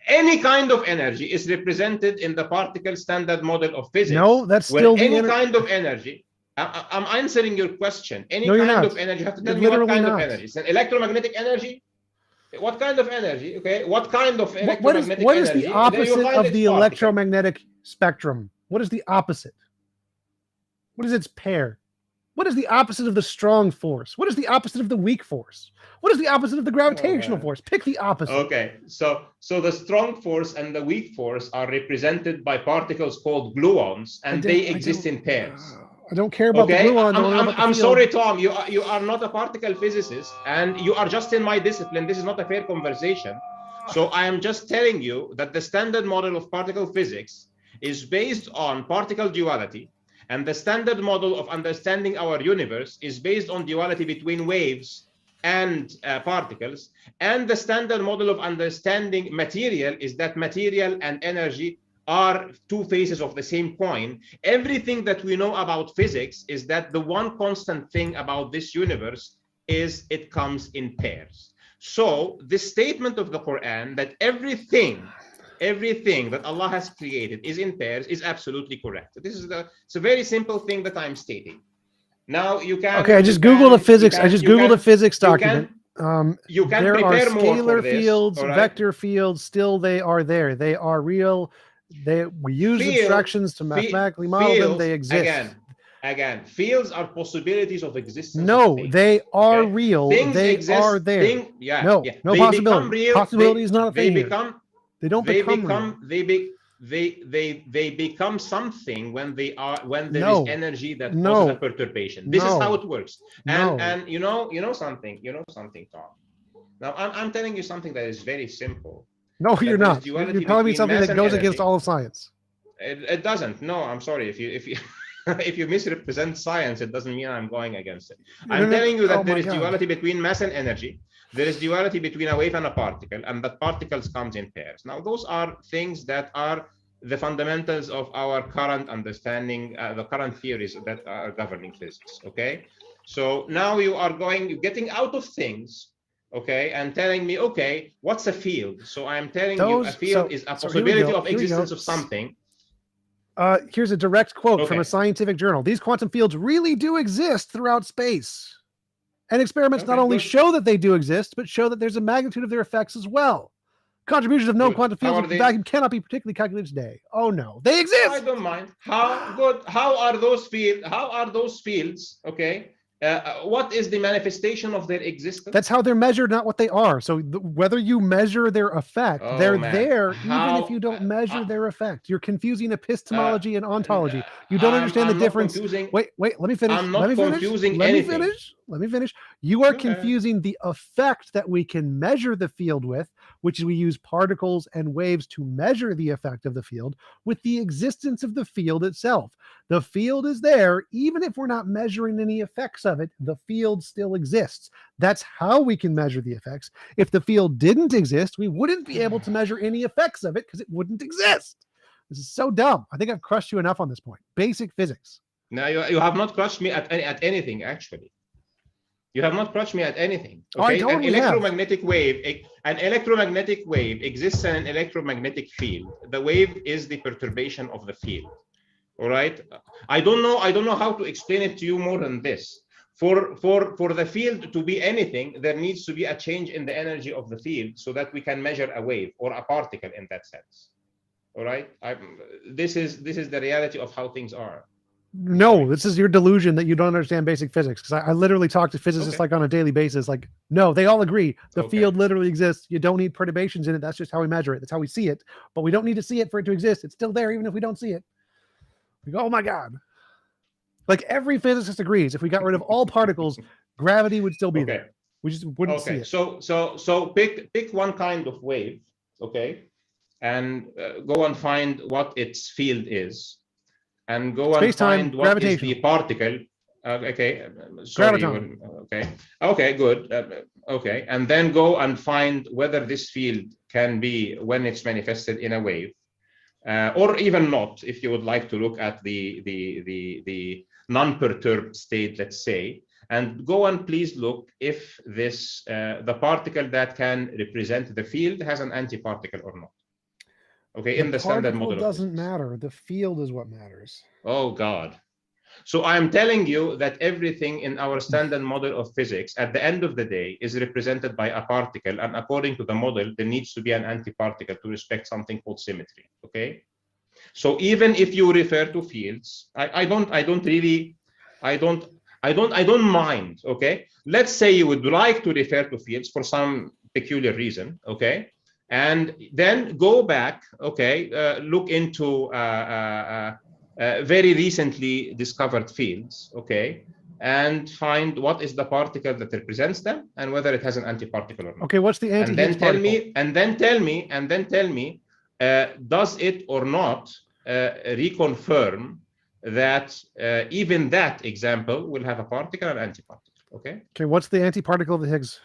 Any kind of energy is represented in the particle standard model of physics. No, that's still any kind of energy. I'm answering your question. Any kind of energy. You have to tell me what kind of energy. It's an electromagnetic energy. What kind of energy? Okay. What kind of electromagnetic energy? What is the opposite of the electromagnetic spectrum? What is the opposite? What is its pair? What is the opposite of the strong force? What is the opposite of the weak force? What is the opposite of the gravitational force? Pick the opposite. Okay, so the strong force and the weak force are represented by particles called gluons, and they exist in pairs. I don't care about the gluon. I'm sorry, Tom. You are not a particle physicist, and you are just in my discipline. This is not a fair conversation. So I am just telling you that the standard model of particle physics is based on particle duality. And the standard model of understanding our universe is based on duality between waves and particles. And the standard model of understanding material is that material and energy are two faces of the same coin. Everything that we know about physics is that the one constant thing about this universe is it comes in pairs. So the statement of the Quran that everything that Allah has created is in pairs is absolutely correct. It's a very simple thing that I'm stating. Now you can. Okay, I just Googled the physics. I just Googled a physics document. You can there are prepare more scalar for this, fields, right? vector fields. Still, they are there. They are real. We use abstractions to mathematically model them. They exist. Again, fields are possibilities of existence. No, they are real. Things they exist, are there. No they possibility. Real, possibility is not a thing. They don't become real. they become something when there No. is energy that No. causes a perturbation. This is No. how it works. No. And you know something, Tom. Now I'm telling you something that is very simple. No, That you're there is not. duality You're telling me between something mass that and goes against energy. all of science. It doesn't. No, I'm sorry. If you if you misrepresent science, it doesn't mean I'm going against it. I'm telling you that there is duality between mass and energy. There is duality between a wave and a particle, and that particles comes in pairs. Now, those are things that are the fundamentals of our current understanding, the current theories that are governing physics. Okay, so now you're getting out of things, okay, and telling me, okay, what's a field? So I'm telling you, a field is a possibility of existence of something. Here's a direct quote from a scientific journal. These quantum fields really do exist throughout space. And experiments not only show that they do exist, but show that there's a magnitude of their effects as well. Contributions of known quantum fields of the vacuum cannot be particularly calculated today. Oh no, they exist. I don't mind. How are those fields? Okay. What is the manifestation of their existence? That's how they're measured, not what they are. So whether you measure their effect, they're there even if you don't measure their effect. You're confusing epistemology and ontology. You don't understand the difference. Wait, let me finish. I'm not confusing anything. Let me finish. You are confusing the effect that we can measure the field with, which is we use particles and waves to measure the effect of the field, with the existence of the field itself. The field is there, even if we're not measuring any effects of it, the field still exists. That's how we can measure the effects. If the field didn't exist, we wouldn't be able to measure any effects of it because it wouldn't exist. This is so dumb. I think I've crushed you enough on this point. Basic physics. No, you have not crushed me at anything, actually. You have not crushed me at anything. Okay? An electromagnetic wave exists in an electromagnetic field. The wave is the perturbation of the field. All right. I don't know how to explain it to you more than this. For the field to be anything, there needs to be a change in the energy of the field so that we can measure a wave or a particle in that sense. All right. This is the reality of how things are. No, this is your delusion that you don't understand basic physics. Because I literally talk to physicists like on a daily basis. Like, no, they all agree. The field literally exists. You don't need perturbations in it. That's just how we measure it. That's how we see it. But we don't need to see it for it to exist. It's still there, even if we don't see it. We go, oh my God. Like every physicist agrees, if we got rid of all particles, gravity would still be there. We just wouldn't see it. So pick one kind of wave, okay, and go and find what its field is, and go and find what is the particle. Okay, sorry. Okay, good. Okay, and then go and find whether this field can be when it's manifested in a wave. Or even not, if you would like to look at the non-perturbed state, let's say, and go and please look if this the particle that can represent the field has an antiparticle or not. Okay, in the standard model. The particle doesn't matter. The field is what matters. Oh God. So I'm telling you that everything in our standard model of physics at the end of the day is represented by a particle, and according to the model there needs to be an antiparticle to respect something called symmetry. Okay, so even if you refer to fields, I don't mind. Okay, let's say you would like to refer to fields for some peculiar reason. Okay, and then go back. Okay, look into very recently discovered fields, okay, and find what is the particle that represents them and whether it has an antiparticle or not. Okay, what's the anti-Higgs particle? And then tell me, does it or not reconfirm that even that example will have a particle and antiparticle? Okay. Okay, what's the antiparticle of the Higgs?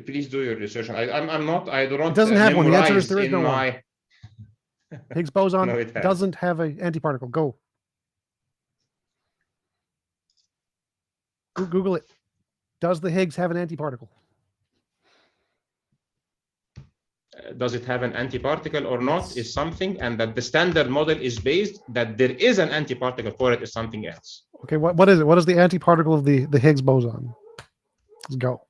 Please do your research. I do not. It doesn't have one. The answer is there is no one. Higgs boson doesn't have an antiparticle. Go. Google it. Does the Higgs have an antiparticle? Does it have an antiparticle or not is something, and that the standard model is based that there is an antiparticle for it is something else. Okay, what is it? What is the antiparticle of the Higgs boson? Let's go.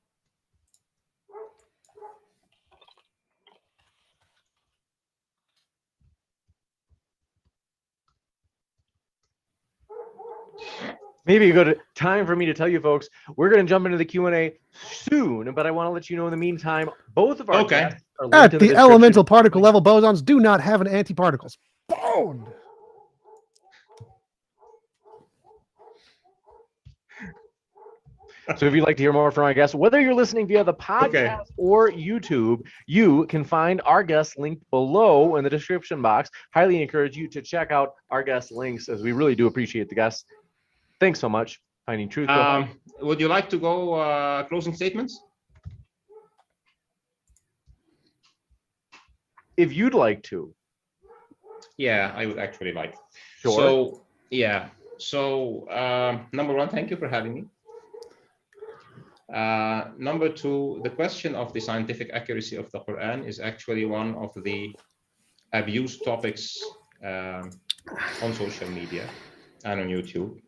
Maybe a good time for me to tell you folks, we're going to jump into the Q&A soon, but I want to let you know in the meantime, both of our guests are linked At in the description. elemental particle level, bosons do not have an antiparticles. Boned. So if you'd like to hear more from our guests, whether you're listening via the podcast or YouTube, you can find our guest linked below in the description box. Highly encourage you to check out our guest links, as we really do appreciate the guests. Thanks so much. Finding Truth. Would you like to go closing statements? If you'd like to. Yeah, I would actually like. Sure. So, yeah. So, number one, thank you for having me. Number two, the question of the scientific accuracy of the Quran is actually one of the abused topics on social media and on YouTube.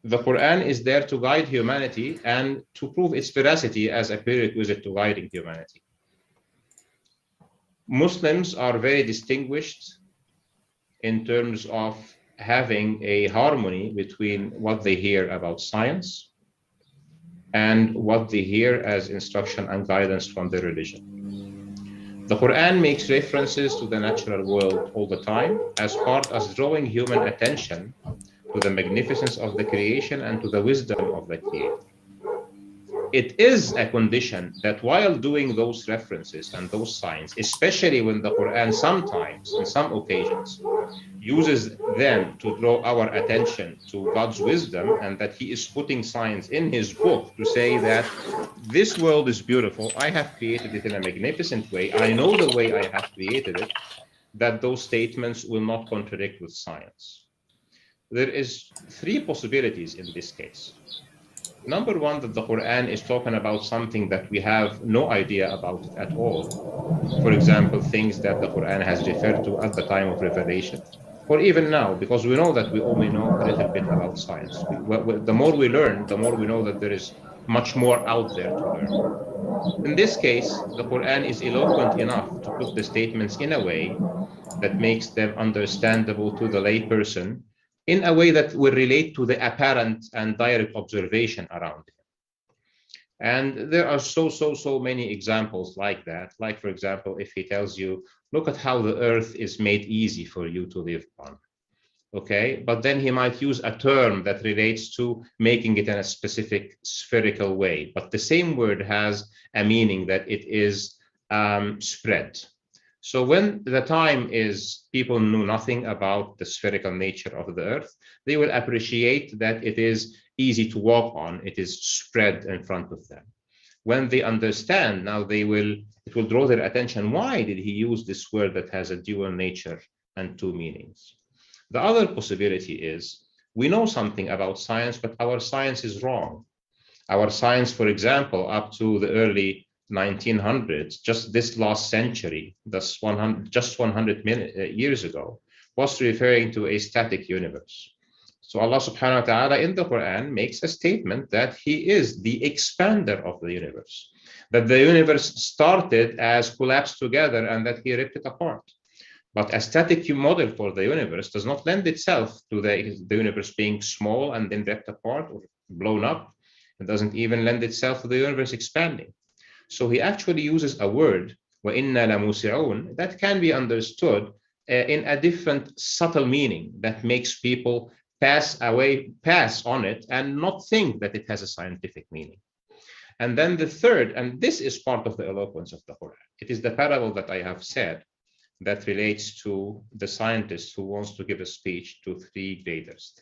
The Quran is there to guide humanity and to prove its veracity as a prerequisite to guiding humanity. Muslims are very distinguished in terms of having a harmony between what they hear about science and what they hear as instruction and guidance from their religion. The Quran makes references to the natural world all the time as part of drawing human attention to the magnificence of the creation and to the wisdom of the Creator. It is a condition that while doing those references and those signs, especially when the Quran sometimes, in some occasions, uses them to draw our attention to God's wisdom, and that He is putting signs in His book to say that this world is beautiful, I have created it in a magnificent way, I know the way I have created it, that those statements will not contradict with science. There is three possibilities in this case. Number one, that the Quran is talking about something that we have no idea about it at all. For example, things that the Quran has referred to at the time of revelation, or even now, because we know that we only know a little bit about science. The more we learn, the more we know that there is much more out there to learn. In this case, the Quran is eloquent enough to put the statements in a way that makes them understandable to the layperson, in a way that will relate to the apparent and direct observation around him. And there are so many examples like that. Like, for example, if he tells you, look at how the earth is made easy for you to live on. Okay, but then he might use a term that relates to making it in a specific spherical way. But the same word has a meaning that it is spread. So when the time is people knew nothing about the spherical nature of the earth, they will appreciate that it is easy to walk on, it is spread in front of them. When they understand, now it will draw their attention. Why did he use this word that has a dual nature and two meanings? The other possibility is we know something about science, but our science is wrong. Our science, for example, up to the early 1900s, just this last century, just 100 years ago, was referring to a static universe. So Allah subhanahu wa ta'ala in the Quran makes a statement that He is the expander of the universe, that the universe started as collapsed together and that He ripped it apart. But a static model for the universe does not lend itself to the universe being small and then ripped apart or blown up. It doesn't even lend itself to the universe expanding. So he actually uses a word, وَإِنَّا لَمُوسِعُونَ, that can be understood in a different subtle meaning that makes people pass on it and not think that it has a scientific meaning. And then the third, and this is part of the eloquence of the Quran, it is the parable that I have said that relates to the scientist who wants to give a speech to three graders,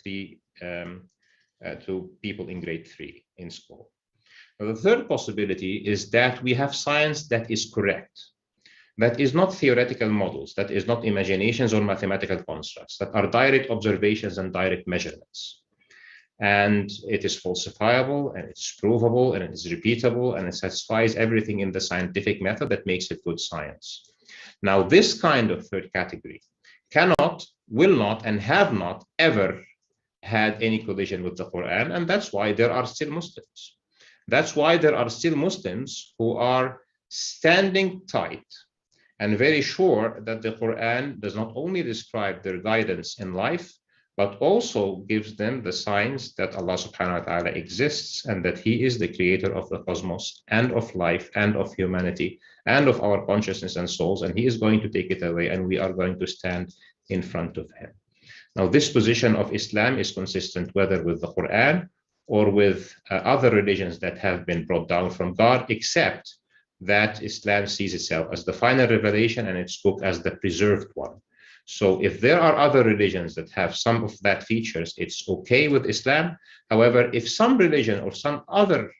to people in grade 3 in school. Now, the third possibility is that we have science that is correct, that is not theoretical models, that is not imaginations or mathematical constructs, that are direct observations and direct measurements. And it is falsifiable, and it's provable, and it is repeatable, and it satisfies everything in the scientific method that makes it good science. Now, this kind of third category cannot, will not, and have not ever had any collision with the Quran, and that's why there are still Muslims. That's why there are still Muslims who are standing tight and very sure that the Quran does not only describe their guidance in life, but also gives them the signs that Allah subhanahu wa ta'ala exists and that He is the creator of the cosmos and of life and of humanity and of our consciousness and souls, and He is going to take it away and we are going to stand in front of Him. Now, this position of Islam is consistent whether with the Quran or with other religions that have been brought down from God, except that Islam sees itself as the final revelation and its book as the preserved one. So if there are other religions that have some of that features, it's okay with Islam. However, if some religion or some other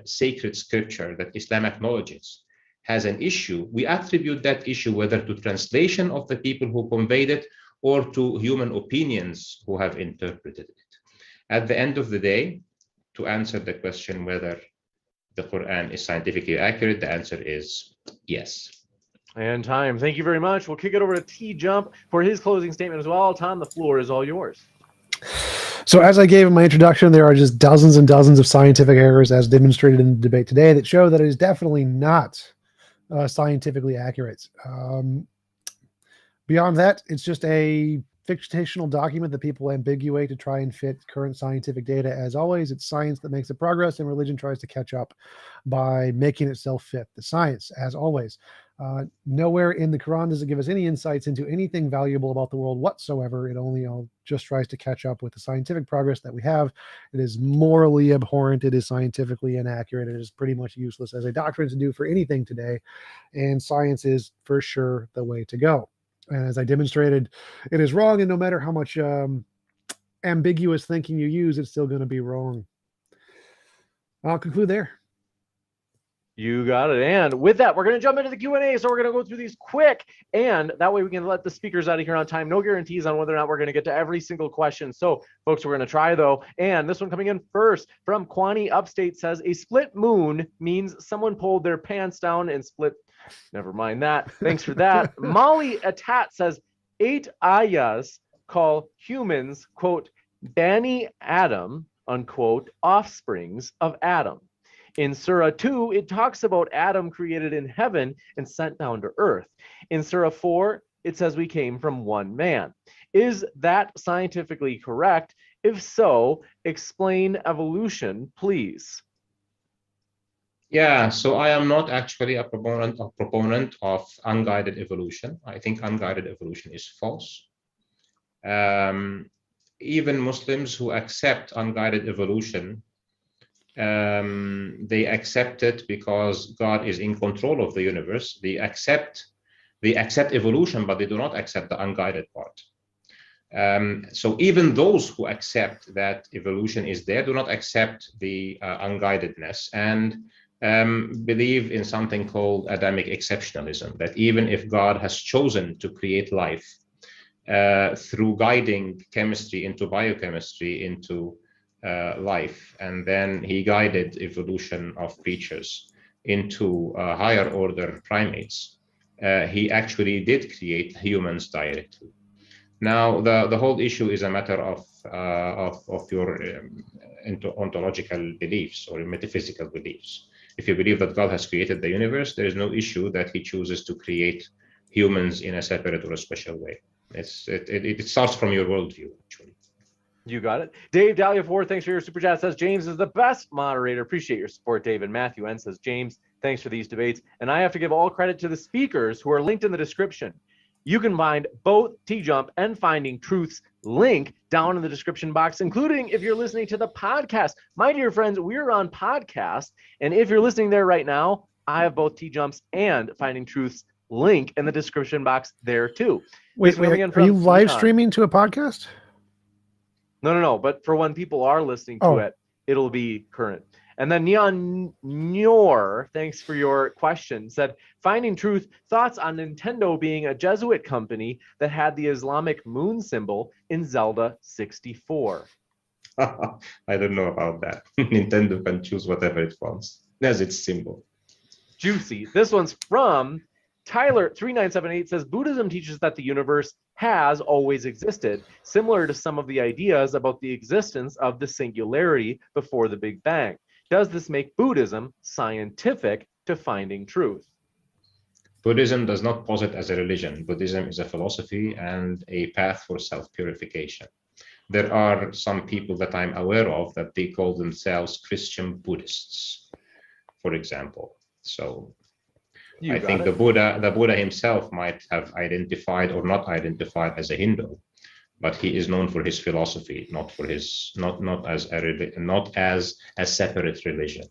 sacred scripture that Islam acknowledges has an issue, we attribute that issue whether to translation of the people who conveyed it or to human opinions who have interpreted it. At the end of the day, to answer the question whether the Quran is scientifically accurate, the answer is yes. And time. Thank you very much. We'll kick it over to TJump for his closing statement as well. Tom, the floor is all yours. So as I gave in my introduction, there are just dozens and dozens of scientific errors as demonstrated in the debate today that show that it is definitely not scientifically accurate. Beyond that, it's just a fictional document that people ambiguate to try and fit current scientific data. As always, it's science that makes the progress, and religion tries to catch up by making itself fit the science, as always. Nowhere in the Quran does it give us any insights into anything valuable about the world whatsoever. It only just tries to catch up with the scientific progress that we have. It is morally abhorrent. It is scientifically inaccurate. It is pretty much useless as a doctrine to do for anything today. And science is for sure the way to go. And as I demonstrated, it is wrong. And no matter how much ambiguous thinking you use, it's still going to be wrong. I'll conclude there. You got it. And with that, we're going to jump into the Q&A. So we're going to go through these quick, and that way we can let the speakers out of here on time. No guarantees on whether or not we're going to get to every single question. So folks, we're going to try though. And this one coming in first from Kwani Upstate says, a split moon means someone pulled their pants down and split. Never mind that. Thanks for that. Molly Atat says, 8 ayahs call humans, quote, Bani Adam, unquote, offsprings of Adam. In Surah 2, it talks about Adam created in heaven and sent down to earth. In Surah 4, it says we came from one man. Is that scientifically correct? If so, explain evolution, please. Yeah, so I am not actually a proponent of unguided evolution. I think unguided evolution is false. Even Muslims who accept unguided evolution, they accept it because God is in control of the universe. They accept evolution, but they do not accept the unguided part. So even those who accept that evolution is there do not accept the unguidedness and believe in something called Adamic exceptionalism, that even if God has chosen to create life through guiding chemistry into biochemistry into life, and then he guided evolution of creatures into higher order primates, he actually did create humans directly. Now, the whole issue is a matter of your ontological beliefs or metaphysical beliefs. If you believe that God has created the universe, there is no issue that he chooses to create humans in a separate or a special way. It starts from your worldview, actually. You got it. Dave Dahlia 4, thanks for your super chat. Says James is the best moderator. Appreciate your support, David. Matthew N says, James, thanks for these debates. And I have to give all credit to the speakers who are linked in the description. You can find both TJump and Finding Truth's link down in the description box, including if you're listening to the podcast. My dear friends, we're on podcast. And if you're listening there right now, I have both TJump's and Finding Truth's link in the description box there too. Wait, are you live streaming to a podcast? No. But for when people are listening to it, it'll be current. And then Neon Nyor, thanks for your question, said, Finding Truth, thoughts on Nintendo being a Jesuit company that had the Islamic moon symbol in Zelda 64. I don't know about that. Nintendo can choose whatever it wants as its symbol. Juicy. This one's from Tyler3978, says, Buddhism teaches that the universe has always existed, similar to some of the ideas about the existence of the singularity before the Big Bang. Does this make Buddhism scientific to finding truth? Buddhism does not posit as a religion. Buddhism is a philosophy and a path for self-purification. There are some people that I'm aware of that they call themselves Christian Buddhists, for example. So I think the Buddha himself might have identified or not identified as a Hindu, but he is known for his philosophy, not for his not as a separate religion.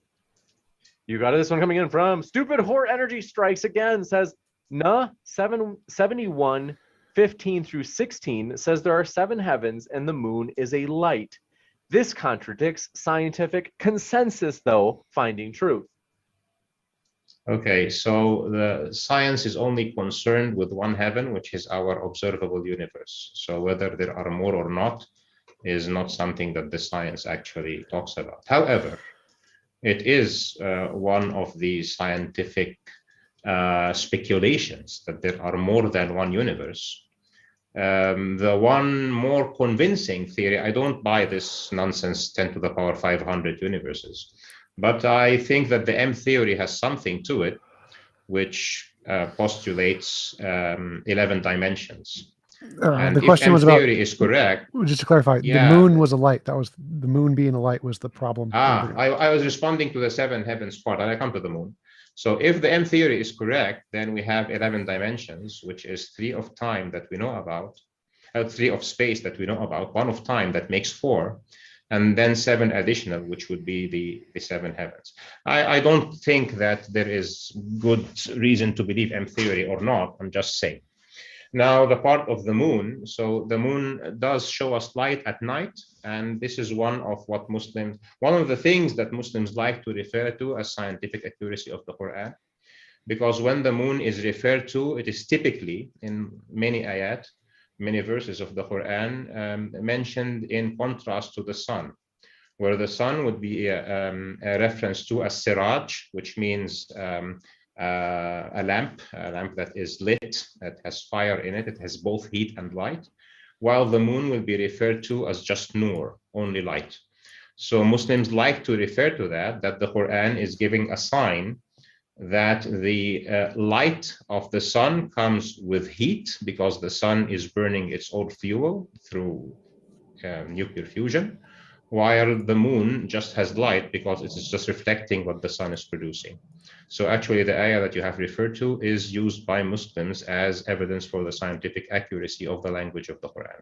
You got it. This one coming in from Stupid Whore Energy Strikes again, says Nah 771 15 through 16 says there are 7 heavens and the moon is a light. This contradicts scientific consensus, though, finding truth. Okay, so the science is only concerned with one heaven, which is our observable universe. So whether there are more or not is not something that the science actually talks about. However, it is one of the scientific speculations that there are more than one universe. The one more convincing theory, I don't buy this nonsense 10 to the power 500 universes, but I think that the M theory has something to it, which postulates 11 dimensions. And the question was about theory is correct. Just to clarify, yeah, the moon was a light. That was the moon being a light was the problem. I was responding to the 7 heavens part, and I come to the moon. So if the M theory is correct, then we have 11 dimensions, which is 3 of time that we know about, 3 of space that we know about, 1 of time that makes 4, and then 7 additional, which would be the 7 heavens. I don't think that there is good reason to believe M theory or not. I'm just saying. Now, the part of the moon, so the moon does show us light at night, and this is one of the things that Muslims like to refer to as scientific accuracy of the Quran, because when the moon is referred to, it is typically in many ayat, many verses of the Quran mentioned in contrast to the sun, where the sun would be a reference to a siraj, which means a lamp that is lit, that has fire in it, it has both heat and light, while the moon will be referred to as just nur, only light. So Muslims like to refer to that the Quran is giving a sign that the light of the sun comes with heat, because the sun is burning its own fuel through nuclear fusion, while the moon just has light because it is just reflecting what the sun is producing. So actually the ayah that you have referred to is used by Muslims as evidence for the scientific accuracy of the language of the Quran.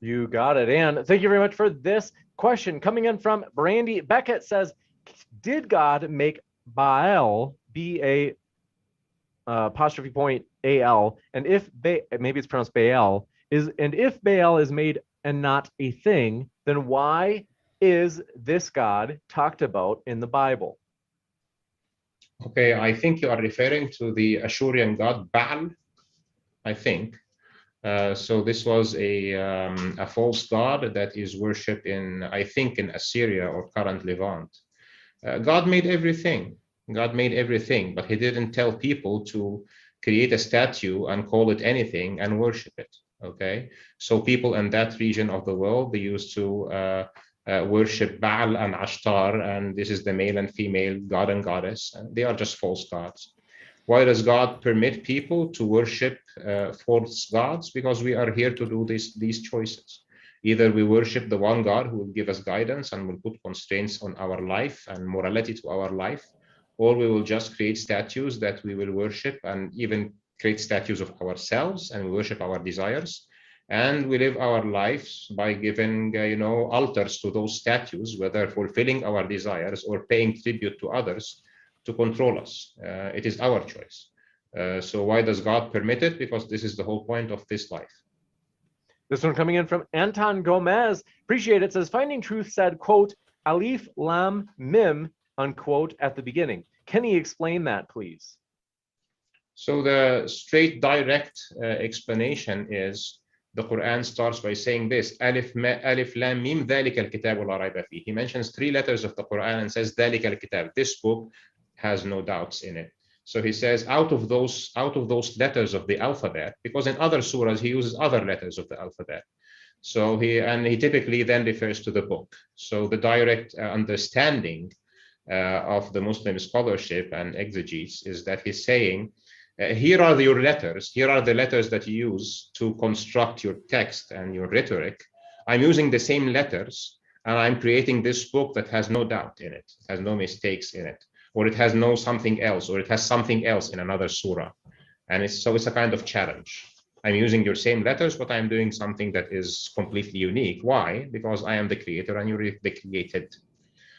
You got it. And thank you very much for this question. Coming in from Brandy Beckett says, did God make Baal, B-A apostrophe point A-L, and if maybe it's pronounced Baal, if Baal is made and not a thing, then why is this God talked about in the Bible? Okay, I think you are referring to the Ashurian god Baal, I think. So this was a false god that is worshipped in, I think, in Assyria or current Levant. God made everything. God made everything, but he didn't tell people to create a statue and call it anything and worship it. Okay, so people in that region of the world, they used to worship Baal and Ashtar, and this is the male and female god and goddess, and they are just false gods. Why does God permit people to worship false gods? Because we are here to do these choices. Either we worship the one God who will give us guidance and will put constraints on our life and morality to our life, or we will just create statues that we will worship, and even create statues of ourselves and we worship our desires. And we live our lives by giving, altars to those statues, whether fulfilling our desires or paying tribute to others to control us. It is our choice. So why does God permit it? Because this is the whole point of this life. This one coming in from Anton Gomez. Appreciate it. Says, Finding Truth said, quote, Alif Lam Mim, unquote, at the beginning. Can he explain that, please? So the straight, direct explanation is, the Quran starts by saying this, Alif Lam Mim dhalika al-kitab la rayba fihi. He mentions 3 letters of the Quran and says dhalika al-kitab. This book has no doubts in it. So he says out of those letters of the alphabet, because in other surahs he uses other letters of the alphabet. So he typically then refers to the book. So the direct understanding of the Muslim scholarship and exegetes is that he's saying Here are your letters. Here are the letters that you use to construct your text and your rhetoric. I'm using the same letters, and I'm creating this book that has no doubt in it. It has no mistakes in it, or it has no something else, or it has something else in another surah. And it's a kind of challenge. I'm using your same letters, but I'm doing something that is completely unique. Why? Because I am the creator and you're the created.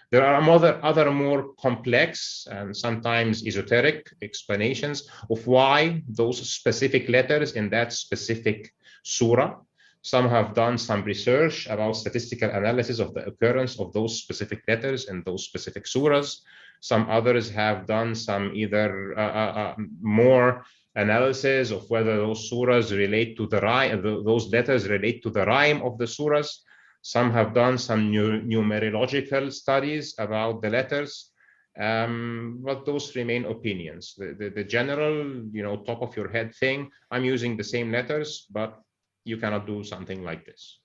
There are other more complex and sometimes esoteric explanations of why those specific letters in that specific surah. Some have done some research about statistical analysis of the occurrence of those specific letters in those specific surahs. Some others have done some either more analysis of whether those surahs relate to the rhyme, those letters relate to the rhyme of the surahs. Some have done some numerological studies about the letters, but those remain opinions. The general, top of your head thing, I'm using the same letters, but you cannot do something like this.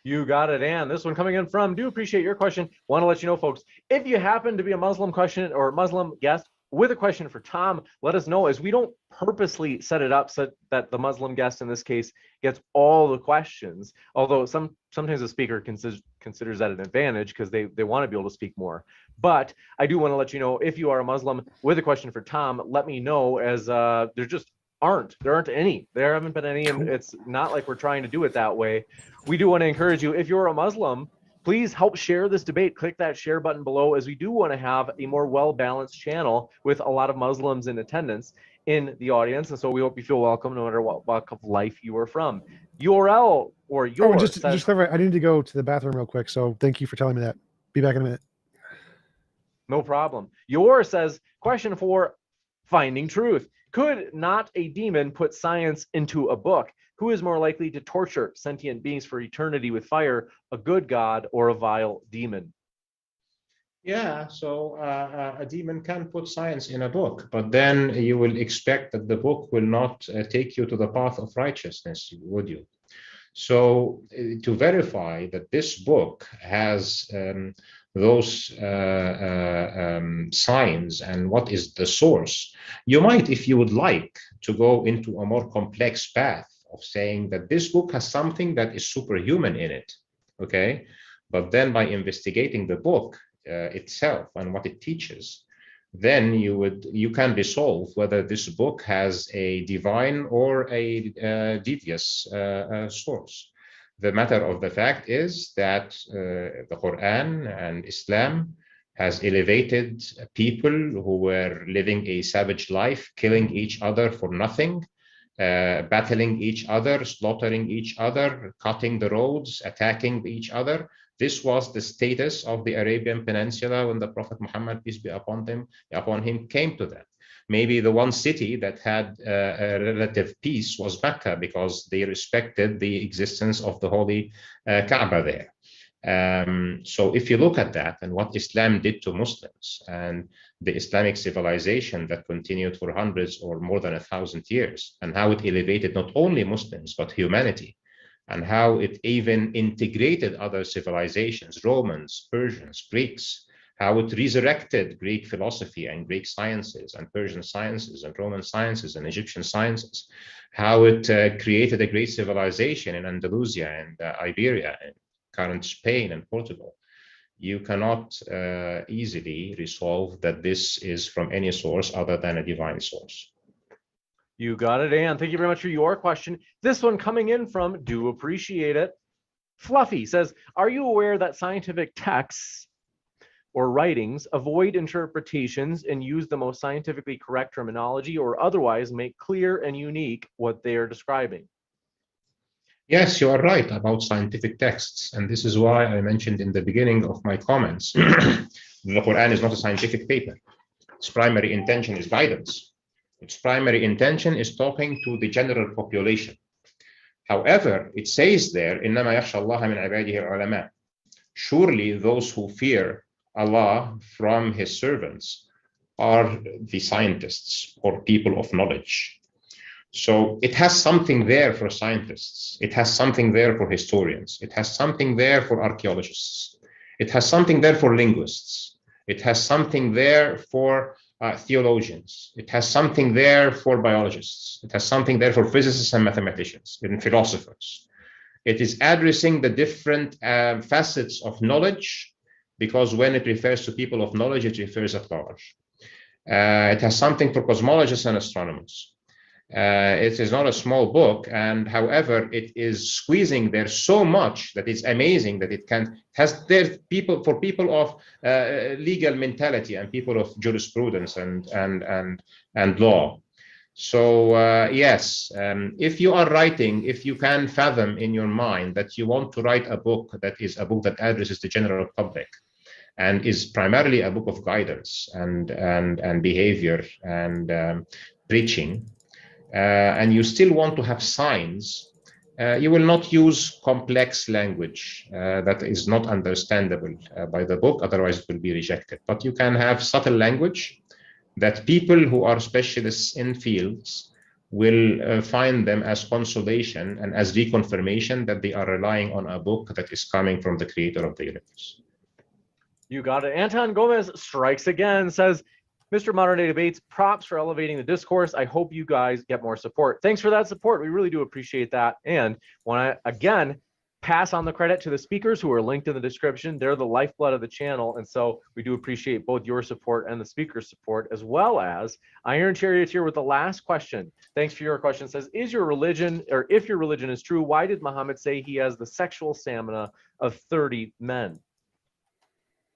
You got it, Ann. This one coming in from, do appreciate your question. Want to let you know, folks, if you happen to be a Muslim question or Muslim guest with a question for Tom, let us know, as we don't purposely set it up so that the Muslim guest in this case gets all the questions, although sometimes the speaker considers that an advantage because they want to be able to speak more. But I do want to let you know, if you are a Muslim with a question for Tom, let me know, as there aren't any. There haven't been any, and it's not like we're trying to do it that way. We do want to encourage you, if you're a Muslim, please help share this debate. Click that share button below, as we do want to have a more well-balanced channel with a lot of Muslims in attendance in the audience. And so we hope you feel welcome no matter what walk of life you are from. URL or your just clarify, I need to go to the bathroom real quick, so thank you for telling me that. Be back in a minute. No problem. Your says, question for Finding Truth. Could not a demon put science into a book? Who is more likely to torture sentient beings for eternity with fire, a good god or a vile demon? Yeah, so a demon can put science in a book, but then you will expect that the book will not take you to the path of righteousness, would you? So to verify that this book has those signs and what is the source, you might, if you would like, to go into a more complex path of saying that this book has something that is superhuman in it, okay? But then by investigating the book itself and what it teaches, then you can resolve whether this book has a divine or a devious source. The matter of the fact is that the Quran and Islam has elevated people who were living a savage life, killing each other for nothing, battling each other, slaughtering each other, cutting the roads, attacking each other. This was the status of the Arabian Peninsula when the Prophet Muhammad, peace be upon him, came to them. Maybe the one city that had a relative peace was Mecca, because they respected the existence of the holy Kaaba there. So if you look at that and what Islam did to Muslims and the Islamic civilization that continued for hundreds or more than 1,000 years, and how it elevated not only Muslims but humanity, and how it even integrated other civilizations, Romans, Persians, Greeks, how it resurrected Greek philosophy and Greek sciences and Persian sciences and Roman sciences and Egyptian sciences, how it created a great civilization in Andalusia and Iberia and current Spain and Portugal. You cannot easily resolve that this is from any source other than a divine source. You got it, Ann. Thank you very much for your question. This one coming in from, do appreciate it. Fluffy says, are you aware that scientific texts or writings avoid interpretations and use the most scientifically correct terminology, or otherwise make clear and unique what they are describing? Yes, you are right about scientific texts. And this is why I mentioned in the beginning of my comments, the Quran is not a scientific paper. Its primary intention is guidance. Its primary intention is talking to the general population. However, it says there, إِنَّمَا يَخْشَى اللَّهَ مِنْ عِبَادِهِ الْعُلَمَاء. Surely those who fear Allah from his servants are the scientists or people of knowledge. So it has something there for scientists. It has something there for historians. It has something there for archaeologists. It has something there for linguists. It has something there for theologians. It has something there for biologists. It has something there for physicists and mathematicians and philosophers. It is addressing the different facets of knowledge, because when it refers to people of knowledge, it refers at large. It has something for cosmologists and astronomers. It is not a small book, and however, it is squeezing there so much that it's amazing that it has there people for people of legal mentality and people of jurisprudence and law. So yes, if you are writing, if you can fathom in your mind that you want to write a book that is a book that addresses the general public and is primarily a book of guidance and behavior and preaching, and you still want to have signs, you will not use complex language that is not understandable by the book, otherwise it will be rejected. But you can have subtle language that people who are specialists in fields will find them as consolation and as reconfirmation that they are relying on a book that is coming from the creator of the universe. You got it. Anton Gomez strikes again, says, Mr. Modern Day Debates, props for elevating the discourse. I hope you guys get more support. Thanks for that support. We really do appreciate that. And want to, again, pass on the credit to the speakers who are linked in the description. They're the lifeblood of the channel. And so we do appreciate both your support and the speaker's support, as well as Iron Charioteer with the last question. Thanks for your question. It says, is your religion, or if your religion is true, why did Muhammad say he has the sexual stamina of 30 men?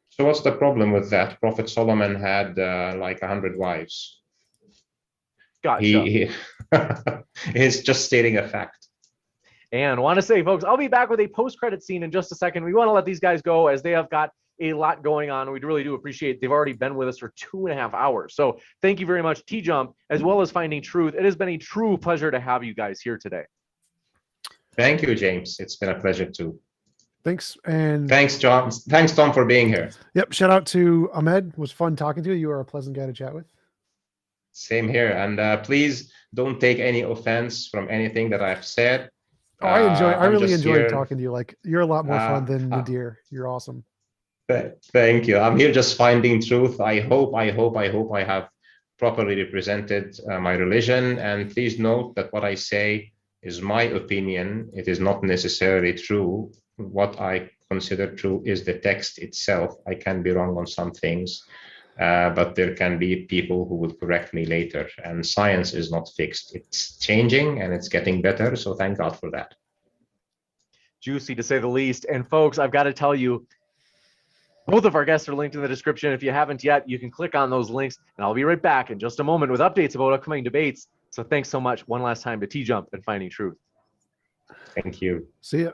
So what's the problem with that? Prophet Solomon had like 100 wives. Gotcha. He's just stating a fact. And want to say, folks, I'll be back with a post-credit scene in just a second. We want to let these guys go as they have got a lot going on. We really do appreciate they've already been with us for 2.5 hours. So thank you very much, TJump, as well as Finding Truth. It has been a true pleasure to have you guys here today. Thank you, James. It's been a pleasure too. Thanks. And thanks, John. Thanks, Tom, for being here. Yep. Shout out to Ahmed. It was fun talking to you. You are a pleasant guy to chat with. Same here. And please don't take any offense from anything that I've said. Oh, I really enjoyed talking to you. Like, you're a lot more fun than Nadir. You're awesome. Thank you. I'm here just finding truth. I hope I have properly represented my religion. And please note that what I say is my opinion. It is not necessarily true. What I consider true is the text itself. I can be wrong on some things, but there can be people who will correct me later. And science is not fixed. It's changing and it's getting better. So thank God for that. Juicy, to say the least. And folks, I've got to tell you, both of our guests are linked in the description. If you haven't yet, you can click on those links, and I'll be right back in just a moment with updates about upcoming debates. So thanks so much one last time to TJump and Finding Truth. Thank you. See ya.